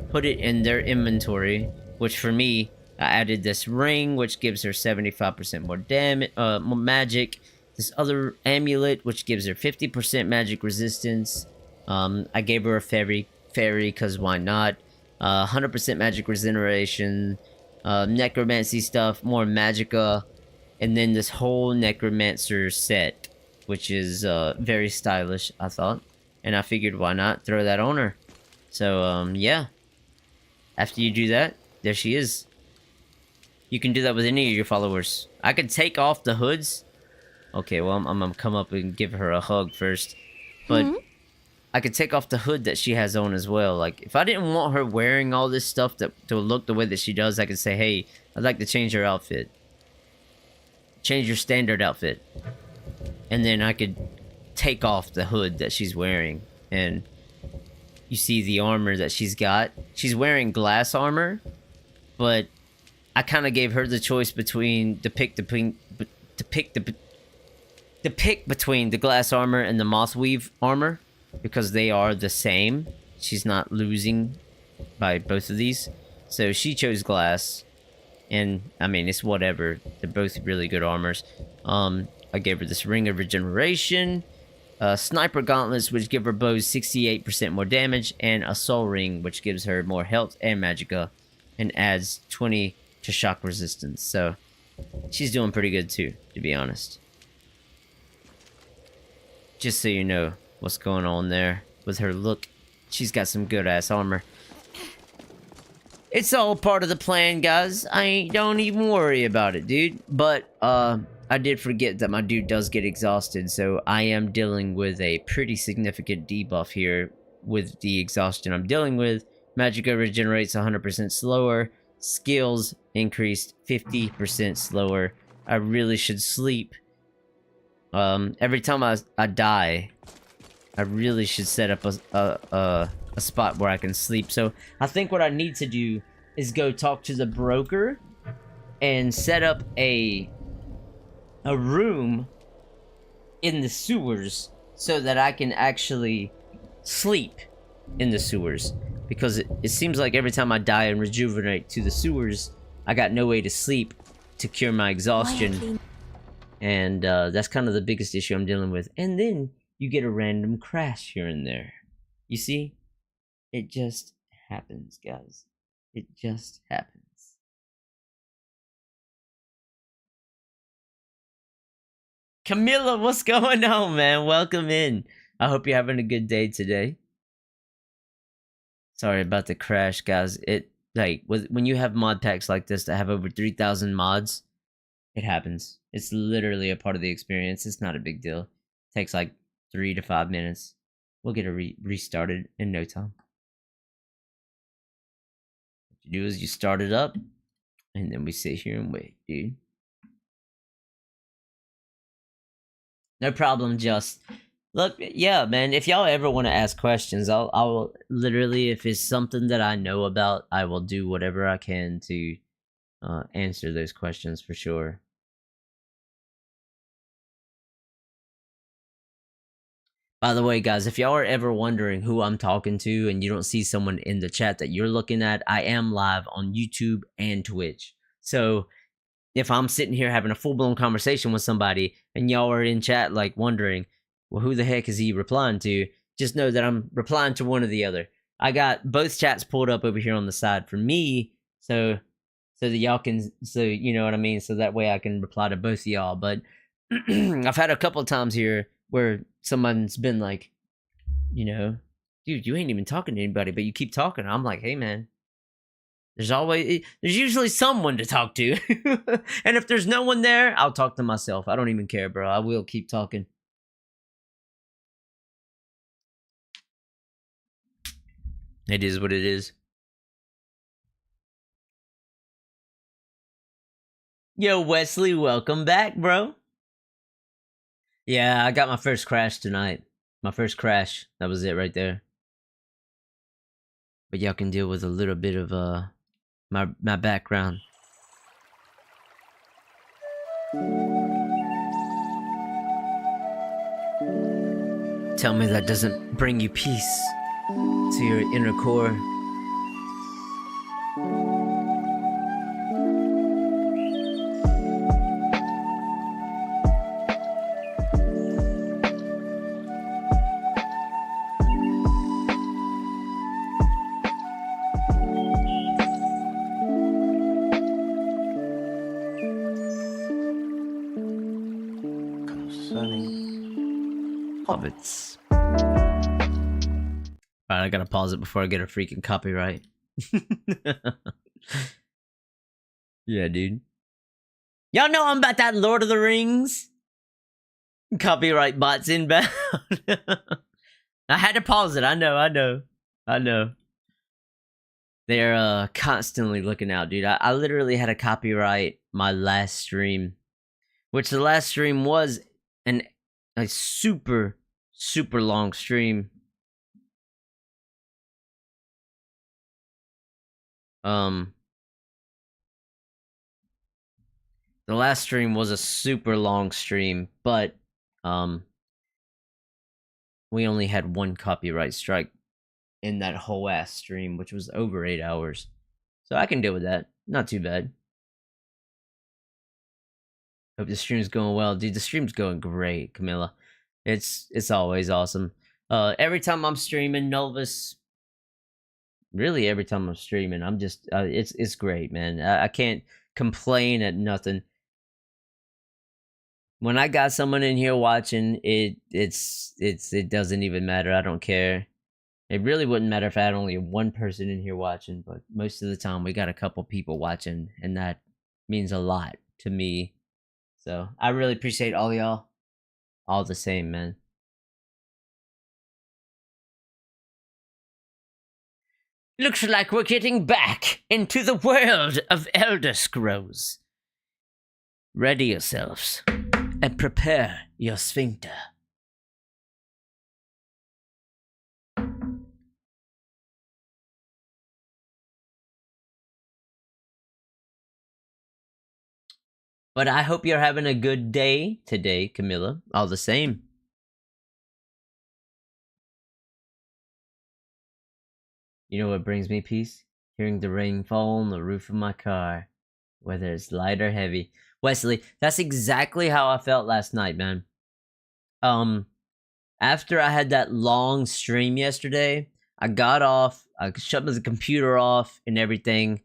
put it in their inventory, which for me, I added this ring, which gives her 75% more damage, more magic. This other amulet, which gives her 50% magic resistance. I gave her a fairy, because why not? 100% magic regeneration, necromancy stuff, more magicka, and then this whole necromancer set, which is very stylish, I thought. And I figured, why not throw that on her? So, yeah. After you do that, there she is. You can do that with any of your followers. I could take off the hoods. Okay, well, I'm gonna come up and give her a hug first. But I could take off the hood that she has on as well. Like, if I didn't want her wearing all this stuff to look the way that she does, I could say, hey, I'd like to change her outfit. Change your standard outfit. And then I could take off the hood that she's wearing. And you see the armor that she's got. She's wearing glass armor, but I kind of gave her the choice between to pick between the glass armor and the mothweave armor, because they are the same. She's not losing by both of these. So she chose glass, and I mean, it's whatever. They're both really good armors. I gave her this ring of regeneration, sniper gauntlets, which give her bows 68% more damage, and a soul ring, which gives her more health and magicka, and adds 20 to shock resistance. So she's doing pretty good too, to be honest. Just so you know what's going on there with her look. She's got some good ass armor. It's all part of the plan, guys. Don't even worry about it, dude. But I did forget that my dude does get exhausted, so I am dealing with a pretty significant debuff here with the exhaustion I'm dealing with. Magicka regenerates 100% slower. Skills increased 50% slower. I really should sleep. Every time I die, I really should set up a spot where I can sleep. So I think what I need to do is go talk to the broker and set up a room in the sewers so that I can actually sleep in the sewers, because it seems like every time I die and rejuvenate to the sewers, I got no way to sleep to cure my exhaustion. And that's kind of the biggest issue I'm dealing with. And then you get a random crash here and there. You see? It just happens, guys. It just happens. Camilla, what's going on, man? Welcome in. I hope you're having a good day today. Sorry about the crash, guys. When you have mod packs like this that have over 3,000 mods, it happens. It's literally a part of the experience. It's not a big deal. It takes like 3 to 5 minutes. We'll get it restarted in no time. What you do is you start it up, and then we sit here and wait, dude. No problem, just look, yeah, man, if y'all ever want to ask questions, I'll literally, if it's something that I know about, I will do whatever I can to answer those questions for sure. By the way, guys, if y'all are ever wondering who I'm talking to and you don't see someone in the chat that you're looking at, I am live on YouTube and Twitch. So if I'm sitting here having a full-blown conversation with somebody and y'all are in chat like wondering, well, who the heck is he replying to? Just know that I'm replying to one or the other. I got both chats pulled up over here on the side for me, so that y'all can, so you know what I mean, so that way I can reply to both of y'all. But I've had a couple of times here where someone's been like, you know, dude, you ain't even talking to anybody, but you keep talking. I'm like, hey man, There's usually someone to talk to. And if there's no one there, I'll talk to myself. I don't even care, bro. I will keep talking. It is what it is. Yo, Wesley, welcome back, bro. Yeah, I got my first crash tonight. My first crash. That was it right there. But y'all can deal with a little bit of my background. Tell me that doesn't bring you peace to your inner core. Hobbits. Alright, I gotta pause it before I get a freaking copyright. Yeah, dude. Y'all know I'm about that Lord of the Rings. Copyright bots inbound. I had to pause it. I know. They're constantly looking out, dude. I literally had to copyright my last stream, which the last stream was a super long stream. The last stream was a super long stream, but we only had one copyright strike in that whole ass stream, which was over 8 hours. So I can deal with that. Not too bad. Hope the stream's going well. Dude, the stream's going great, Camilla. It's always awesome. Every time I'm streaming Nolvus, really every time I'm streaming, I'm just it's great, man. I can't complain at nothing. When I got someone in here watching, it doesn't even matter. I don't care. It really wouldn't matter if I had only one person in here watching, but most of the time we got a couple people watching, and that means a lot to me. So I really appreciate all y'all. All the same, man. Looks like we're getting back into the world of Elder Scrolls. Ready yourselves and prepare your sphincter. But I hope you're having a good day today, Camilla. All the same. You know what brings me peace? Hearing the rain fall on the roof of my car, whether it's light or heavy. Wesley, that's exactly how I felt last night, man. After I had that long stream yesterday, I got off, I shut the computer off and everything.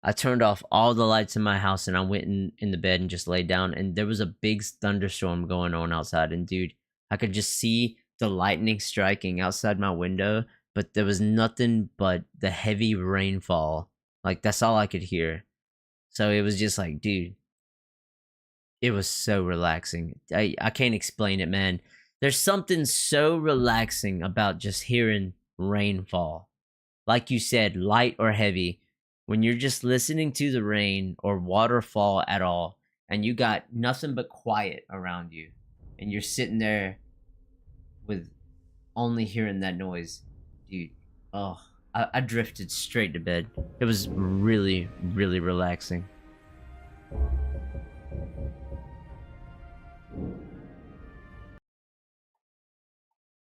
I turned off all the lights in my house and I went in the bed and just laid down, and there was a big thunderstorm going on outside, and dude, I could just see the lightning striking outside my window, but there was nothing but the heavy rainfall. Like, that's all I could hear. So it was just like, dude, it was so relaxing. I can't explain it, man. There's something so relaxing about just hearing rainfall. Like you said, light or heavy. When you're just listening to the rain or waterfall at all, and you got nothing but quiet around you, and you're sitting there with only hearing that noise, dude, oh, I drifted straight to bed. It was really, really relaxing.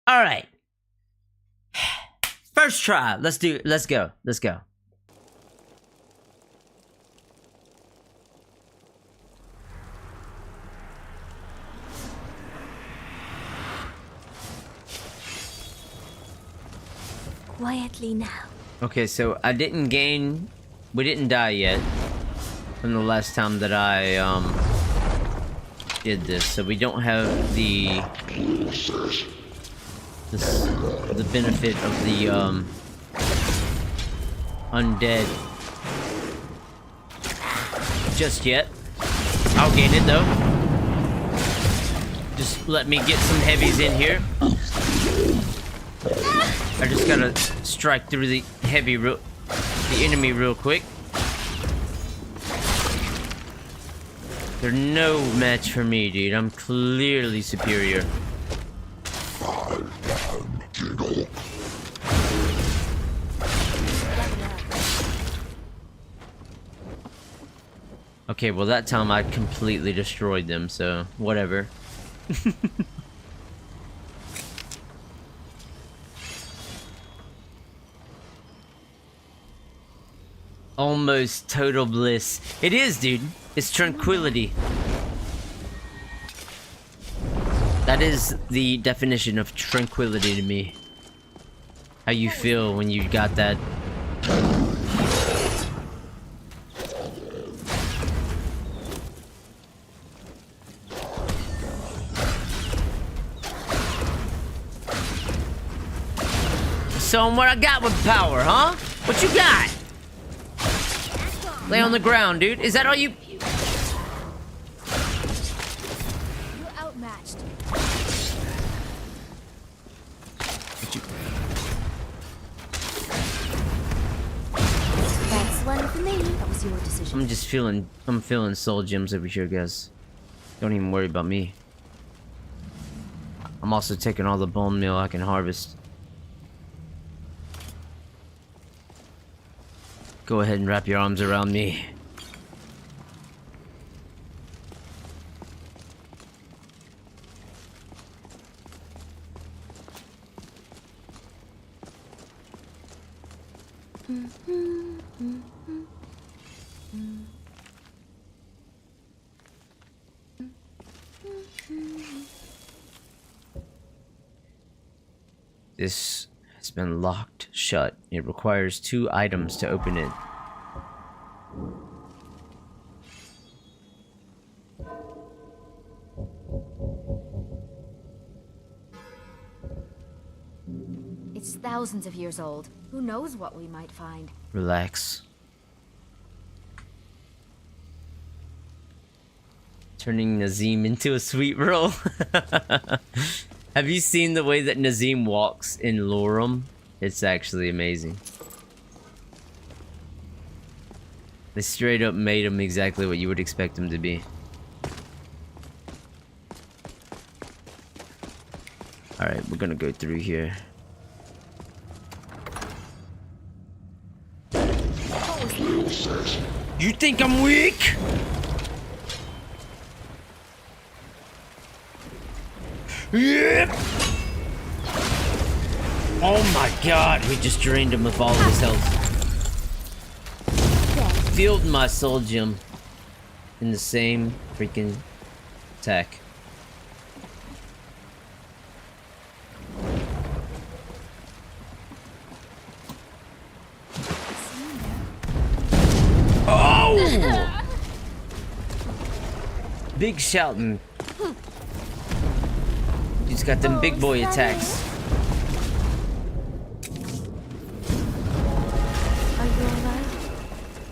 All right. First try. Let's go. Quietly now. Okay, so we didn't die yet from the last time that I did this, so we don't have the benefit of the undead just yet. I'll gain it though. Just let me get some heavies in here. I just gotta strike through the enemy real quick. They're no match for me, dude. I'm clearly superior. Okay, well that time I completely destroyed them, so whatever. Almost total bliss. It is, dude. It's tranquility. That is the definition of tranquility to me. How you feel when you got that. So what I got with power, huh? What you got? Lay on the ground, dude. Is that all you... You're outmatched. That's one for me. That was your decision. I'm feeling soul gems over here, guys. Don't even worry about me. I'm also taking all the bone meal I can harvest. Go ahead and wrap your arms around me. This has been locked shut. It requires 2 items to open it. It's thousands of years old. Who knows what we might find? Relax. Turning Nazim into a sweet roll. Have you seen the way that Nazim walks in Lorem? It's actually amazing. They straight up made him exactly what you would expect him to be. Alright, we're gonna go through here. You think I'm weak? Yep. Oh my god, we just drained him of all of his health. Filled my soul gem in the same freaking attack. Oh! Big shouting. He's got them big boy attacks. Are you alright?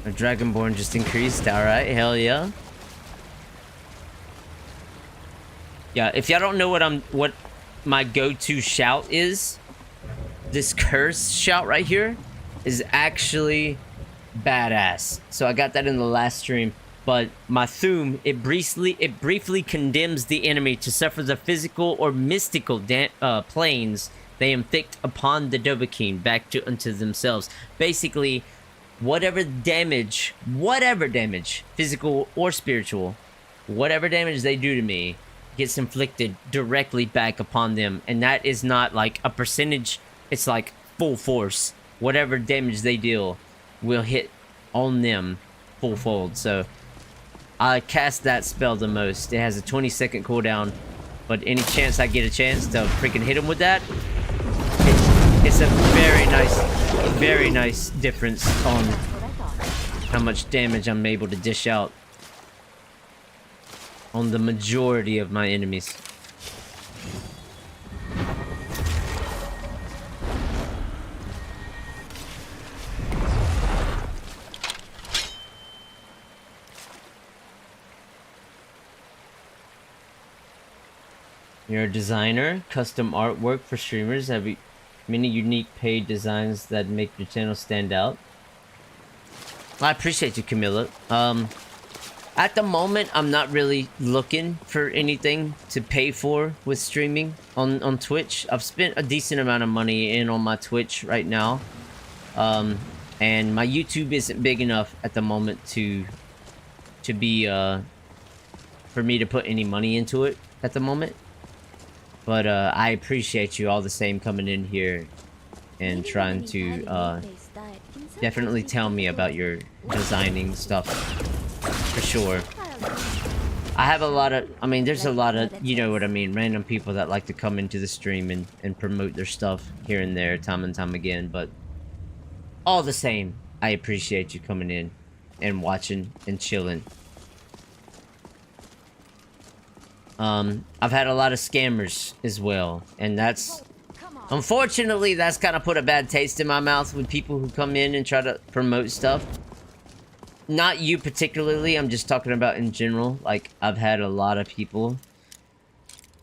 Our Dragonborn just increased. Alright, hell yeah. Yeah, if y'all don't know what my go-to shout is, this curse shout right here is actually badass. So I got that in the last stream. But my Thum, it briefly condemns the enemy to suffer the physical or mystical planes they inflict upon the Dovahkiin back unto themselves. Basically, whatever damage, physical or spiritual, whatever damage they do to me gets inflicted directly back upon them. And that is not like a percentage, it's like full force. Whatever damage they deal will hit on them full fold. So I cast that spell the most. It has a 20-second cooldown, but any chance I get a chance to freaking hit him with that, it's a very nice difference on how much damage I'm able to dish out on the majority of my enemies. You're a designer, custom artwork for streamers. Have many unique paid designs that make your channel stand out. I appreciate you, Camilla. At the moment, I'm not really looking for anything to pay for with streaming on Twitch. I've spent a decent amount of money in on my Twitch right now. And my YouTube isn't big enough at the moment to be, for me to put any money into it at the moment. But, I appreciate you all the same coming in here and trying to, definitely tell me about your designing stuff. For sure. I have a lot of, I mean, there's a lot of, you know what I mean, random people that like to come into the stream and promote their stuff here and there, time and time again, but all the same, I appreciate you coming in and watching and chilling. I've had a lot of scammers as well, and that's, unfortunately, that's kind of put a bad taste in my mouth with people who come in and try to promote stuff. Not you particularly, I'm just talking about in general. Like, I've had a lot of people,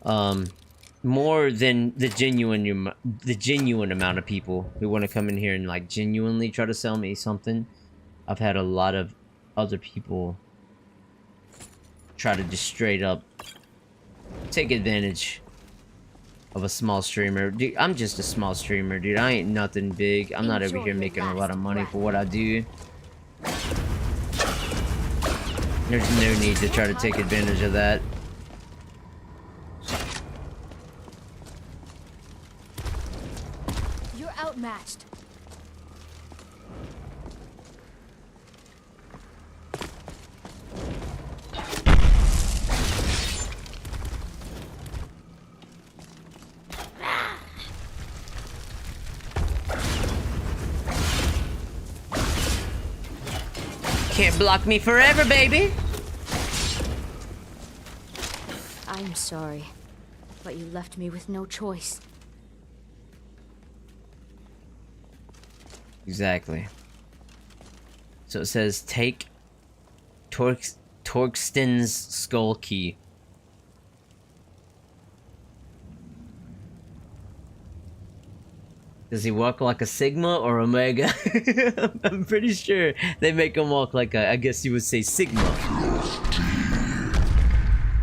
more than the genuine amount of people who want to come in here and like genuinely try to sell me something. I've had a lot of other people try to just straight up take advantage of a small streamer. Dude, I'm just a small streamer, dude. I ain't nothing big. I'm not over here making a lot of money for what I do. There's no need to try to take advantage of that. You're outmatched. Can't block me forever, baby. I'm sorry, but you left me with no choice. Exactly. So it says take Torksten's skull key. Does he walk like a Sigma or Omega? I'm pretty sure they make him walk like a, I guess you would say Sigma.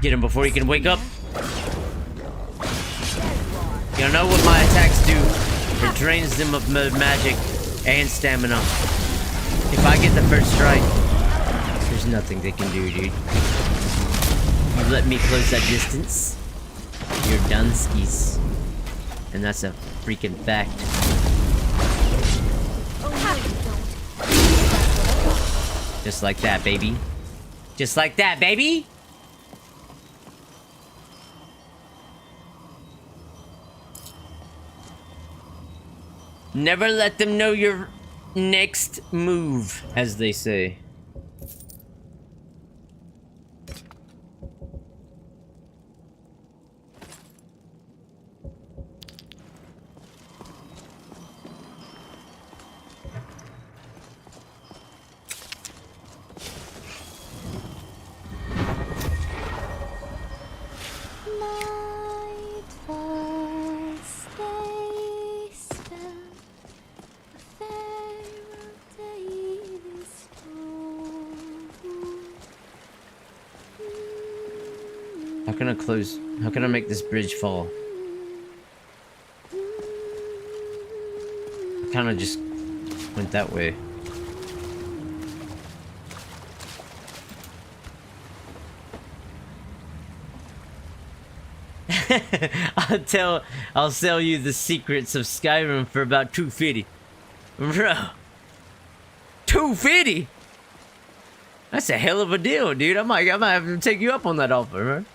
Get him before he can wake up. You know what my attacks do? It drains them of magic and stamina. If I get the first strike, there's nothing they can do, dude. You let me close that distance, you're done skis. And that's a freaking fact. Just like that, baby. Just like that, baby! Never let them know your next move, as they say. How can I make this bridge fall? I kind of just went that way. I'll sell you the secrets of Skyrim for about $250. Bro. $250? That's a hell of a deal, dude. I might have to take you up on that offer, man.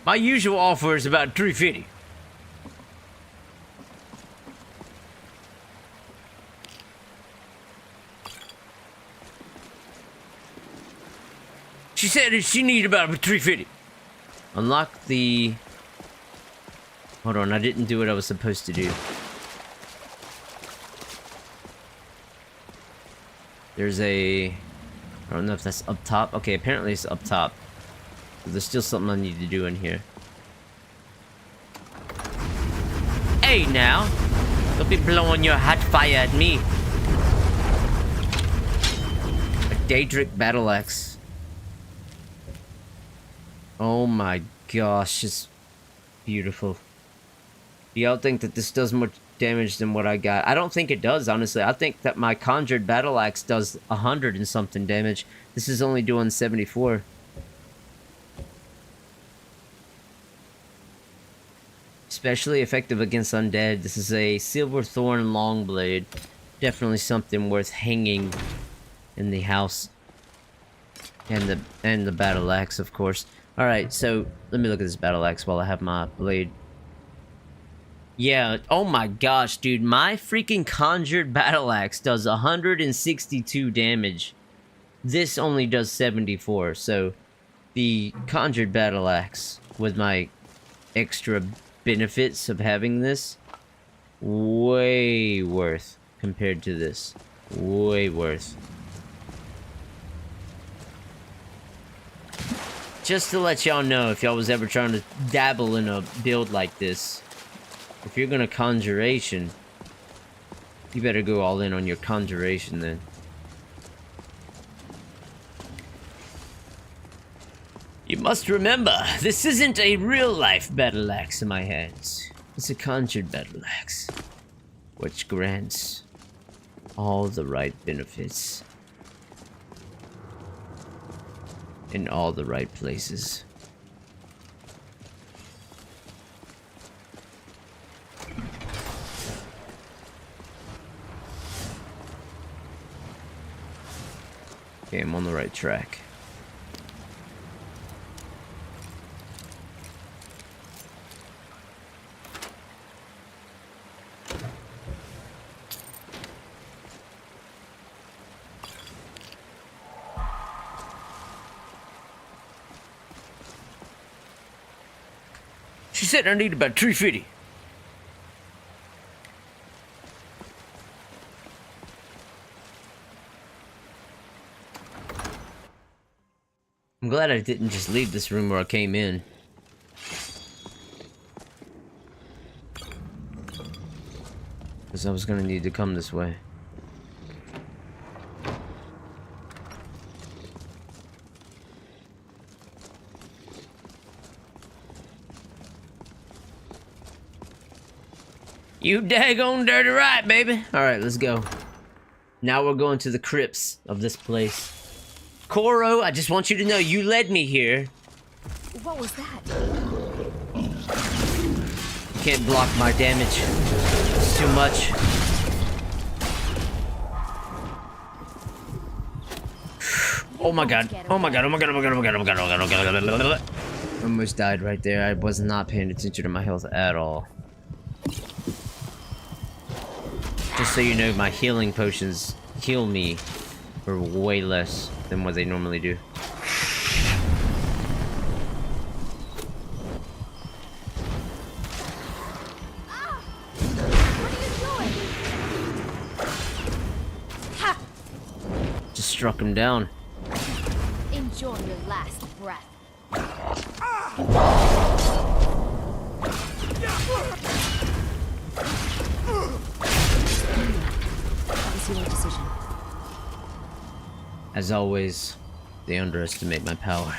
My usual offer is about $350. She said that she needed about $350. Unlock the... Hold on, I didn't do what I was supposed to do. There's a... I don't know if that's up top. Okay, apparently it's up top. But there's still something I need to do in here. Hey now! Don't be blowing your hot fire at me. A Daedric battle axe. Oh my gosh, it's beautiful. Do y'all think that this does more damage than what I got? I don't think it does, honestly. I think that my conjured battle axe does 100 and something damage. This is only doing 74. Especially effective against undead. This is a Silverthorn Longblade. Definitely something worth hanging in the house. And the battle axe, of course. Alright, so let me look at this battle axe while I have my blade. Yeah, oh my gosh, dude. My freaking conjured battle axe does 162 damage. This only does 74, so the conjured battle axe with my extra benefits of having this, way worth compared to this. Way worth. Just to let y'all know, if y'all was ever trying to dabble in a build like this, if you're gonna conjuration, you better go all in on your conjuration then. You must remember, this isn't a real-life battle axe in my hands. It's a conjured battle axe, which grants all the right benefits in all the right places. Okay, I'm on the right track. She said I need about 350. I'm glad I didn't just leave this room where I came in. Because I was gonna need to come this way. You daggone dirty right, baby. Alright, let's go. Now we're going to the crypts of this place. Koro, I just want you to know you led me here. What was that? You can't block my damage. It's too much. Oh my god. Oh my god. Oh my god. Oh my god. Oh my god. Oh my god. Oh my god. Oh my god. Oh my god. Almost died right there. I was not paying attention to my health at all. Just so you know, my healing potions heal me for way less than what they normally do. Just struck him down. Enjoy your last breath. Your decision. As always, they underestimate my power.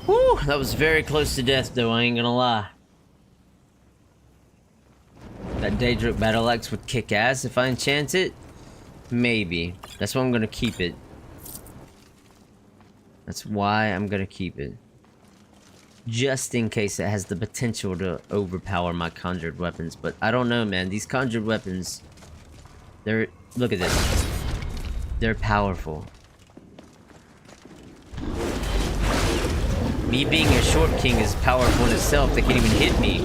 Whew, that was very close to death though, I ain't gonna lie. That Daedric battle axe would kick ass if I enchant it? Maybe. That's why I'm gonna keep it. That's why I'm gonna keep it. Just in case it has the potential to overpower my conjured weapons. But I don't know, man. These conjured weapons, they're... Look at this. They're powerful. Me being a short king is powerful in itself. They can't even hit me.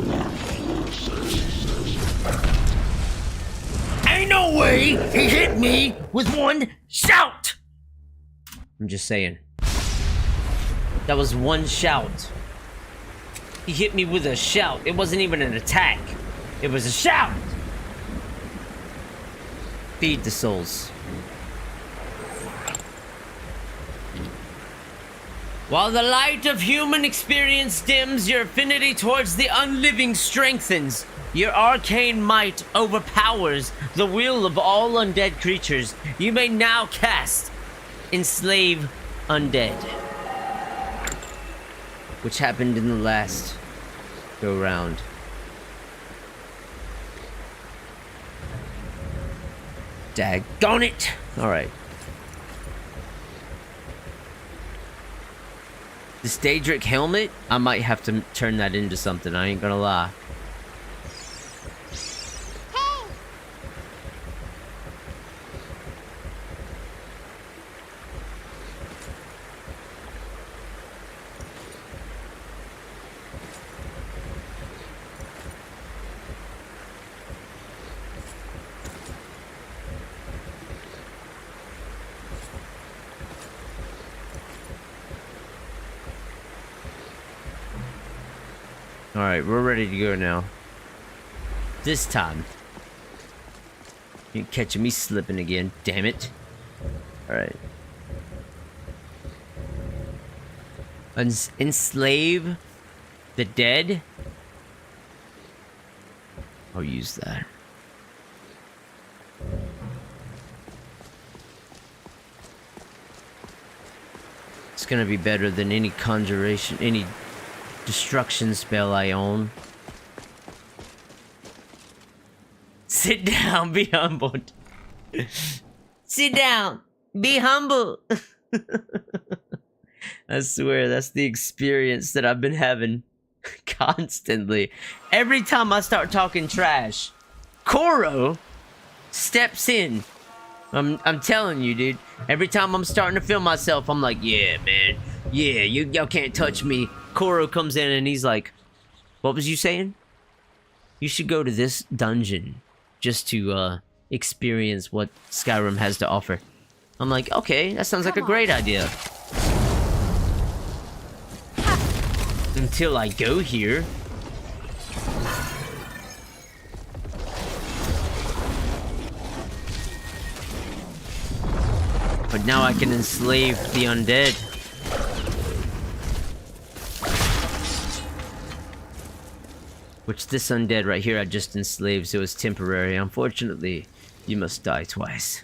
Ain't no way he hit me with one shout! I'm just saying. That was one shout. He hit me with a shout. It wasn't even an attack. It was a shout. Feed the souls. While the light of human experience dims, your affinity towards the unliving strengthens. Your arcane might overpowers the will of all undead creatures. You may now cast Enslave Undead, which happened in the last go round. Daggone it! Alright. The Daedric helmet? I might have to turn that into something, I ain't gonna lie. Alright, we're ready to go now. This time. You're catching me slipping again, damn it. Alright. Enslave the dead? I'll use that. It's gonna be better than any conjuration, any destruction spell I own. Sit down, be humbled. Sit down, be humble. I swear, that's the experience that I've been having constantly. Every time I start talking trash, Koro steps in. I'm telling you, dude. Every time I'm starting to feel myself, I'm like, yeah, man. Yeah, y'all can't touch me. Koro comes in and he's like, what was you saying? You should go to this dungeon just to experience what Skyrim has to offer. I'm like, okay, that sounds like a great idea. Until I go here. But now I can enslave the undead. Which this undead right here I just enslaved, so it's temporary. Unfortunately, you must die twice.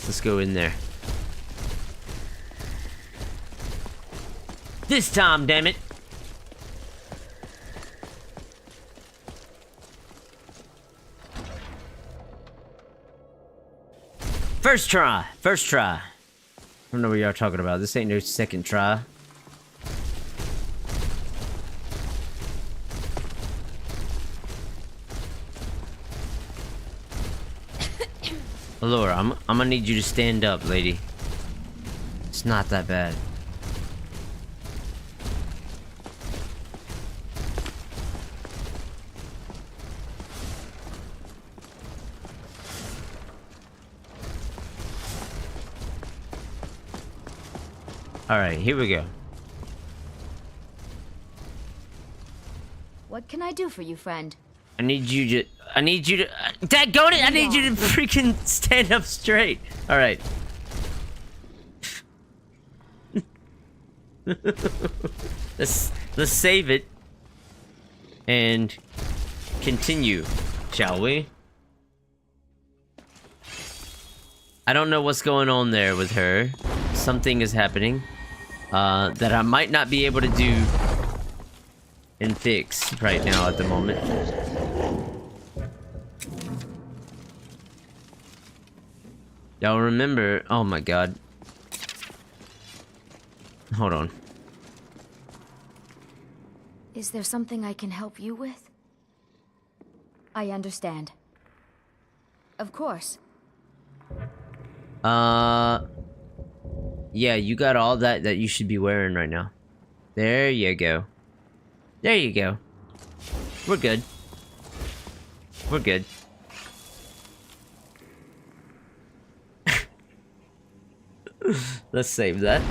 Let's go in there. This time, damn it! First try! First try. I don't know what y'all talking about. This ain't no second try. Allura, I'm gonna need you to stand up, lady. It's not that bad. Alright, here we go. What can I do for you, friend? I need you to... Daggone it! I need you to freaking stand up straight! Alright. Let's save it. And... continue, shall we? I don't know what's going on there with her. Something is happening. That I might not be able to do and fix right now at the moment. Y'all remember? Oh my god. Hold on. Is there something I can help you with? I understand. Of course. Yeah, you got all that you should be wearing right now. There you go. There you go. We're good. We're good. Let's save that.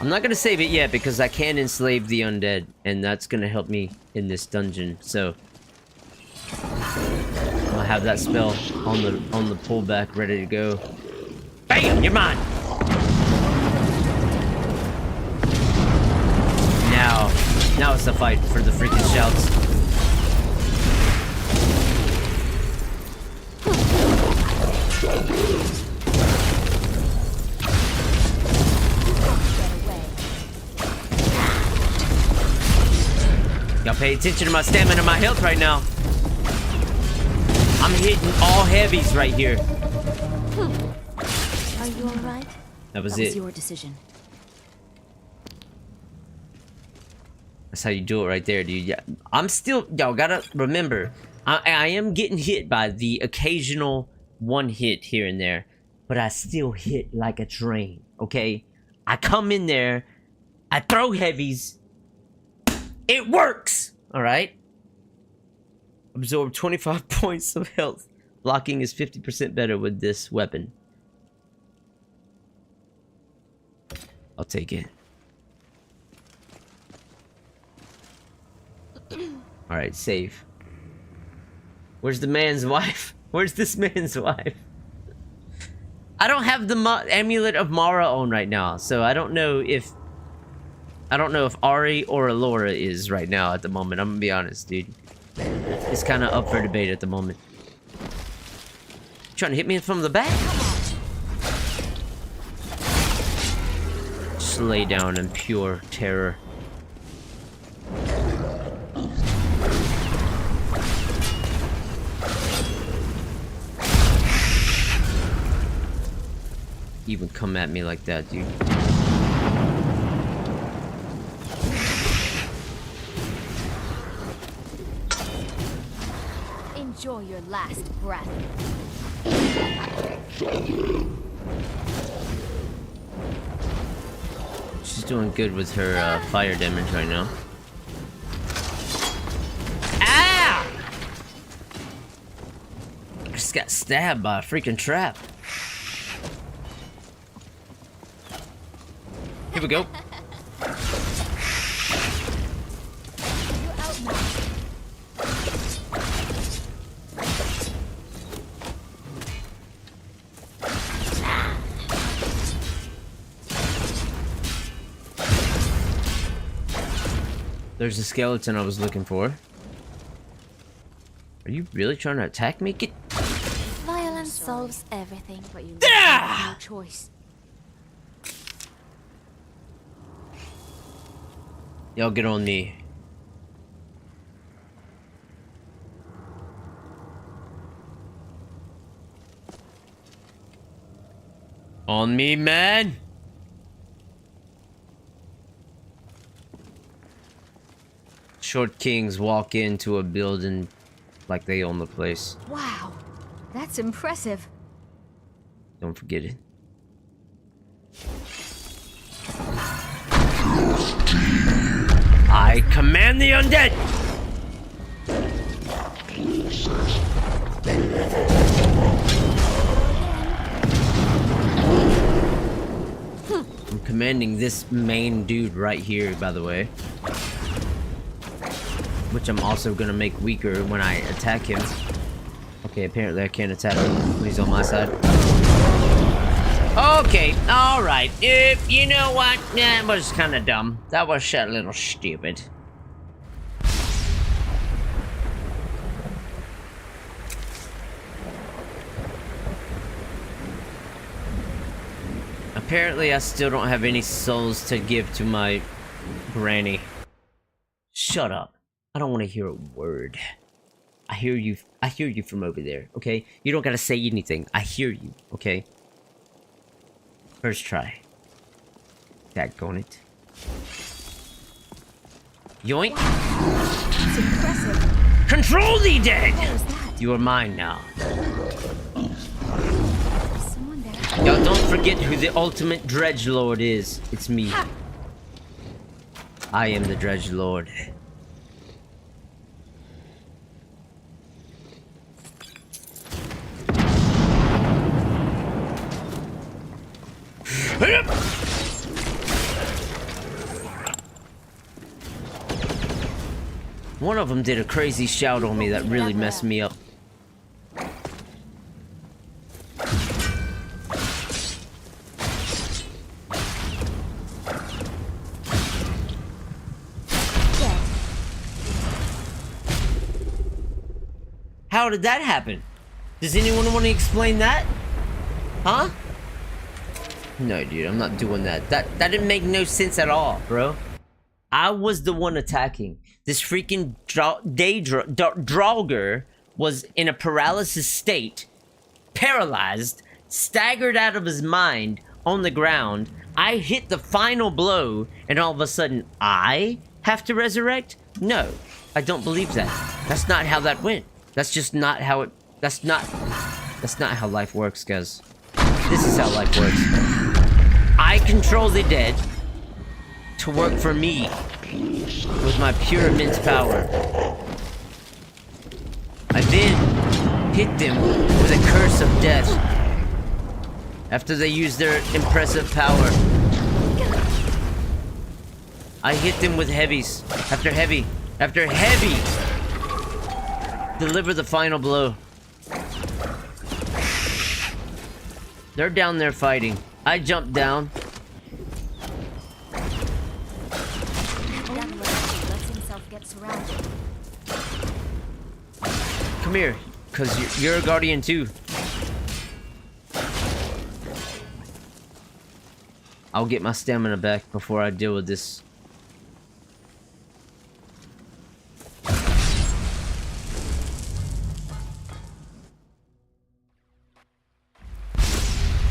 I'm not gonna save it yet because I can enslave the undead, and that's gonna help me in this dungeon. So I'm gonna have that spell on the pullback ready to go. Bam! You're mine. Now it's the fight for the freaking shouts. Y'all pay attention to my stamina and my health right now. I'm hitting all heavies right here. Are you alright? That was That it. was your decision. That's how you do it right there, dude. Yeah, I'm still... Y'all gotta remember, I am getting hit by the occasional one hit here and there, but I still hit like a train, okay? I come in there, I throw heavies, it works! Alright? Absorb 25 points of health. Blocking is 50% better with this weapon. I'll take it. Alright, save. Where's the man's wife? Where's this man's wife? I don't have the amulet of Mara on right now, so I don't know if Ari or Alora is right now at the moment. I'm gonna be honest, dude. It's kind of up for debate at the moment. Trying to hit me from the back? Just lay down in pure terror. Even come at me like that, dude. Enjoy your last breath. She's doing good with her fire damage right now. Ah! I just got stabbed by a freaking trap. Here we go. There's the skeleton I was looking for. Are you really trying to attack me? Get... Violence solves everything. But you Ah! have no choice. Y'all get on me. On me, man! Short kings walk into a building like they own the place. Wow, that's impressive. Don't forget it. I command the undead! I'm commanding this main dude right here, by the way. Which I'm also gonna make weaker when I attack him. Okay, apparently I can't attack him when he's on my side. Okay, alright. You know what? That was kind of dumb. That was a little stupid. Apparently I still don't have any souls to give to my granny. Shut up. I don't want to hear a word. I hear you from over there, okay? You don't gotta say anything. I hear you, okay? First try. Daggone it. Yoink! That's impressive. Control thee, dead! What was that? You are mine now. Is someone there? Y'all don't forget who the ultimate DredgeLord is. It's me. I am the DredgeLord. One of them did a crazy shout on me that really messed me up. How did that happen? Does anyone want to explain that? Huh? No, dude, I'm not doing that. That didn't make no sense at all, bro. I was the one attacking. This freaking Draugr was in a paralysis state, paralyzed, staggered out of his mind on the ground. I hit the final blow, and all of a sudden, I have to resurrect? No, I don't believe that. That's not how that went. That's just not how it... That's not how life works, guys. This is how life works. I control the dead to work for me with my pure immense power. I then hit them with a curse of death after they use their impressive power. I hit them with heavies after heavy after heavy. Deliver the final blow. They're down there fighting. I jump down. Come here, cause you're a guardian too. I'll get my stamina back before I deal with this.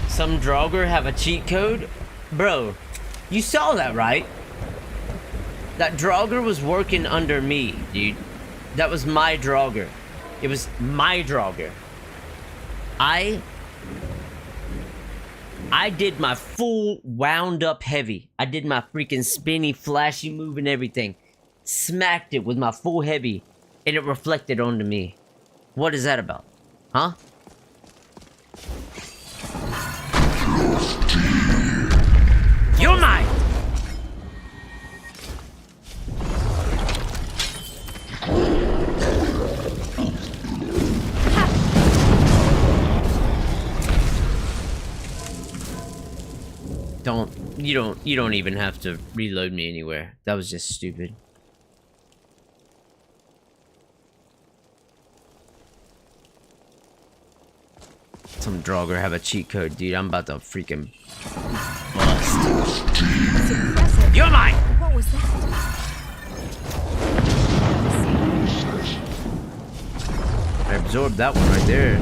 Some Draugr have a cheat code? Bro, you saw that, right? That Draugr was working under me, dude. That was my Draugr. It was my Draugr. I did my full wound up heavy. I did my freaking spinny, flashy move and everything. Smacked it with my full heavy, and it reflected onto me. What is that about? Huh? You're mine! You don't even have to reload me anywhere. That was just stupid. Some Draugr have a cheat code, dude. I'm about to freaking bust. That's impressive. You're mine! What was that? I absorbed that one right there.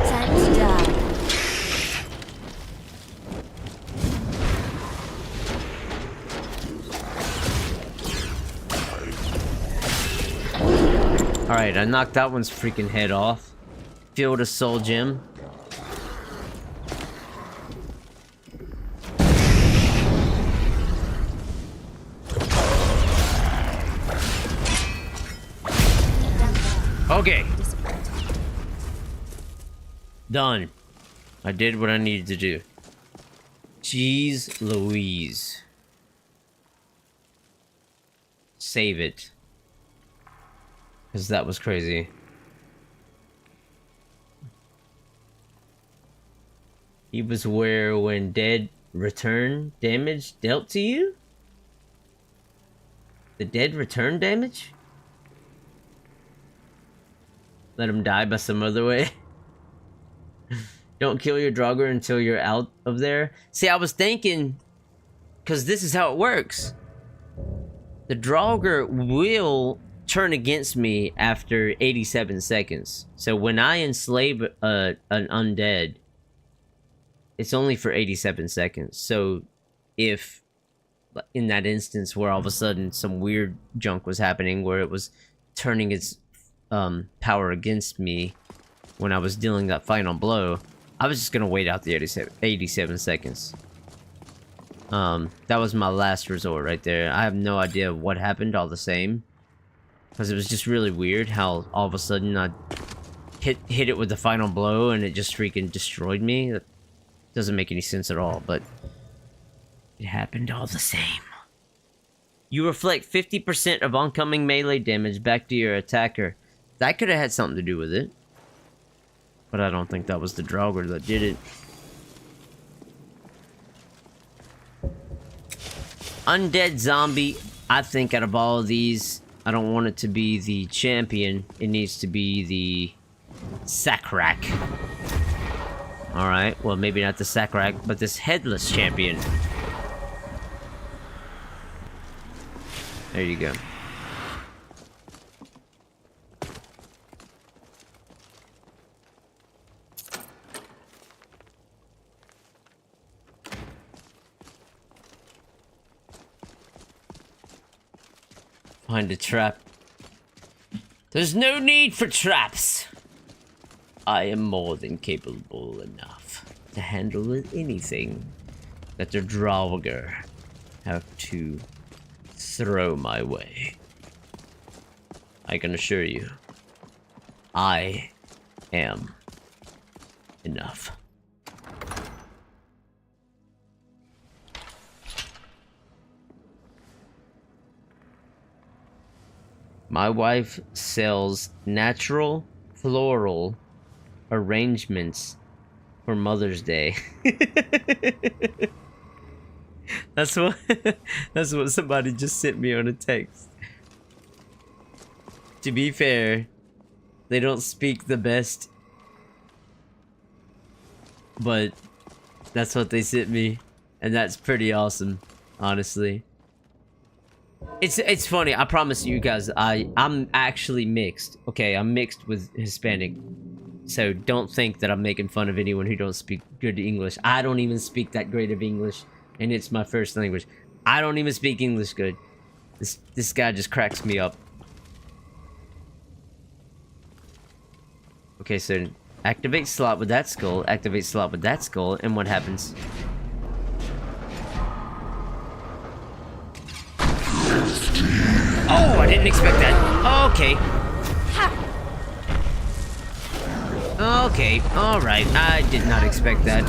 Time to die. Alright, I knocked that one's freaking head off. Filled a soul gem. Okay. Done. I did what I needed to do. Jeez Louise. Save it. Because that was crazy. He was where when dead return damage dealt to you? The dead return damage? Let him die by some other way. Don't kill your Draugr until you're out of there. See, I was thinking, because this is how it works. The Draugr will turn against me after 87 seconds. So when I enslave an undead, it's only for 87 seconds. So if in that instance where all of a sudden some weird junk was happening where it was turning its power against me when I was dealing that final blow, I was just gonna wait out the 87 seconds. That was my last resort right there. I have no idea what happened all the same. Because it was just really weird how all of a sudden I hit it with the final blow and it just freaking destroyed me. Doesn't make any sense at all, but it happened all the same. You reflect 50% of oncoming melee damage back to your attacker. That could have had something to do with it. But I don't think that was the Draugr that did it. Undead zombie. I think out of all of these, I don't want it to be the champion. It needs to be the Sakrak. Alright, well maybe not the Sakrak, but this headless champion. There you go. Find a trap. There's no need for traps. I am more than capable enough to handle anything that the Draugr have to throw my way. I can assure you, I am enough. My wife sells natural floral arrangements for Mother's Day. That's what somebody just sent me on a text. To be fair, they don't speak the best, but that's what they sent me, and that's pretty awesome, honestly. It's funny, I promise you guys, I'm actually mixed. Okay, I'm mixed with Hispanic. So don't think that I'm making fun of anyone who don't speak good English. I don't even speak that great of English, and it's my first language. I don't even speak English good. This guy just cracks me up. Okay, so activate slot with that skull, activate slot with that skull, and what happens? Oh, I didn't expect that. Okay. Okay, alright. I did not expect that.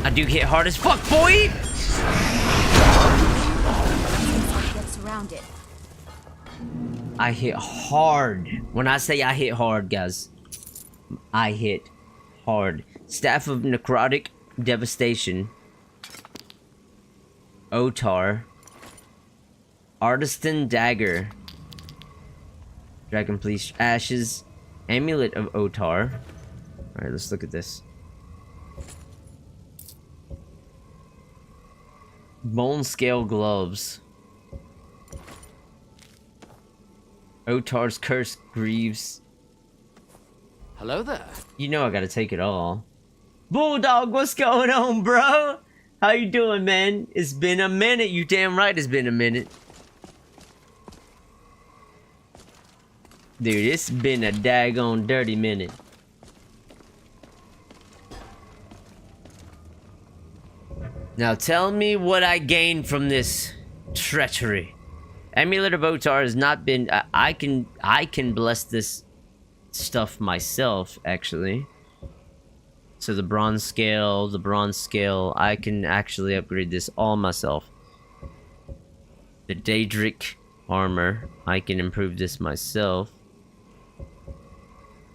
I do hit hard as fuck, boy! I hit hard. When I say I hit hard, guys, I hit hard. Staff of Necrotic Devastation. Otar. Artisan Dagger. Dragon Police Ashes. Amulet of Otar. Alright, let's look at this. Bone Scale Gloves. Otar's Curse Greaves. Hello there. You know I gotta take it all. Bulldog, what's going on, bro? How you doing, man? It's been a minute. You damn right it's been a minute. Dude, it's been a daggone dirty minute. Now tell me what I gained from this treachery. Amulet of Otar has not been... I can bless this stuff myself, actually. So the bronze scale, I can actually upgrade this all myself. The Daedric armor, I can improve this myself.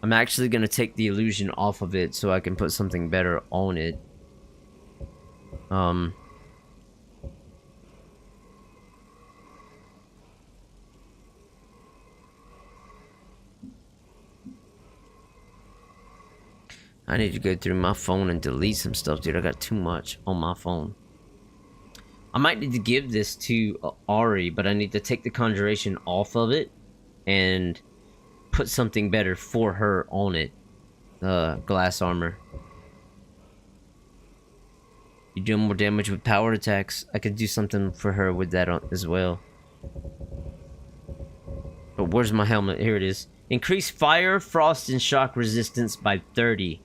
I'm actually gonna take the illusion off of it so I can put something better on it. I need to go through my phone and delete some stuff, dude. I got too much on my phone. I might need to give this to Ari, but I need to take the conjuration off of it and put something better for her on it. Glass armor. You do more damage with power attacks. I could do something for her with that as well. But where's my helmet? Here it is. Increase fire, frost, and shock resistance by 30.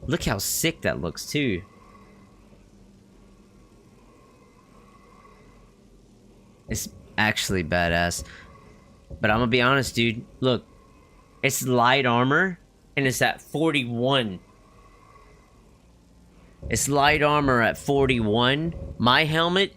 Look how sick that looks, too. It's actually badass. But I'm gonna be honest, dude. Look. It's light armor, and it's at 41. It's light armor at 41. My helmet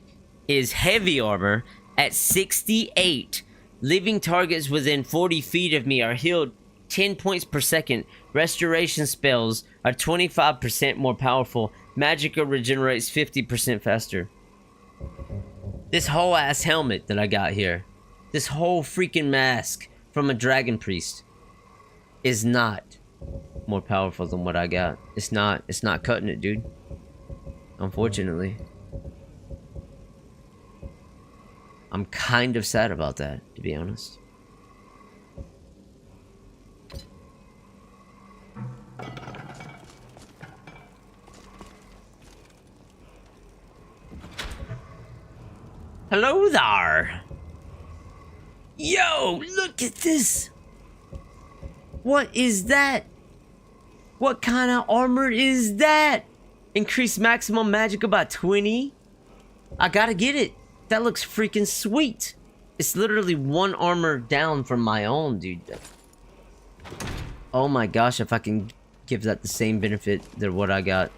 is heavy armor at 68. Living targets within 40 feet of me are healed 10 points per second. Restoration spells are 25% more powerful. Magicka regenerates 50% faster. This whole ass helmet that I got here, this whole freaking mask from a dragon priest, is not more powerful than what I got. It's not cutting it, dude. Unfortunately. I'm kind of sad about that, to be honest. Hello there! Yo, look at this! What is that? What kind of armor is that? Increase maximum magicka by 20? I gotta get it. That looks freaking sweet. It's literally one armor down from my own, dude. Oh my gosh, if I can give that the same benefit than what I got.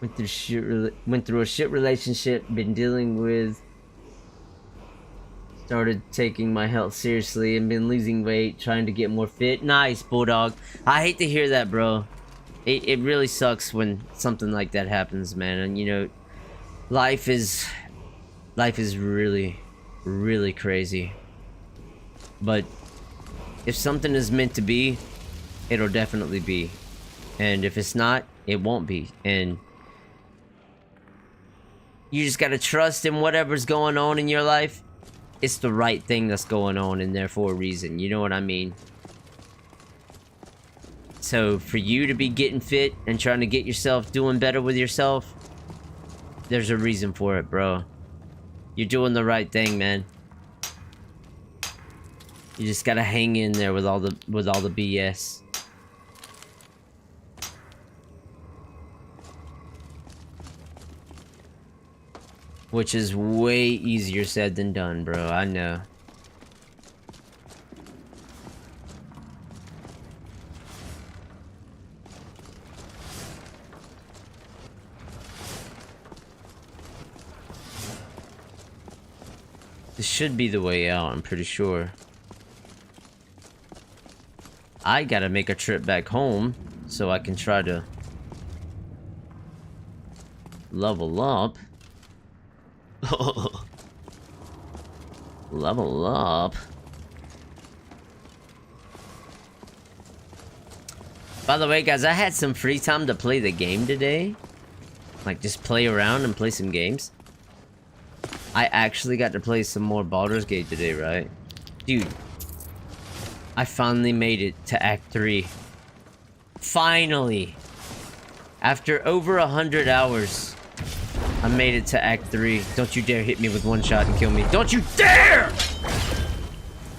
Went through a shit relationship, been dealing with. Started taking my health seriously and been losing weight, trying to get more fit. Nice, Bulldog. I hate to hear that, bro. It really sucks when something like that happens, man. And you know, life is really, really crazy. But if something is meant to be, it'll definitely be. And if it's not, it won't be. And you just gotta trust in whatever's going on in your life. It's the right thing that's going on in there for a reason. You know what I mean? So for you to be getting fit and trying to get yourself doing better with yourself, there's a reason for it, bro. You're doing the right thing, man. You just gotta hang in there with all the BS. Which is way easier said than done, bro. I know. This should be the way out, I'm pretty sure. I gotta make a trip back home so I can try to level up. Level up. By the way, guys, I had some free time to play the game today. Like, just play around and play some games. I actually got to play some more Baldur's Gate today, right? Dude. I finally made it to Act 3. Finally! After over 100 hours, I made it to Act 3. Don't you dare hit me with one shot and kill me. Don't you dare!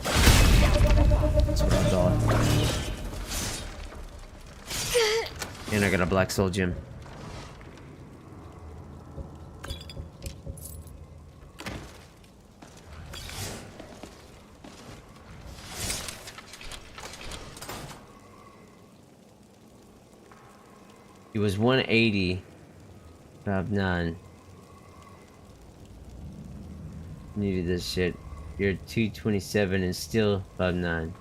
That's what I thought. And I got a Black Soul Gem. It was 180. 5-9. Needed this shit. You're 227 and still 5-9.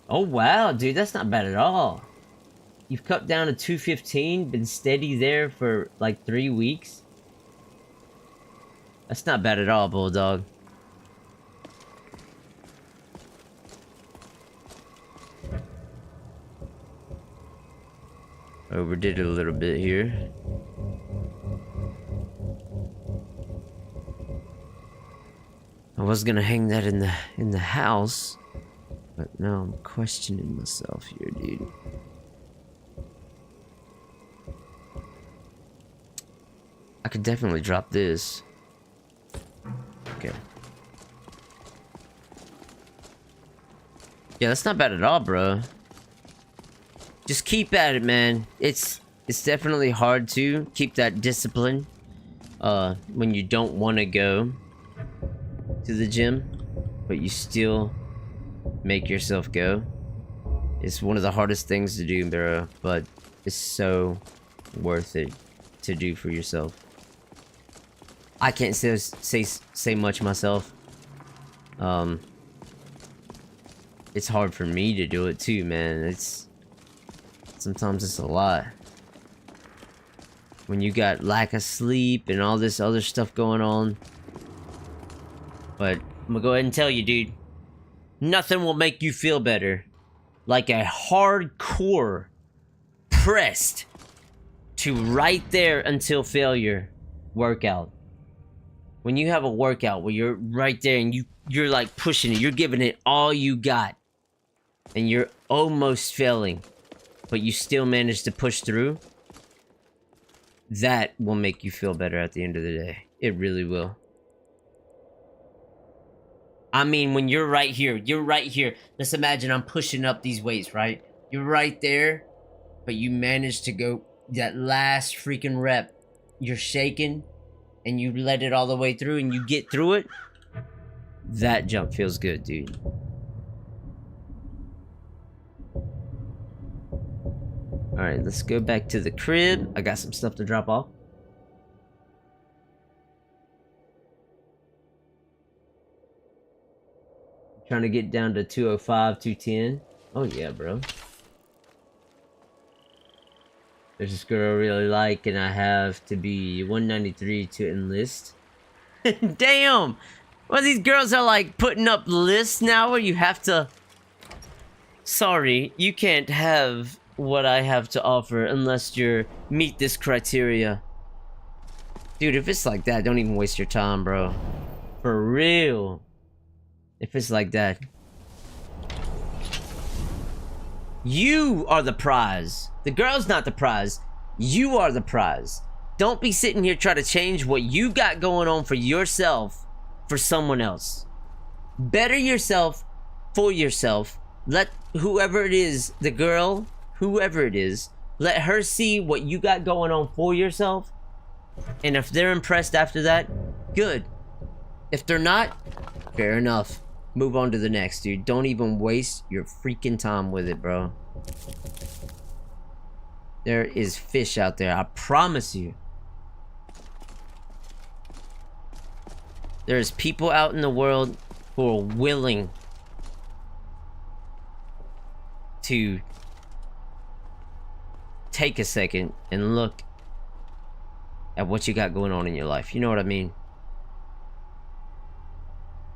Oh wow, dude, that's not bad at all. You've cut down to 215, been steady there for like 3 weeks. That's not bad at all, Bulldog. Overdid it a little bit here. I was gonna hang that in the house, but now I'm questioning myself here, dude. I could definitely drop this. Okay. Yeah, that's not bad at all, bro. just keep at it, man. It's definitely hard to keep that discipline when you don't want to go to the gym, but you still make yourself go. It's one of the hardest things to do, bro, but it's so worth it to do for yourself. I can't say much myself. It's hard for me to do it too, man. Sometimes it's a lot. When you got lack of sleep and all this other stuff going on. But I'm gonna go ahead and tell you, dude. Nothing will make you feel better like a hardcore pressed to right there until failure workout. When you have a workout where you're right there and you're like pushing it, you're giving it all you got, and you're almost failing, but you still manage to push through, that will make you feel better at the end of the day. It really will. I mean, when you're right here, let's imagine I'm pushing up these weights, right? You're right there, but you manage to go that last freaking rep. You're shaking, and you let it all the way through, and you get through it. That jump feels good, dude. Alright, let's go back to the crib. I got some stuff to drop off. Trying to get down to 205, 210. Oh yeah, bro. There's this girl I really like, and I have to be 193 to enlist. Damn! Well, these girls are like putting up lists now where you have to... Sorry, you can't have what I have to offer unless you meet this criteria. Dude, if it's like that, don't even waste your time, bro. For real. If it's like that. You are the prize. The girl's not the prize. You are the prize. Don't be sitting here trying to change what you got going on for yourself for someone else. Better yourself for yourself. Let whoever it is, the girl, whoever it is, let her see what you got going on for yourself. And if they're impressed after that, good. If they're not, fair enough. Move on to the next, dude. Don't even waste your freaking time with it, bro. There is fish out there, I promise you. There's people out in the world who are willing to take a second and look at what you got going on in your life. You know what I mean?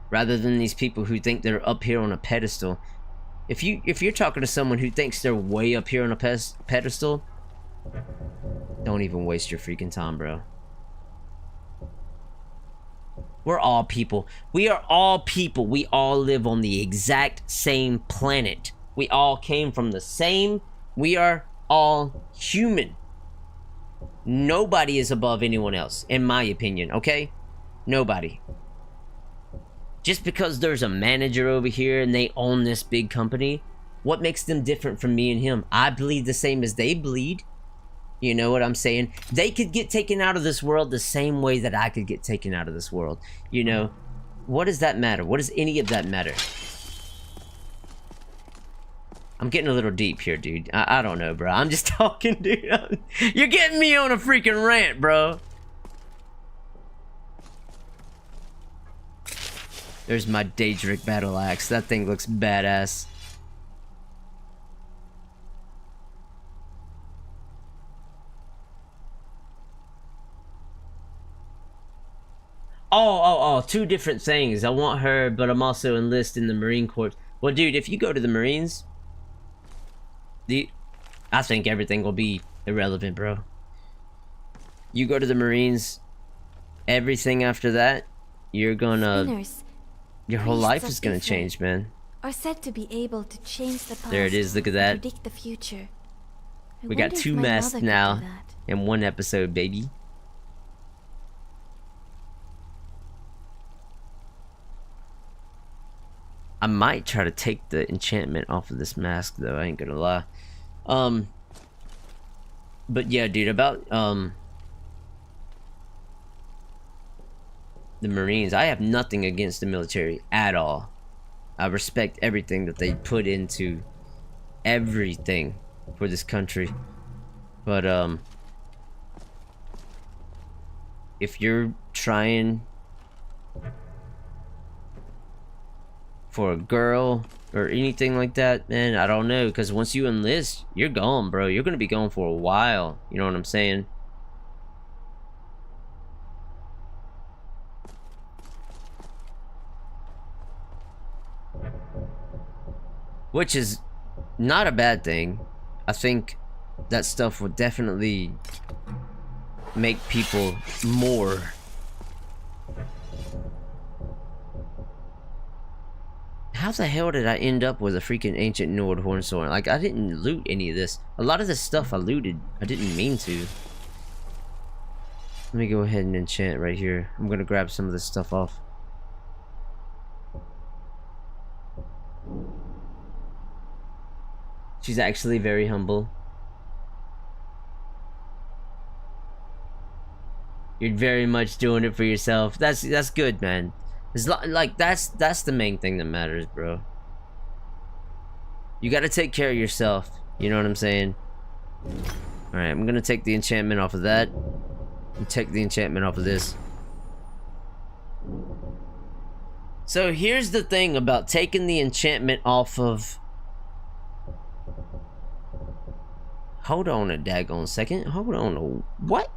Rather than these people who think they're up here on a pedestal. If you're talking to someone who thinks they're way up here on a pedestal, don't even waste your freaking time, bro. We're all people. We are all people. We all live on the exact same planet. We all came from the same. We are all human. Nobody is above anyone else, in my opinion, okay? Nobody. Just because there's a manager over here and they own this big company, what makes them different from me and him? I bleed the same as they bleed. You know what I'm saying? They could get taken out of this world the same way that I could get taken out of this world. You know, what does that matter? What does any of that matter? I'm getting a little deep here, dude. I don't know, bro. I'm just talking, dude. You're getting me on a freaking rant, bro. There's my Daedric battle axe. That thing looks badass. Oh, two different things. I want her, but I'm also enlisted in the Marine Corps. Well, dude, if you go to the Marines, I think everything will be irrelevant, bro. You go to the Marines, everything after that, you're gonna... Spinners, your whole life priests is of gonna Ifrit, change, man. are said to be able to change the past. There it is, look at and that. predict the future. I We got wonder if 2 my masks mother could now do that. in 1 episode, baby. I might try to take the enchantment off of this mask, though. I ain't gonna lie. But yeah, dude, about the Marines, I have nothing against the military at all. I respect everything that they put into everything for this country. But if you're trying for a girl or anything like that, man, I don't know, because once you enlist, you're gone, bro. You're gonna be gone for a while, you know what I'm saying? Which is not a bad thing. I think that stuff would definitely make people more. How the hell did I end up with a freaking ancient Nord hornsword? Like, I didn't loot any of this. A lot of this stuff I looted. I didn't mean to. Let me go ahead and enchant right here. I'm gonna grab some of this stuff off. She's actually very humble. You're very much doing it for yourself. That's good, man. It's like that's the main thing that matters, bro. You gotta take care of yourself. You know what I'm saying? Alright, I'm gonna take the enchantment off of that. And take the enchantment off of this. So here's the thing about taking the enchantment off of... Hold on a daggone second. Hold on a... What?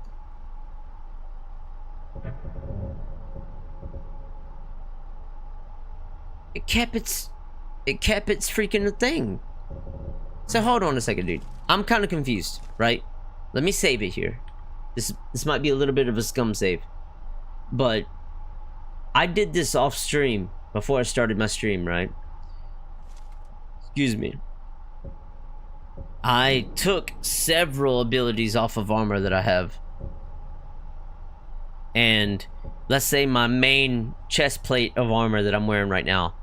It kept its freaking thing. So hold on a second, dude. I'm kind of confused, right? Let me save it here. This might be a little bit of a scum save. But I did this off stream before I started my stream, right? Excuse me. I took several abilities off of armor that I have. And let's say my main chest plate of armor that I'm wearing right now,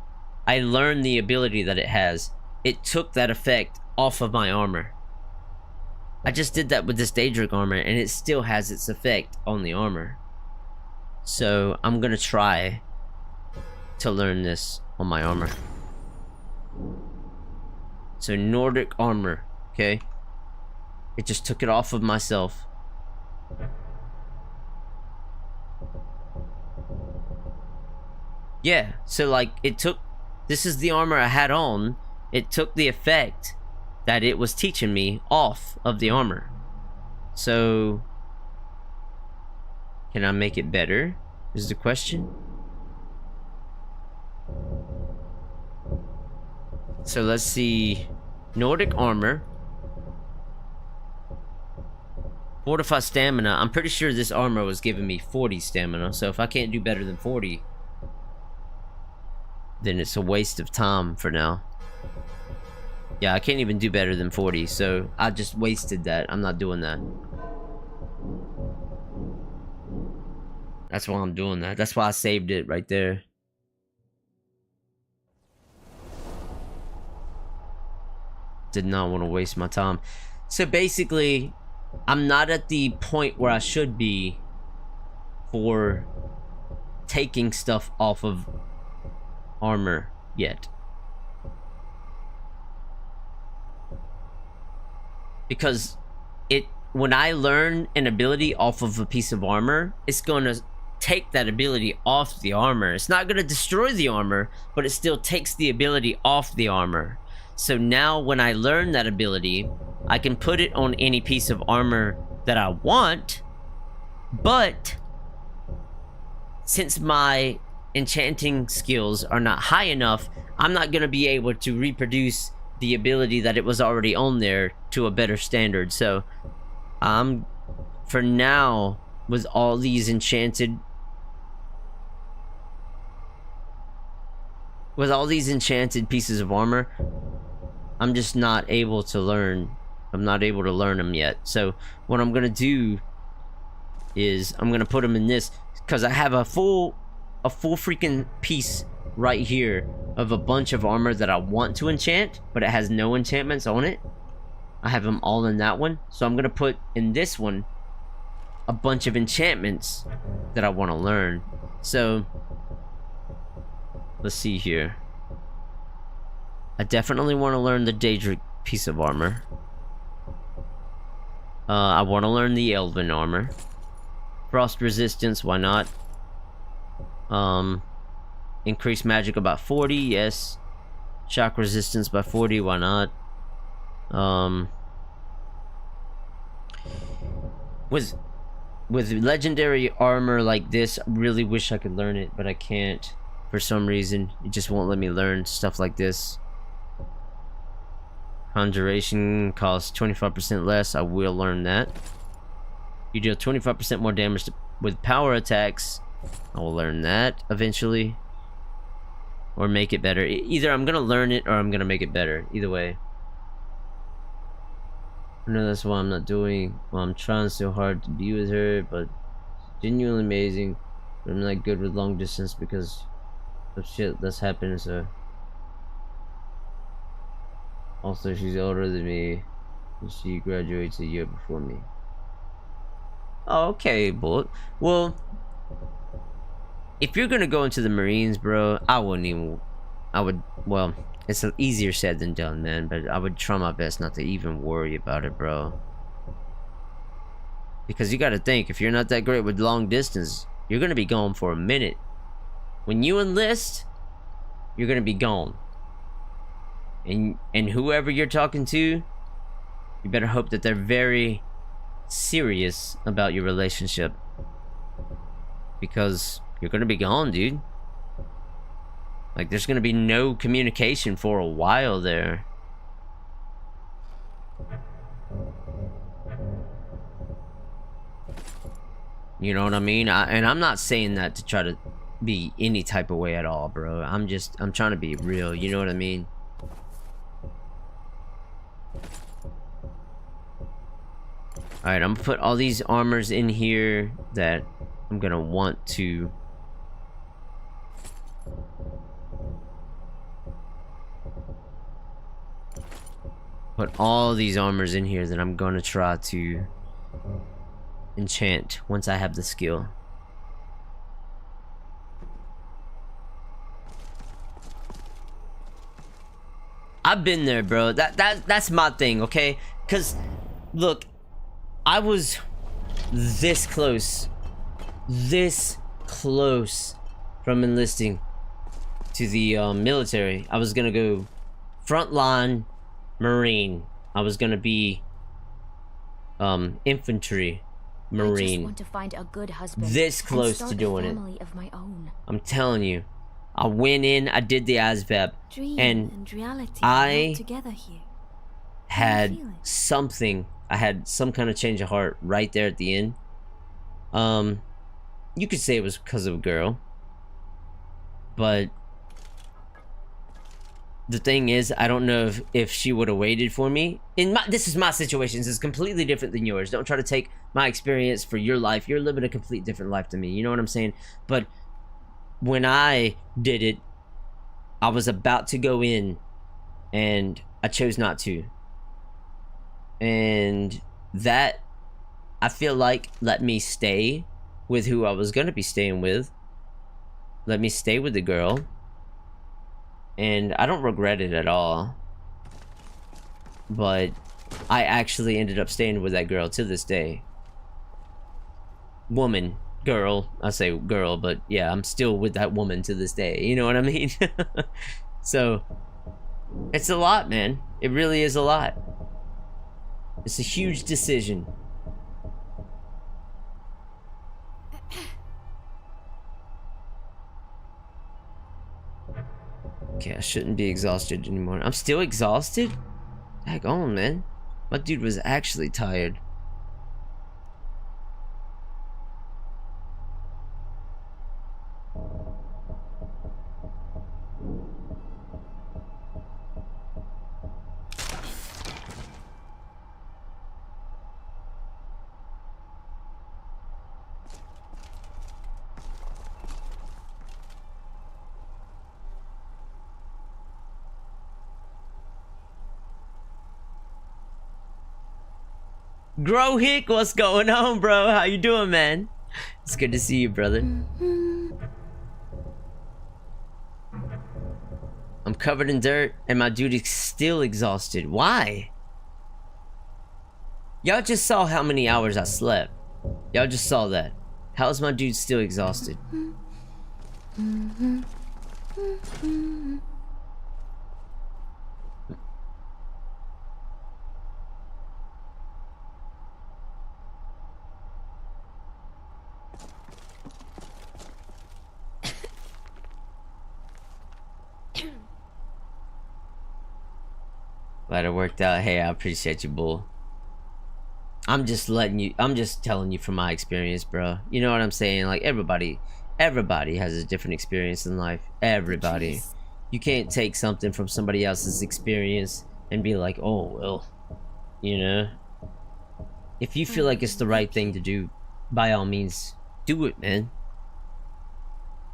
I learned the ability that it has. It took that effect off of my armor. I just did that with this Daedric armor and it still has its effect on the armor. So I'm gonna try to learn this on my armor. So Nordic armor, okay? It just took it off of myself. Yeah, so like it took, this is the armor I had on. It took the effect that it was teaching me off of the armor. So can I make it better is the question. So let's see. Nordic armor. Fortify stamina. I'm pretty sure this armor was giving me 40 stamina. So if I can't do better than 40, then it's a waste of time for now. Yeah, I can't even do better than 40, so I just wasted that. I'm not doing that. That's why I'm doing that. That's why I saved it right there. Did not want to waste my time. So basically, I'm not at the point where I should be for taking stuff off of armor yet. Because when I learn an ability off of a piece of armor, it's gonna take that ability off the armor. It's not gonna destroy the armor, but it still takes the ability off the armor. So now when I learn that ability, I can put it on any piece of armor that I want, but since my enchanting skills are not high enough, I'm not gonna be able to reproduce the ability that it was already on there to a better standard. So for now, with all these enchanted pieces of armor, I'm just not able to learn. I'm not able to learn them yet. So what I'm gonna do is I'm gonna put them in this, because I have a full freaking piece right here of a bunch of armor that I want to enchant, but it has no enchantments on it. I have them all in that one. So I'm gonna put in this one a bunch of enchantments that I want to learn. So let's see here. I definitely want to learn the Daedric piece of armor. I want to learn the Elven armor. Frost resistance, why not? Increase magic about 40, yes. Shock resistance by 40, why not? With legendary armor like this, I really wish I could learn it, but I can't. For some reason, it just won't let me learn stuff like this. Conjuration costs 25% less. I will learn that. You deal 25% more damage with power attacks. I will learn that eventually. Or make it better. Either I'm gonna learn it or I'm gonna make it better. Either way. I know that's why I'm not doing. Well, I'm trying so hard to be with her, but it's genuinely amazing. But I'm not good with long distance because of shit that's happened, so. Also, she's older than me, and she graduates a year before me. Oh, okay, Bullet. Well, if you're gonna go into the Marines, bro, well, it's easier said than done, man, but I would try my best not to even worry about it, bro. Because you gotta think, if you're not that great with long distance, you're gonna be gone for a minute. When you enlist, you're gonna be gone. And whoever you're talking to, you better hope that they're very serious about your relationship. Because you're gonna be gone, dude. Like, there's gonna be no communication for a while there. You know what I mean? And I'm not saying that to try to be any type of way at all, bro. I'm trying to be real, you know what I mean? Alright, I'm gonna put all these armors in here that I'm gonna want to put all these armors in here that I'm gonna try to enchant once I have the skill. I've been there, bro. That's my thing, okay? Cause look, I was this close from enlisting to the military. I was gonna go frontline Marine. I was gonna be infantry Marine. I just want to find a good husband. This close to doing it. Of my own. I'm telling you. I went in, I did the ASVAB, Dream and reality I together here. had something. I had some kind of change of heart right there at the end. You could say it was because of a girl, but the thing is, I don't know if she would have waited for me. This is my situation. This is completely different than yours. Don't try to take my experience for your life. You're living a complete different life than me. You know what I'm saying? But when I did it, I was about to go in, and I chose not to. And that, I feel like, let me stay with who I was gonna be staying with. Let me stay with the girl. And I don't regret it at all. But I actually ended up staying with that girl to this day. Woman. Girl. I say girl, but yeah, I'm still with that woman to this day. You know what I mean? So, it's a lot, man. It really is a lot. It's a huge decision. Okay, I shouldn't be exhausted anymore. I'm still exhausted? Heck on, man. My dude was actually tired. Grohick, what's going on, bro? How you doing, man? It's good to see you, brother. I'm covered in dirt and my dude is still exhausted. Why? Y'all just saw how many hours I slept. Y'all just saw that. How is my dude still exhausted? Glad it worked out. Hey, I appreciate you, bull. I'm just telling you from my experience, bro. You know what I'm saying? Like, everybody has a different experience in life. Everybody. You can't take something from somebody else's experience and be like, oh, well, you know? If you feel like it's the right thing to do, by all means, do it, man.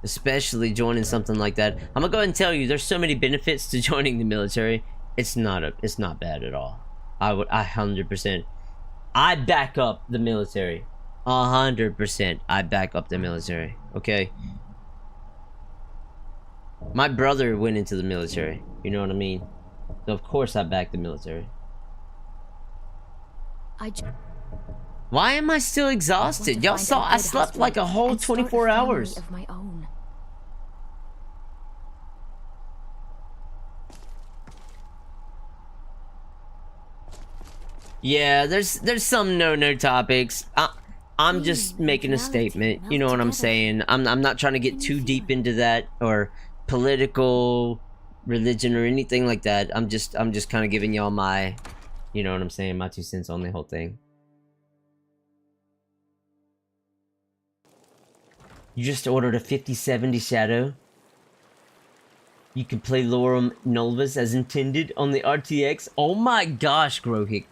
Especially joining something like that. I'm gonna go ahead and tell you, there's so many benefits to joining the military. It's not bad at all. I 100%. I back up the military. 100%. I back up the military. Okay. My brother went into the military. You know what I mean? So of course I back the military. Why am I still exhausted? Y'all saw I slept like a whole 24 hours. Of my own. Yeah, there's some no topics. I'm just making a statement. You know what I'm saying? I'm not trying to get too deep into that or political, religion or anything like that. I'm just kind of giving y'all my, you know what I'm saying, my 2 cents on the whole thing. You just ordered a 5070 Shadow. You can play Lorem Nolvus as intended on the RTX. Oh my gosh, Grohick.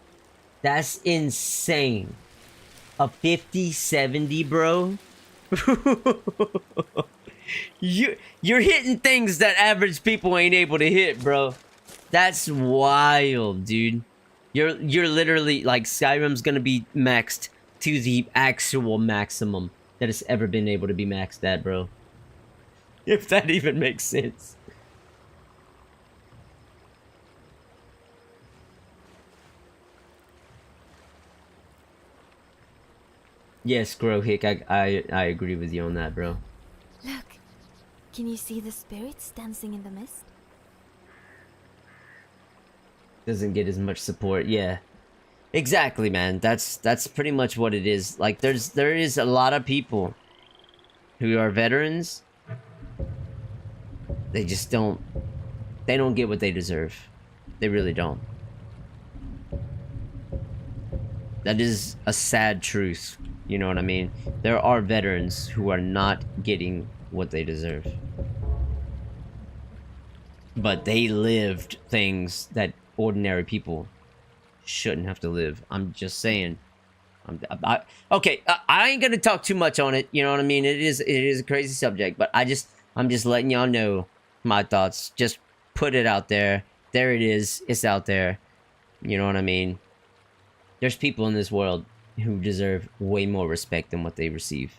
That's insane. A 5070, bro. You're hitting things that average people ain't able to hit, bro. That's wild, dude. You're literally like, Skyrim's gonna be maxed to the actual maximum that it's ever been able to be maxed at, bro. If that even makes sense. Yes, Grohick, I agree with you on that, bro. Look, can you see the spirits dancing in the mist? Doesn't get as much support, yeah. Exactly, man. That's pretty much what it is. Like, there is a lot of people who are veterans. They just don't get what they deserve. They really don't. That is a sad truth. You know what I mean? There are veterans who are not getting what they deserve. But they lived things that ordinary people shouldn't have to live. I'm just saying. Okay, I ain't gonna talk too much on it. You know what I mean? It is a crazy subject, but I'm just letting y'all know my thoughts. Just put it out there. There it is. It's out there. You know what I mean? There's people in this world who deserve way more respect than what they receive.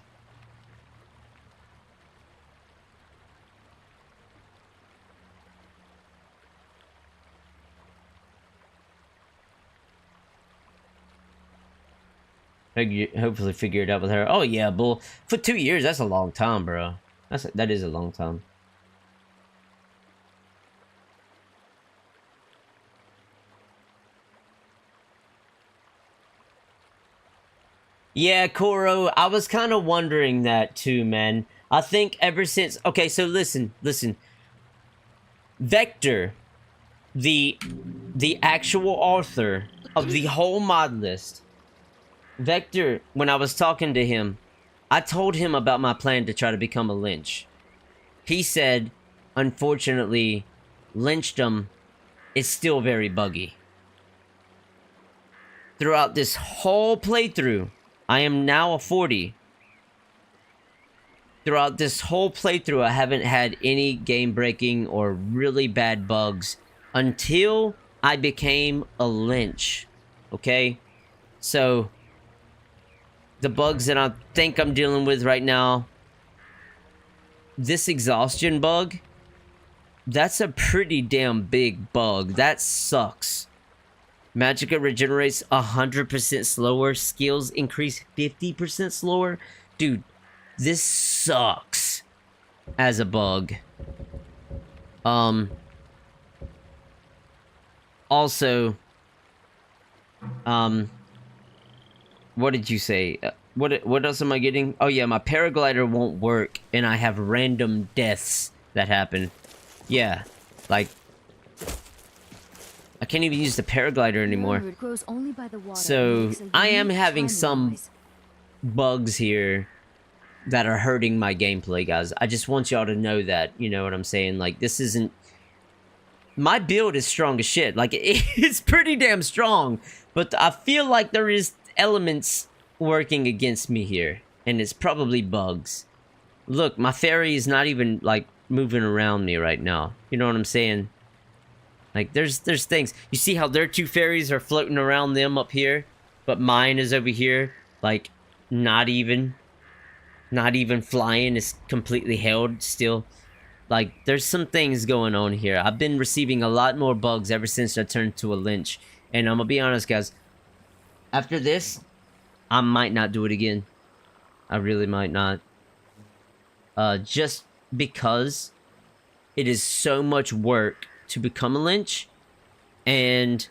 Hopefully figure it out with her. Oh yeah, bull. For 2 years, that's a long time, bro. That is a long time. Yeah, Koro, I was kind of wondering that too, man. I think ever since... Okay, so listen. Vector, the actual author of the whole mod list, Vector, when I was talking to him, I told him about my plan to try to become a lynch. He said, unfortunately, lynchdom is still very buggy. Throughout this whole playthrough, I am now a 40. Throughout this whole playthrough, I haven't had any game-breaking or really bad bugs until I became a lynch. Okay? So, the bugs that I think I'm dealing with right now, this exhaustion bug, that's a pretty damn big bug. That sucks. Magicka regenerates 100% slower. Skills increase 50% slower. Dude, this sucks as a bug. Also, what did you say? What else am I getting? Oh yeah, my paraglider won't work, and I have random deaths that happen. Yeah, like, I can't even use the paraglider anymore. So, I am having some bugs here that are hurting my gameplay, guys. I just want y'all to know that, you know what I'm saying? Like, this isn't... My build is strong as shit. Like, it's pretty damn strong. But I feel like there is elements working against me here. And it's probably bugs. Look, my fairy is not even, like, moving around me right now. You know what I'm saying? Like, there's things. You see how their two fairies are floating around them up here? But mine is over here. Like, not even flying. It's completely held still. Like, there's some things going on here. I've been receiving a lot more bugs ever since I turned to a lynch. And I'm gonna be honest, guys. After this, I might not do it again. I really might not. Just because it is so much work to become a lynch. And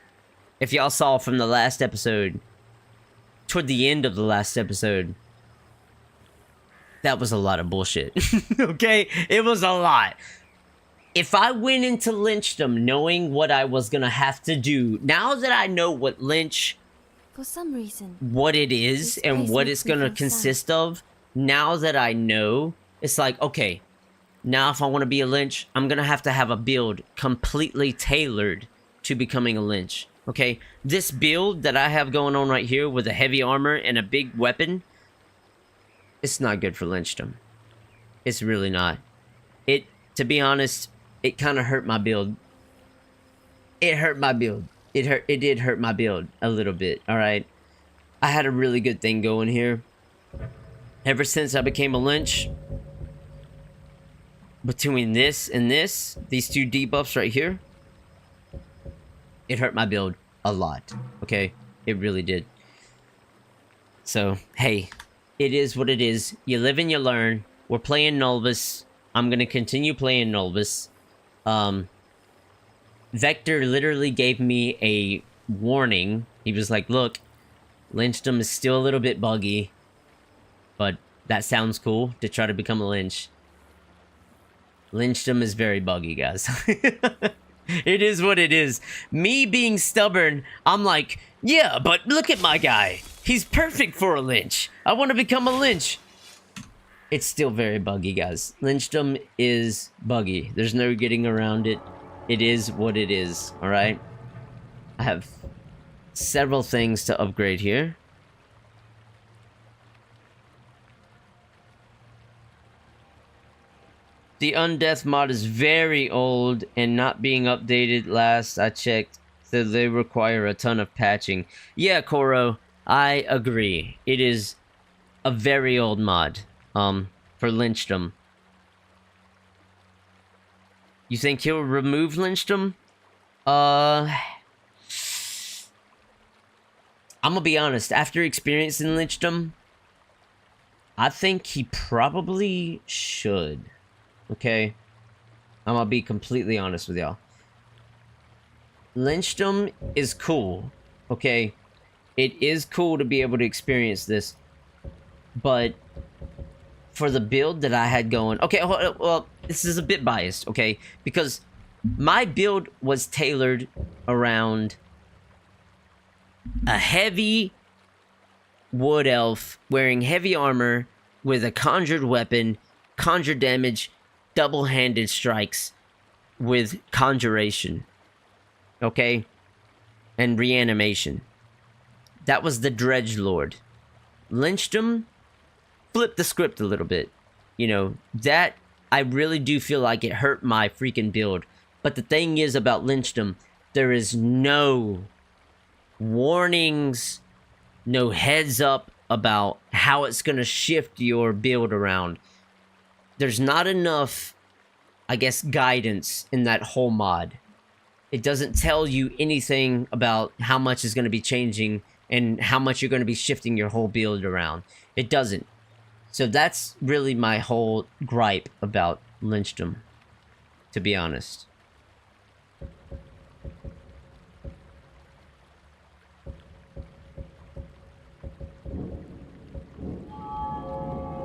if y'all saw from the last episode, toward the end of the last episode, that was a lot of bullshit. Okay? It was a lot. If I went into lynchdom knowing what I was gonna have to do, now that I know what lynch, for some reason, what it is and what it's gonna consist of, now that I know, it's like, okay, now if I want to be a lynch, I'm gonna have to have a build completely tailored to becoming a lynch. Okay? This build that I have going on right here with a heavy armor and a big weapon, it's not good for lynchdom. It's really not. It, to be honest, it kind of hurt my build. It hurt my build. It did hurt my build a little bit, alright? I had a really good thing going here. Ever since I became a lynch, between this and this, these two debuffs right here, it hurt my build a lot, okay? It really did. So, hey, it is what it is. You live and you learn. We're playing Nolvus. I'm gonna continue playing Nolvus. Vector literally gave me a warning. He was like, look, lynchdom is still a little bit buggy, but that sounds cool to try to become a lynch. Lynchdom is very buggy, guys. It is what it is. Me being stubborn, I'm like, yeah, but look at my guy. He's perfect for a lynch. I want to become a lynch. It's still very buggy, guys. Lynchdom is buggy. There's no getting around it. It is what it is, alright? I have several things to upgrade here. The Undeath mod is very old and not being updated last I checked, so they require a ton of patching. Yeah, Koro, I agree. It is a very old mod, for lynchdom. You think he'll remove lynchdom? I'm gonna be honest, after experiencing lynchdom, I think he probably should. Okay? I'm gonna be completely honest with y'all. Lynchdom is cool. Okay? It is cool to be able to experience this. But for the build that I had going... Okay, well, this is a bit biased, okay? Because my build was tailored around a heavy wood elf wearing heavy armor with a conjured weapon, conjure damage, double-handed strikes with conjuration. Okay? And reanimation. That was the DredgeLord. Lynchdom flipped the script a little bit. You know, that I really do feel like it hurt my freaking build. But the thing is about lynchdom, there is no warnings no heads up about how it's going to shift your build around. There's not enough, I guess, guidance in that whole mod. It doesn't tell you anything about how much is going to be changing and how much you're going to be shifting your whole build around. It doesn't. So that's really my whole gripe about lynchdom, to be honest.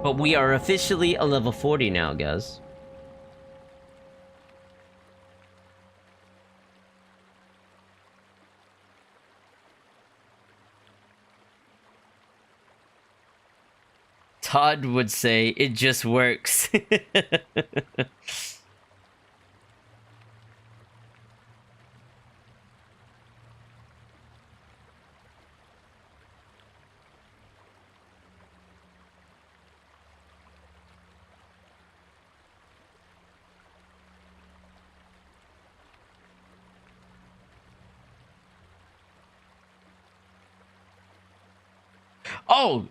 But we are officially a level 40 now, guys. Todd would say, it just works.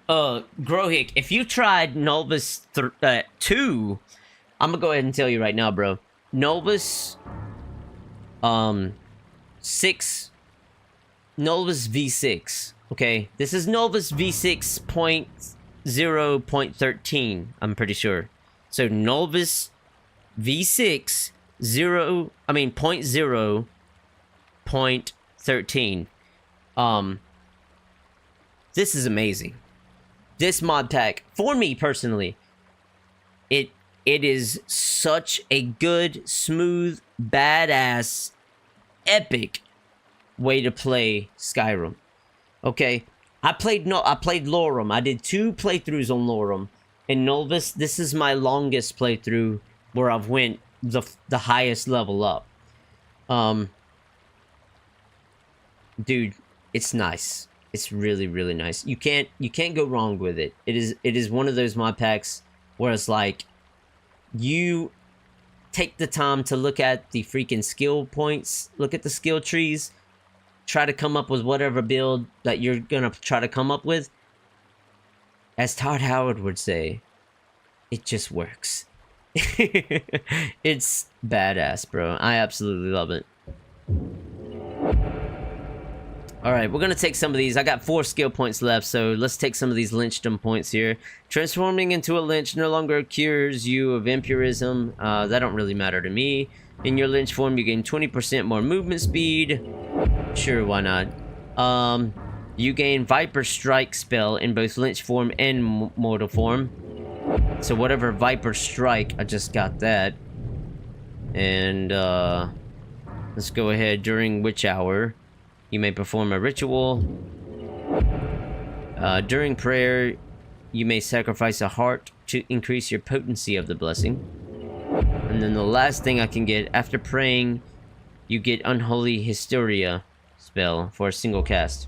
Oh, Grohick, if you tried Nolvus 2, I'm gonna go ahead and tell you right now, bro. Nolvus 6, Nolvus V6. Okay, this is Nolvus V6.0.13. I'm pretty sure. So Nolvus V6 0.0.13. This is amazing. This mod pack, for me personally, it is such a good, smooth, badass, epic way to play Skyrim. Okay, I played Lorem. I did 2 playthroughs on Lorem, and Nolvus. This is my longest playthrough where I've went the highest level up. Dude, it's nice. It's really, really nice. You can't go wrong with it. It is one of those mod packs where it's like, you take the time to look at the freaking skill points, look at the skill trees, try to come up with whatever build that you're gonna try to come up with. As Todd Howard would say, it just works. It's badass, bro. I absolutely love it. Alright, we're gonna take some of these. I got 4 skill points left, so let's take some of these lynchdom points here. Transforming into a lynch no longer cures you of impurism. That don't really matter to me. In your lynch form, you gain 20% more movement speed. Sure, why not? You gain Viper Strike spell in both lynch form and mortal form. So whatever Viper Strike, I just got that. And, let's go ahead. During which hour? You may perform a ritual. During prayer, you may sacrifice a heart to increase your potency of the blessing. And then the last thing I can get, after praying, you get Unholy Hysteria spell for a single cast.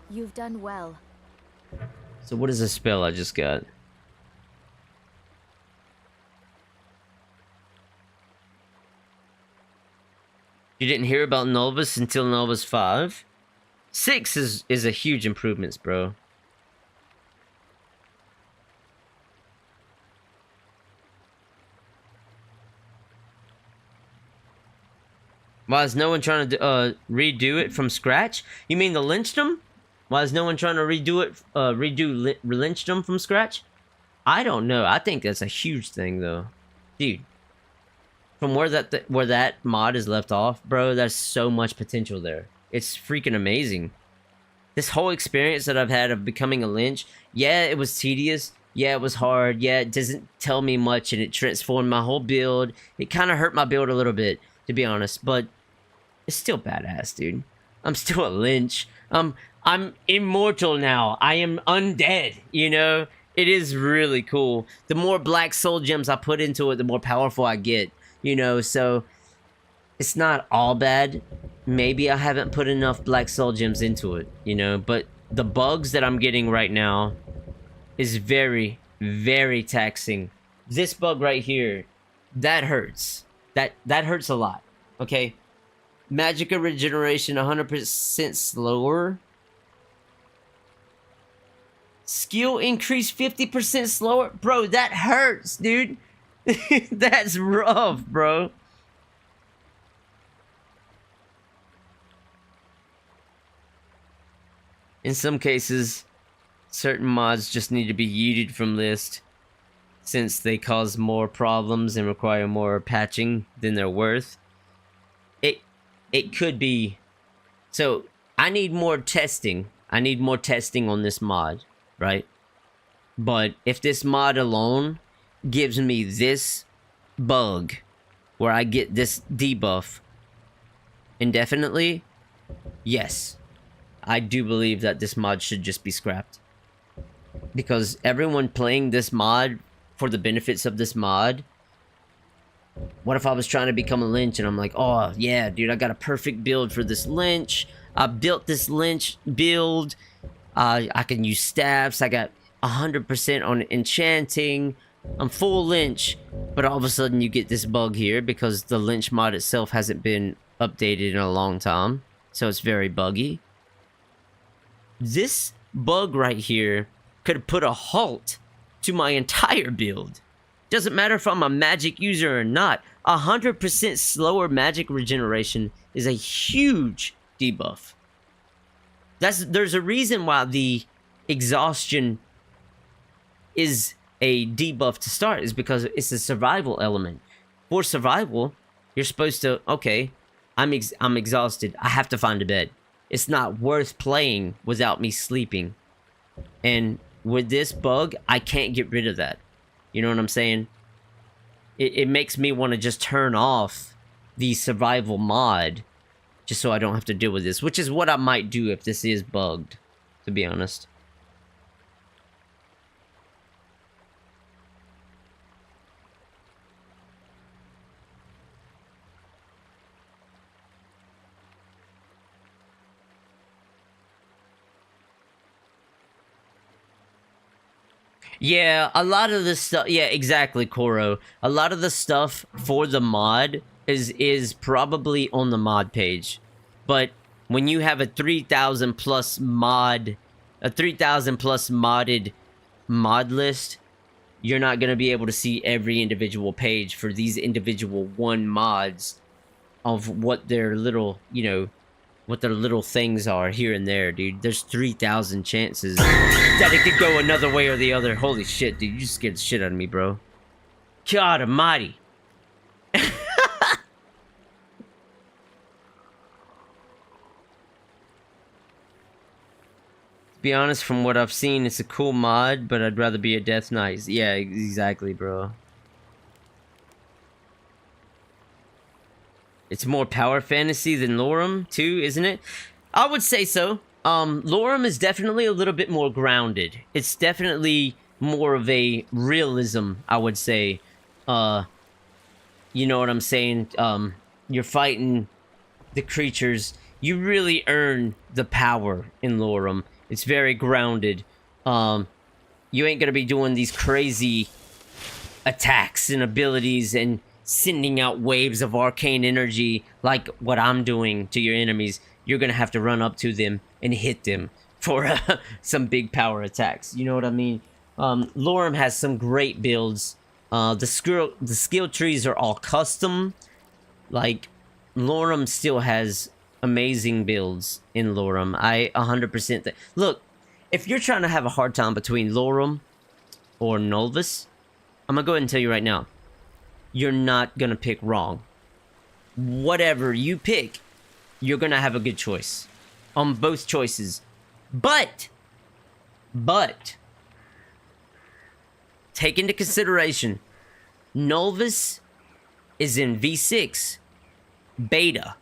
You've done well. So what is the spell I just got? You didn't hear about Nolvus until Nolvus 5? 6 is a huge improvement, bro. Why is no one trying to redo it from scratch? You mean the lynchdom? Why is no one trying to redo it? Redo lynchdom from scratch? I don't know. I think that's a huge thing, though, dude. From where that mod is left off, bro, there's so much potential there. It's freaking amazing. This whole experience that I've had of becoming a lynch, yeah, it was tedious. Yeah, it was hard. Yeah, it doesn't tell me much, and it transformed my whole build. It kind of hurt my build a little bit, to be honest, but it's still badass, dude. I'm still a lynch. I'm immortal now. I am undead, you know? It is really cool. The more black soul gems I put into it, the more powerful I get. You know, so it's not all bad. Maybe I haven't put enough black soul gems into it, you know, but the bugs that I'm getting right now is very, very taxing. This bug right here, that hurts. That hurts a lot, okay? Magica regeneration 100% slower. Skill increase 50% slower? Bro, that hurts, dude. That's rough, bro. In some cases, certain mods just need to be yeeted from list, since they cause more problems and require more patching than they're worth. It could be... So, I need more testing. I need more testing on this mod, right? But if this mod alone gives me this bug, where I get this debuff indefinitely, yes, I do believe that this mod should just be scrapped. Because everyone playing this mod for the benefits of this mod... What if I was trying to become a lynch and I'm like, oh yeah, dude, I got a perfect build for this lynch. I built this lynch build. I can use staffs. I got 100% on enchanting. I'm full lynch. But all of a sudden you get this bug here because the lynch mod itself hasn't been updated in a long time. So it's very buggy. This bug right here could put a halt to my entire build. Doesn't matter if I'm a magic user or not. 100% slower magic regeneration is a huge debuff. There's a reason why the exhaustion is a debuff to start, is because it's a survival element. For survival, you're supposed to, okay, I'm exhausted. I have to find a bed. It's not worth playing without me sleeping. And with this bug, I can't get rid of that. You know what I'm saying? It makes me want to just turn off the survival mod just so I don't have to deal with this, which is what I might do if this is bugged, to be honest. Yeah, a lot of the stuff... Yeah, exactly, Koro. A lot of the stuff for the mod is probably on the mod page. But when you have a 3,000 plus mod... A 3,000 plus modded mod list, you're not going to be able to see every individual page for these individual one mods of what their little, you know... what their little things are here and there, dude. There's 3,000 chances that it could go another way or the other. Holy shit, dude. You just scared the shit out of me, bro. God almighty. To be honest, from what I've seen, it's a cool mod, but I'd rather be a Death Knight. Yeah, exactly, bro. It's more power fantasy than Lorem, too, isn't it? I would say so. Lorem is definitely a little bit more grounded. It's definitely more of a realism, I would say. You know what I'm saying? You're fighting the creatures. You really earn the power in Lorem. It's very grounded. You ain't gonna be doing these crazy attacks and abilities and sending out waves of arcane energy like what I'm doing to your enemies. You're gonna have to run up to them and hit them for some big power attacks. You know what I mean? Lorem has some great builds. The skill trees are all custom. Like, Lorem still has amazing builds in Lorem. I 100% look, if you're trying to have a hard time between Lorem or Nolvus, I'm gonna go ahead and tell you right now, you're not gonna pick wrong. Whatever you pick, you're gonna have a good choice on both choices. But take into consideration, Nolvus is in V6 beta.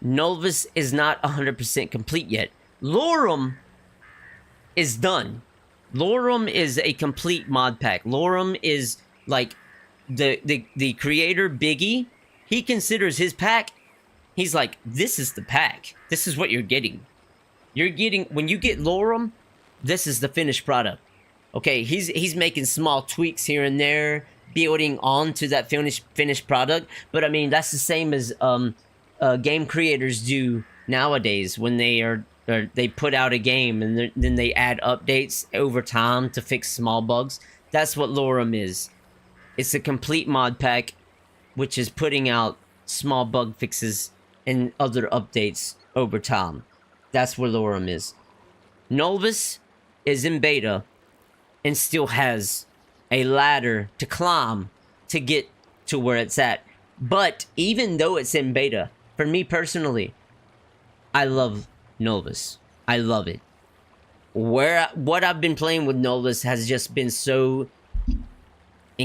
Nolvus is not 100% complete yet. Lorem is done. Lorem is a complete mod pack. Lorem is like the creator, Biggie, he considers his pack, he's like, this is the pack. This is what you're getting. You're getting, when you get Lorem, this is the finished product. Okay, he's making small tweaks here and there, building onto that finished product. But I mean, that's the same as game creators do nowadays when they are or they put out a game and then they add updates over time to fix small bugs. That's what Lorem is. It's a complete mod pack, which is putting out small bug fixes and other updates over time. That's what Lorem is. Nolvus is in beta and still has a ladder to climb to get to where it's at. But even though it's in beta, for me personally, I love Nolvus. I love it. What I've been playing with Nolvus has just been so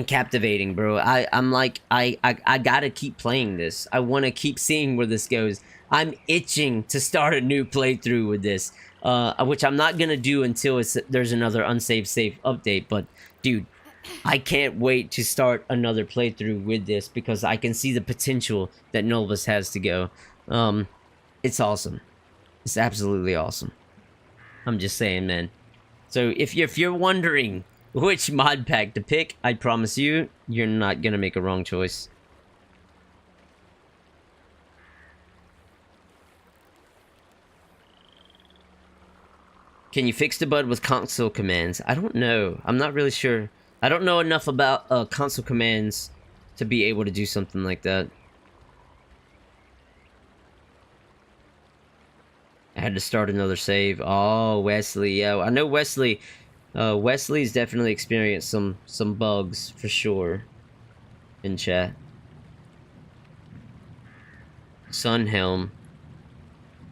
captivating, bro. I'm like, I gotta keep playing this. I want to keep seeing where this goes. I'm itching to start a new playthrough with this, which I'm not gonna do until there's another unsaved save update. But dude, I can't wait to start another playthrough with this because I can see the potential that Nolvus has to go. It's awesome. It's absolutely awesome. I'm just saying, man. So if you're wondering which mod pack to pick, I promise you, you're not gonna make a wrong choice. Can you fix the bug with console commands? I don't know. I'm not really sure. I don't know enough about console commands to be able to do something like that. I had to start another save. Oh, Wesley. Yeah, I know Wesley. Wesley's definitely experienced some bugs for sure in chat. Sunhelm.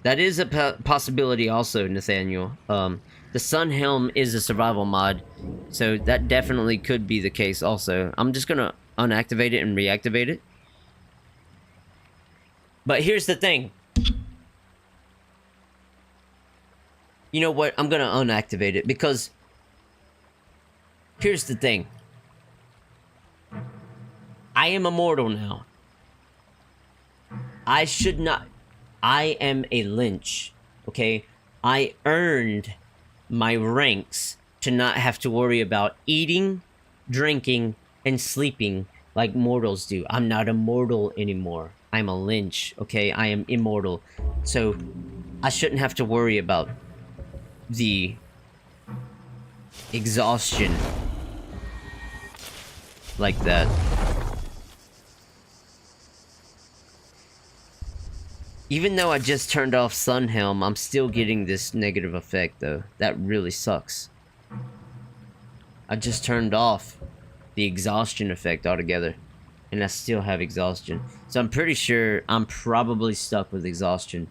That is a possibility also, Nathaniel. The Sunhelm is a survival mod, so that definitely could be the case also. I'm just gonna unactivate it and reactivate it. But here's the thing. You know what? I'm gonna unactivate it because here's the thing. I am immortal now. I should not. I am a lynch. Okay? I earned my ranks to not have to worry about eating, drinking, and sleeping like mortals do. I'm not immortal anymore. I'm a lynch. Okay? I am immortal. So I shouldn't have to worry about the exhaustion like that. Even though I just turned off Sunhelm, I'm still getting this negative effect though. That really sucks. I just turned off the exhaustion effect altogether, and I still have exhaustion. So I'm pretty sure I'm probably stuck with exhaustion.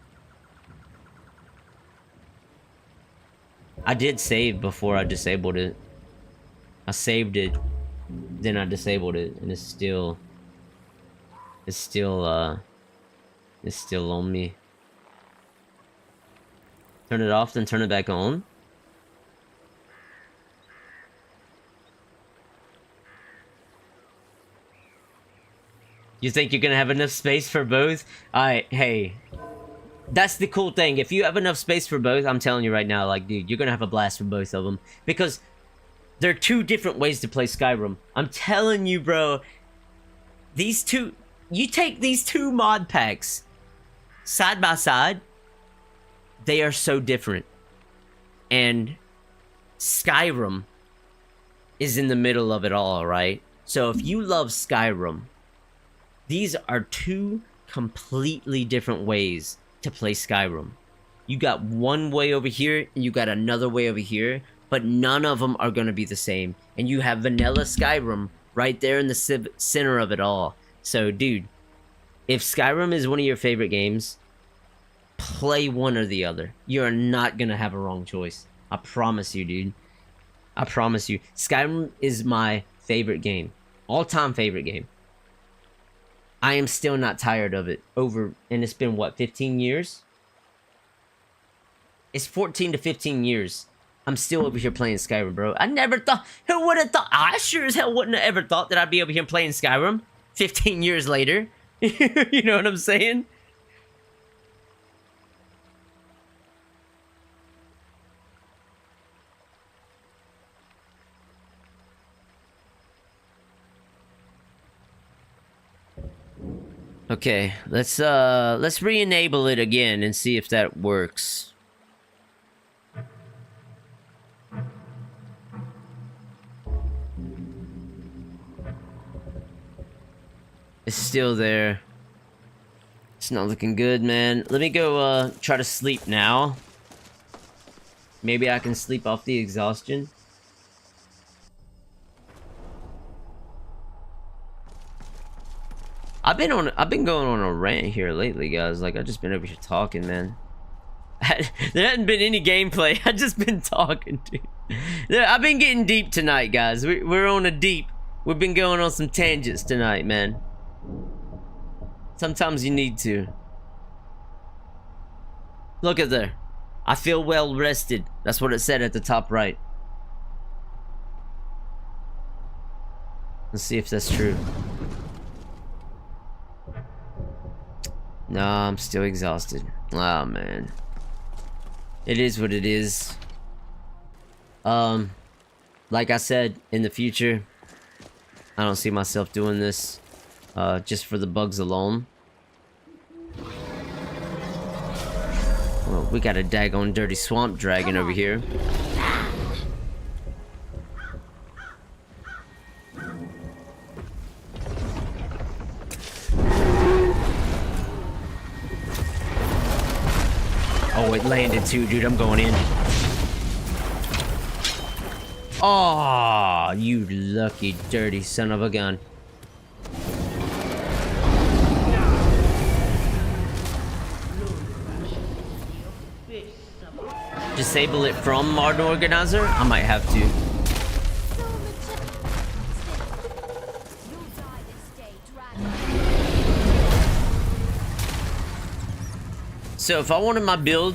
I did save before I disabled it. I saved it, then I disabled it, and it's still on me. Turn it off, then turn it back on. You think you're gonna have enough space for both? Hey. That's the cool thing. If you have enough space for both, I'm telling you right now, like, dude, you're gonna have a blast for both of them. Because there are two different ways to play Skyrim. I'm telling you, bro. These two... You take these two mod packs side by side, they are so different. And Skyrim is in the middle of it all, right? So if you love Skyrim, these are two completely different ways to play Skyrim. You got one way over here, and you got another way over here, but none of them are going to be the same. And you have vanilla Skyrim right there in the center of it all. So, dude, if Skyrim is one of your favorite games, play one or the other. You're not going to have a wrong choice. I promise you, dude. I promise you. Skyrim is my favorite game. All-time favorite game. I am still not tired of it. And it's been, what, 15 years? It's 14 to 15 years. I'm still over here playing Skyrim, bro. I never thought... Who would have thought... I sure as hell wouldn't have ever thought that I'd be over here playing Skyrim 15 years later. You know what I'm saying? Okay, let's re-enable it again and see if that works. is still there. It's not looking good, man. Let me go try to sleep now. Maybe I can sleep off the exhaustion. I've been going on a rant here lately, guys. Like, I've just been over here talking, man. There hasn't been any gameplay. I've just been talking, dude. I've been getting deep tonight, guys. We're on a deep. We've been going on some tangents tonight, man. Sometimes you need to. Look at there. I feel well rested. That's what it said at the top right. Let's see if that's true. Nah, I'm still exhausted. Oh, man. It is what it is. Like I said, in the future, I don't see myself doing this just for the bugs alone. Well, we got a daggone dirty swamp dragon over here. Oh, it landed too, dude. I'm going in. Oh, you lucky dirty son of a gun. Disable it from Modern Organizer? I might have to. So if I wanted my build,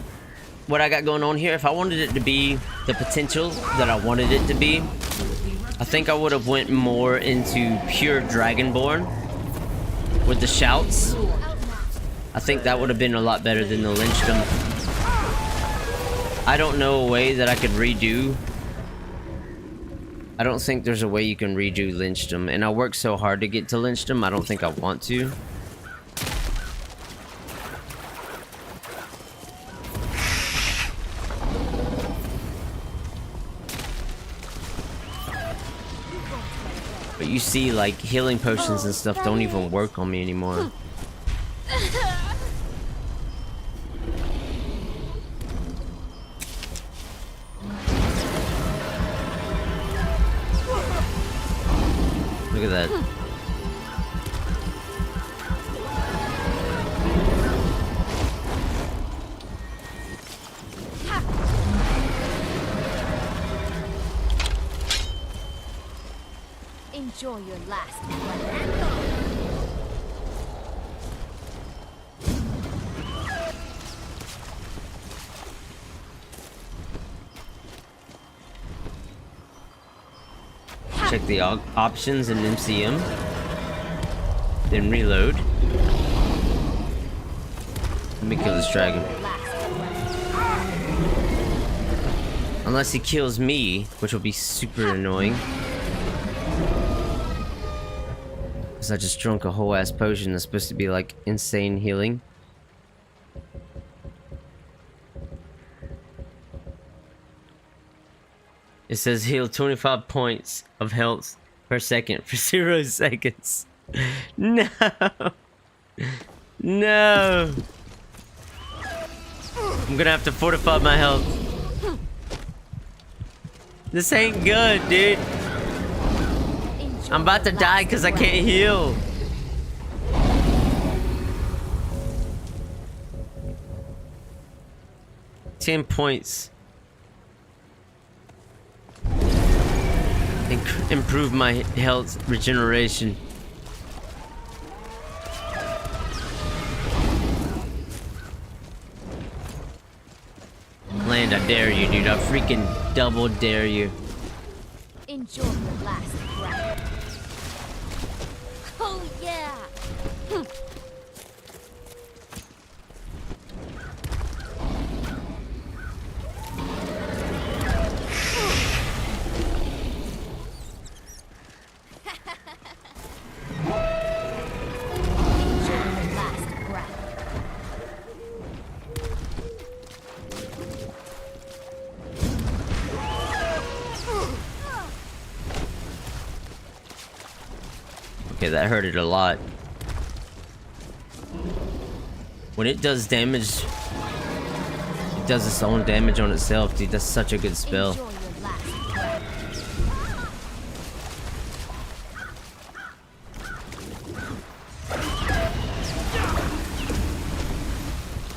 what I got going on here, if I wanted it to be the potential that I wanted it to be, I think I would have went more into pure Dragonborn with the shouts. I think that would have been a lot better than the lynchdom. I don't know a way that I could redo. I don't think there's a way you can redo lynchdom, and I worked so hard to get to lynchdom, I don't think I want to. But you see, like, healing potions and stuff don't even work on me anymore. Look at that. Enjoy your last Check the options in MCM. Then reload. Let me kill this dragon. Unless he kills me, which will be super annoying. Because I just drunk a whole ass potion that's supposed to be like insane healing. It says heal 25 points of health per second for 0 seconds. No! No! I'm gonna have to fortify my health. This ain't good, dude. I'm about to die because I can't heal. $10 points. Improve my health regeneration. Land, I dare you, dude. I freaking double dare you. Enjoy your last breath. Oh yeah. Okay, that hurted a lot. When it does damage, it does its own damage on itself, dude. That's such a good spell. Enjoy your last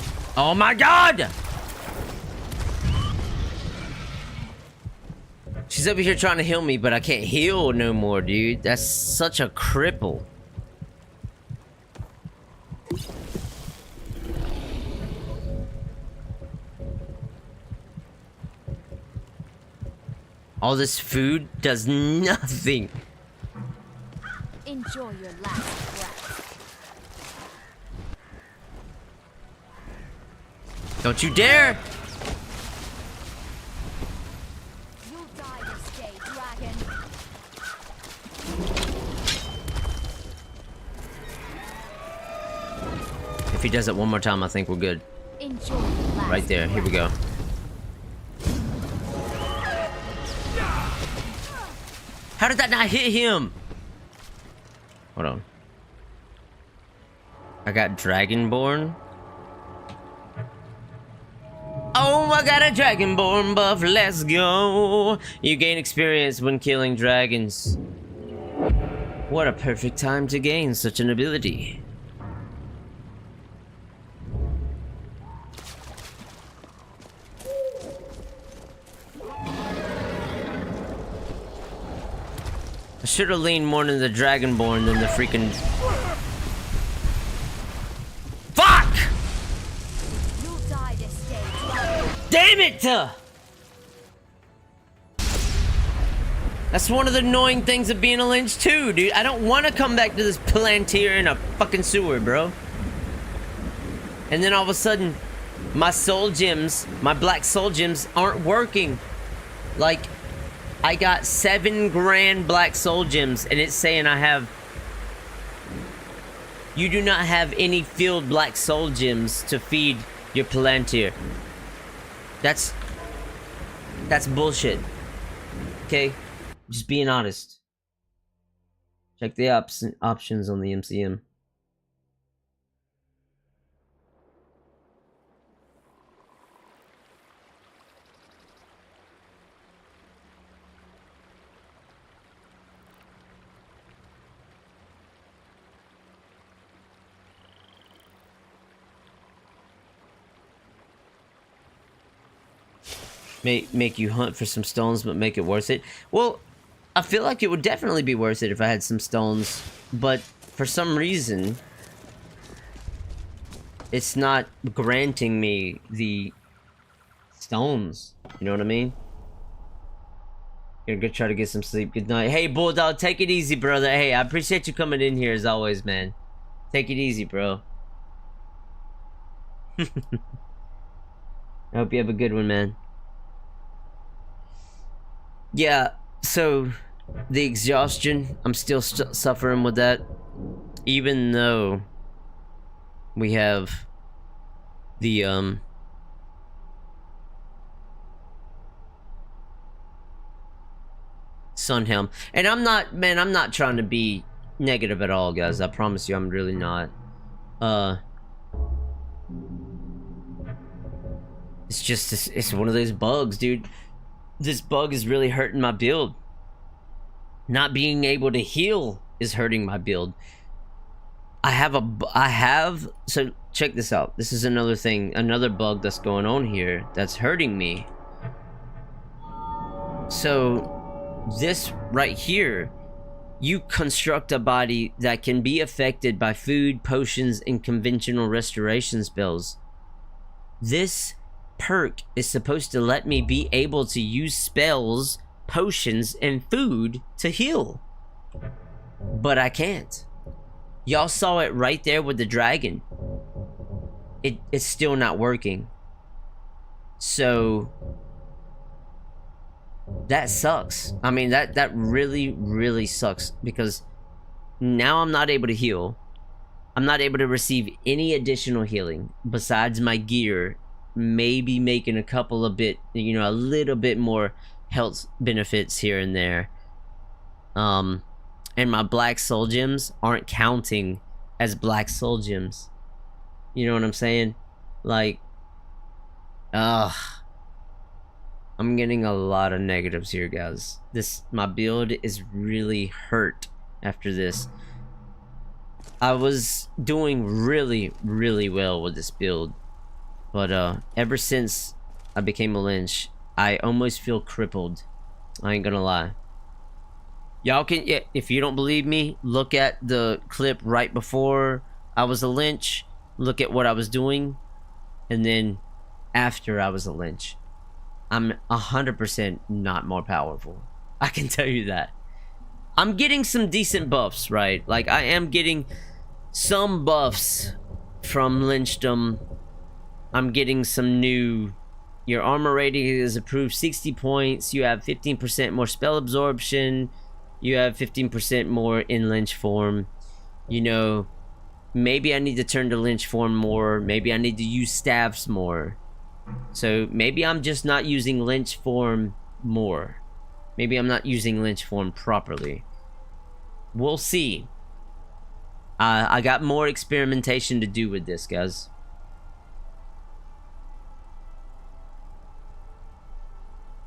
breath. Oh my god! She's over here trying to heal me, but I can't heal no more, dude. That's such a cripple. All this food does nothing. Enjoy your last breath. Don't you dare! You'll die this day, dragon. If he does it one more time, I think we're good. Enjoy your last Right there. Here we go. How did that not hit him? Hold on. I got Dragonborn. Oh, I got a Dragonborn buff. Let's go. You gain experience when killing dragons. What a perfect time to gain such an ability. I should have leaned more into the Dragonborn than the freaking... Fuck! You'll die this day, dragon. Damn it! That's one of the annoying things of being a lynch too, dude. I don't want to come back to this Palantir in a fucking sewer, bro. And then all of a sudden, my soul gems, my black soul gems aren't working. Like... I got 7 grand black soul gems, and it's saying I have... You do not have any filled black soul gems to feed your Palantir. That's bullshit. Okay? Just being honest. Check the options on the MCM. Make you hunt for some stones, but make it worth it. Well, I feel like it would definitely be worth it if I had some stones, but for some reason, it's not granting me the stones. You know what I mean? Gonna go try to get some sleep. Good night. Hey, Bulldog, take it easy, brother. Hey, I appreciate you coming in here as always, man. Take it easy, bro. I hope you have a good one, man. Yeah, so the exhaustion, I'm still suffering with that, even though we have the Sunhelm. And I'm not trying to be negative at all, guys. I promise you, I'm really not. It's just it's one of those bugs, dude. This bug is really hurting my build. Not being able to heal is hurting my build. So check this out. This is another thing, another bug that's going on here that's hurting me. So this right here, you construct a body that can be affected by food, potions, and conventional restoration spells. This perk is supposed to let me be able to use spells, potions, and food to heal. But I can't. Y'all saw it right there with the dragon. It's still not working. So that sucks. I mean, that really, really sucks, because now I'm not able to heal. I'm not able to receive any additional healing besides my gear maybe making a couple of a little bit more health benefits here and there. And my black soul gems aren't counting as black soul gems. You know what I'm saying? Like, I'm getting a lot of negatives here, guys. My build is really hurt after this. I was doing really, really well with this build, but ever since I became a lynch, I almost feel crippled. I ain't gonna lie. Y'all can, yeah, if you don't believe me, look at the clip right before I was a lynch, look at what I was doing, and then after I was a lynch. I'm 100% not more powerful. I can tell you that. I'm getting some decent buffs, right? Like, I am getting some buffs from lynchdom. I'm getting some new... Your armor rating is improved 60 points. You have 15% more spell absorption. You have 15% more in lynch form. You know, maybe I need to turn to lynch form more. Maybe I need to use staffs more. So maybe I'm just not using lynch form more. Maybe I'm not using lynch form properly. We'll see. I got more experimentation to do with this, guys.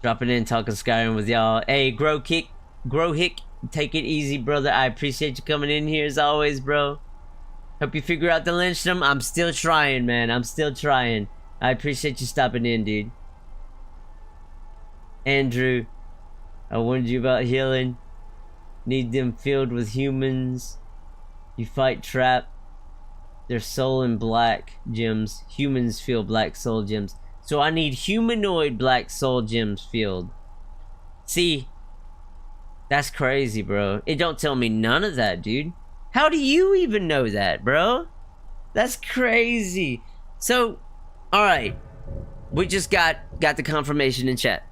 Dropping in, talking Skyrim with y'all. Hey, Grow Hick, take it easy, brother. I appreciate you coming in here as always, bro. Hope you figure out the lynchdom. I'm still trying, man. I'm still trying. I appreciate you stopping in, dude. Andrew, I warned you about healing. Need them filled with humans. You fight trap. Their soul in black gems. Humans feel black soul gems. So I need humanoid black soul gems filled. See, that's crazy, bro. It don't tell me none of that, dude. How do you even know that, bro? That's crazy. So, alright. We just got the confirmation in chat.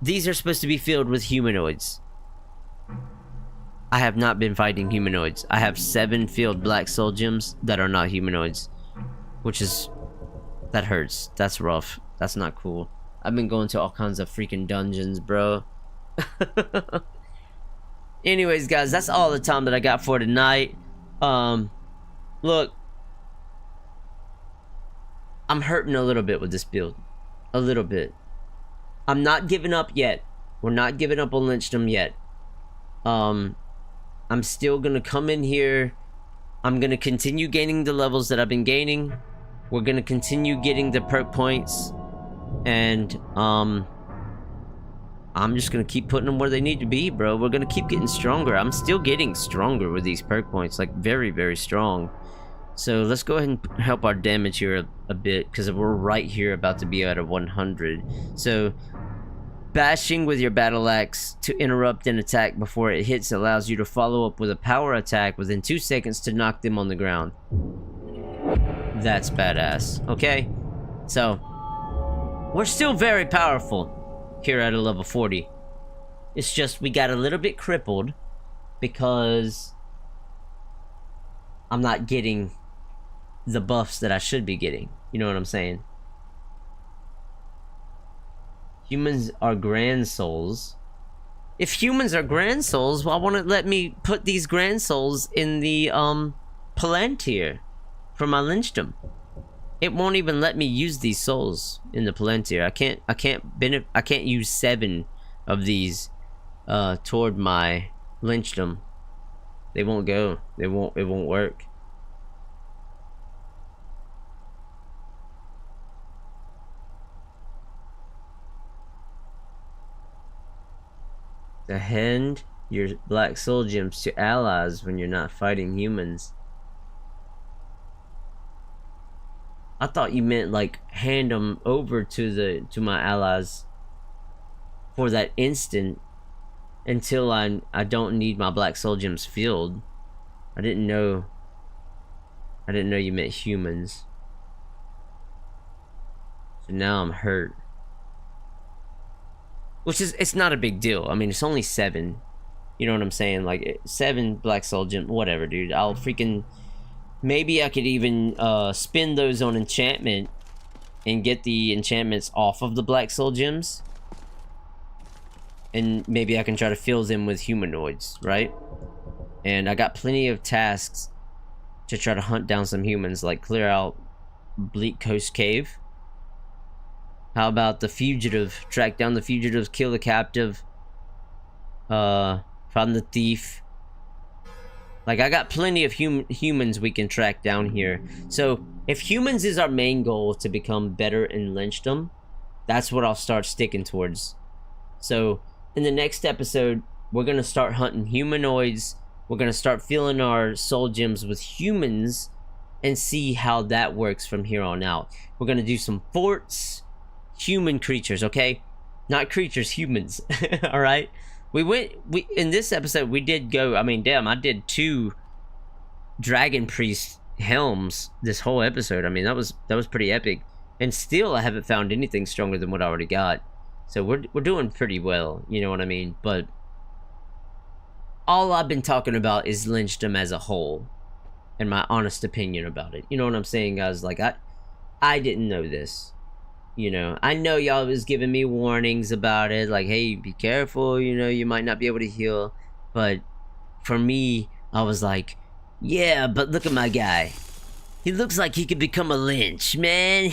These are supposed to be filled with humanoids. I have not been fighting humanoids. I have 7 filled black soul gems that are not humanoids. Which is... That hurts. That's rough. That's not cool. I've been going to all kinds of freaking dungeons, bro. Anyways, guys, that's all the time that I got for tonight. Look. I'm hurting a little bit with this build. A little bit. I'm not giving up yet. We're not giving up on lynchdom yet. I'm still gonna come in here. I'm gonna continue gaining the levels that I've been gaining. We're gonna continue getting the perk points. And, I'm just gonna keep putting them where they need to be, bro. We're gonna keep getting stronger. I'm still getting stronger with these perk points. Like, very, very strong. So, let's go ahead and help our damage here a bit. Because we're right here about to be at a 100. So... Bashing with your battle axe to interrupt an attack before it hits allows you to follow up with a power attack within 2 seconds to knock them on the ground. That's badass. Okay? So, we're still very powerful here at a level 40. It's just we got a little bit crippled because I'm not getting the buffs that I should be getting. You know what I'm saying? Humans are grand souls. If humans are grand souls, why won't it let me put these grand souls in the Palantir for my lynchdom? It won't even let me use these souls in the Palantir. I can't use 7 of these toward my lynchdom. They won't go. It won't work. To hand your black soul gems to allies when you're not fighting humans. I thought you meant like hand them over to my allies for that instant until I don't need my black soul gems filled. I didn't know you meant humans. So now I'm hurt. Which is, it's not a big deal. I mean, it's only 7. You know what I'm saying? Like, 7 black soul gem, whatever, dude. I'll freaking... Maybe I could even spend those on enchantment and get the enchantments off of the black soul gems. And maybe I can try to fill them with humanoids, right? And I got plenty of tasks to try to hunt down some humans, like clear out Bleak Coast Cave. How about the fugitive? Track down the fugitive, kill the captive, find the thief. Like, I got plenty of humans we can track down here. So, if humans is our main goal to become better in lynchdom, that's what I'll start sticking towards. So, in the next episode, we're going to start hunting humanoids. We're going to start filling our soul gems with humans and see how that works from here on out. We're going to do some forts, human creatures, okay? Not creatures, humans. All right? In this episode, we did go, I mean, damn, I did 2 Dragon Priest helms this whole episode. I mean, that was pretty epic. And still, I haven't found anything stronger than what I already got. So we're doing pretty well, you know what I mean? But all I've been talking about is lynchdom as a whole, and my honest opinion about it. You know what I'm saying, guys? Like, I didn't know this. You know, I know y'all was giving me warnings about it, like, hey, be careful, you know, you might not be able to heal. But for me, I was like, yeah, but look at my guy. He looks like he could become a lynch, man.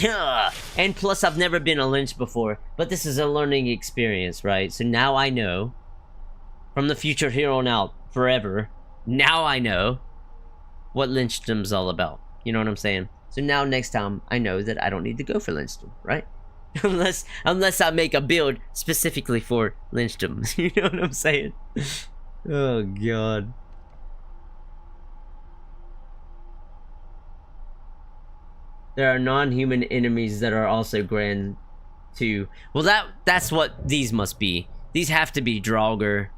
And plus, I've never been a lynch before, but this is a learning experience, right? So now I know, from the future here on out, forever, now I know what lynchdom's all about. You know what I'm saying? So now next time, I know that I don't need to go for lynchdom, right? unless I make a build specifically for lynchdom. You know what I'm saying? Oh, God. There are non-human enemies that are also grand too. Well, that's what these must be. These have to be Draugr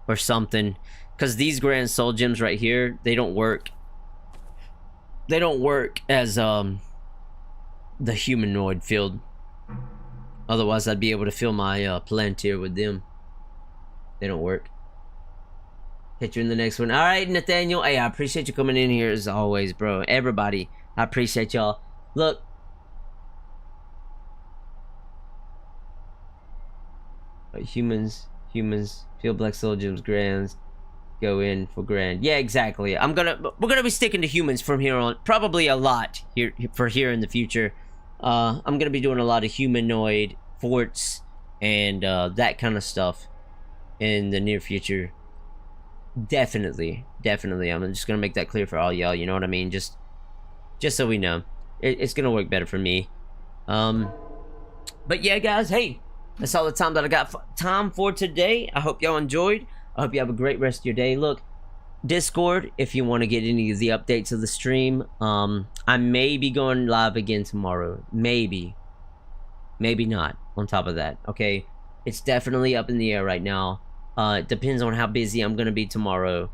or something, because these grand soul gems right here, they don't work. They don't work as the humanoid field. Otherwise, I'd be able to fill my Palantir with them. They don't work. Catch you in the next one. All right, Nathaniel. Hey, I appreciate you coming in here as always, bro. Everybody, I appreciate y'all. Look. Humans, field black soul gems, grands. Go in for grand. Yeah, exactly. We're gonna be sticking to humans from here on, probably a lot here in the future. I'm gonna be doing a lot of humanoid forts and that kind of stuff in the near future. Definitely. I'm just gonna make that clear for all y'all. You know what I mean? Just so we know, it's gonna work better for me. But yeah, guys. Hey, that's all the time that I got time for today. I hope y'all enjoyed. I hope you have a great rest of your day. Look, Discord, if you want to get any of the updates of the stream. I may be going live again tomorrow. Maybe not, on top of that. Okay, it's definitely up in the air right now. It depends on how busy I'm going to be tomorrow.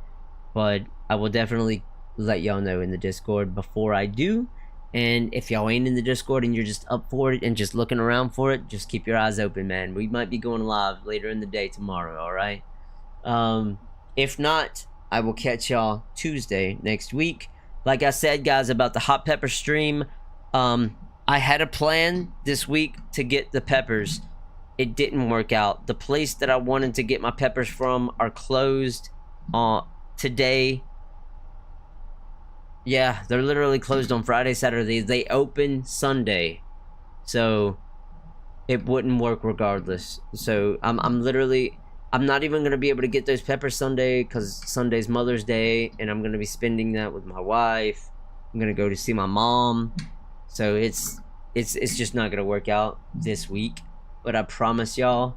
But I will definitely let y'all know in the Discord before I do. And if y'all ain't in the Discord and you're just up for it and just looking around for it, just keep your eyes open, man. We might be going live later in the day tomorrow, alright? If not, I will catch y'all Tuesday next week. Like I said, guys, about the hot pepper stream, I had a plan this week to get the peppers. It didn't work out. The place that I wanted to get my peppers from are closed today. Yeah, they're literally closed on Friday, Saturday. They open Sunday, so it wouldn't work regardless. So I'm not even going to be able to get those peppers Sunday, because Sunday's Mother's Day, and I'm going to be spending that with my wife. I'm going to go to see my mom. So it's just not going to work out this week. But I promise y'all,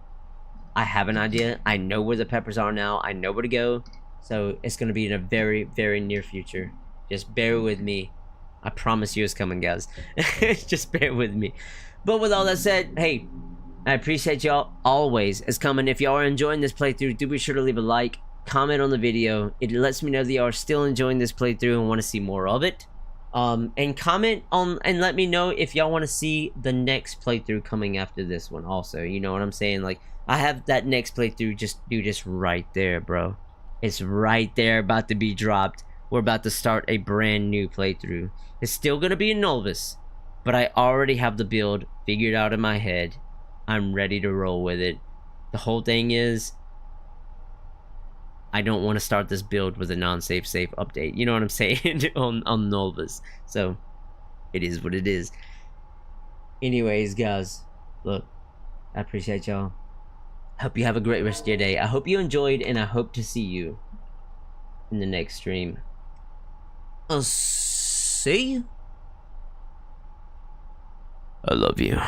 I have an idea. I know where the peppers are now. I know where to go. So it's going to be in a very, very near future. Just bear with me. I promise you it's coming, guys. Just bear with me. But with all that said, hey, I appreciate y'all always as coming. If y'all are enjoying this playthrough, do be sure to leave a like, comment on the video. It lets me know that y'all are still enjoying this playthrough and want to see more of it. And comment on and let me know if y'all want to see the next playthrough coming after this one also. You know what I'm saying? Like, I have that next playthrough just right there, bro. It's right there, about to be dropped. We're about to start a brand new playthrough. It's still gonna be in Nolvus, but I already have the build figured out in my head. I'm ready to roll with it. The whole thing is, I don't want to start this build with a non-save save update. You know what I'm saying? on Nolvus. So it is what it is. Anyways, guys, look, I appreciate y'all. Hope you have a great rest of your day. I hope you enjoyed, and I hope to see you in the next stream. I'll see you. I love you.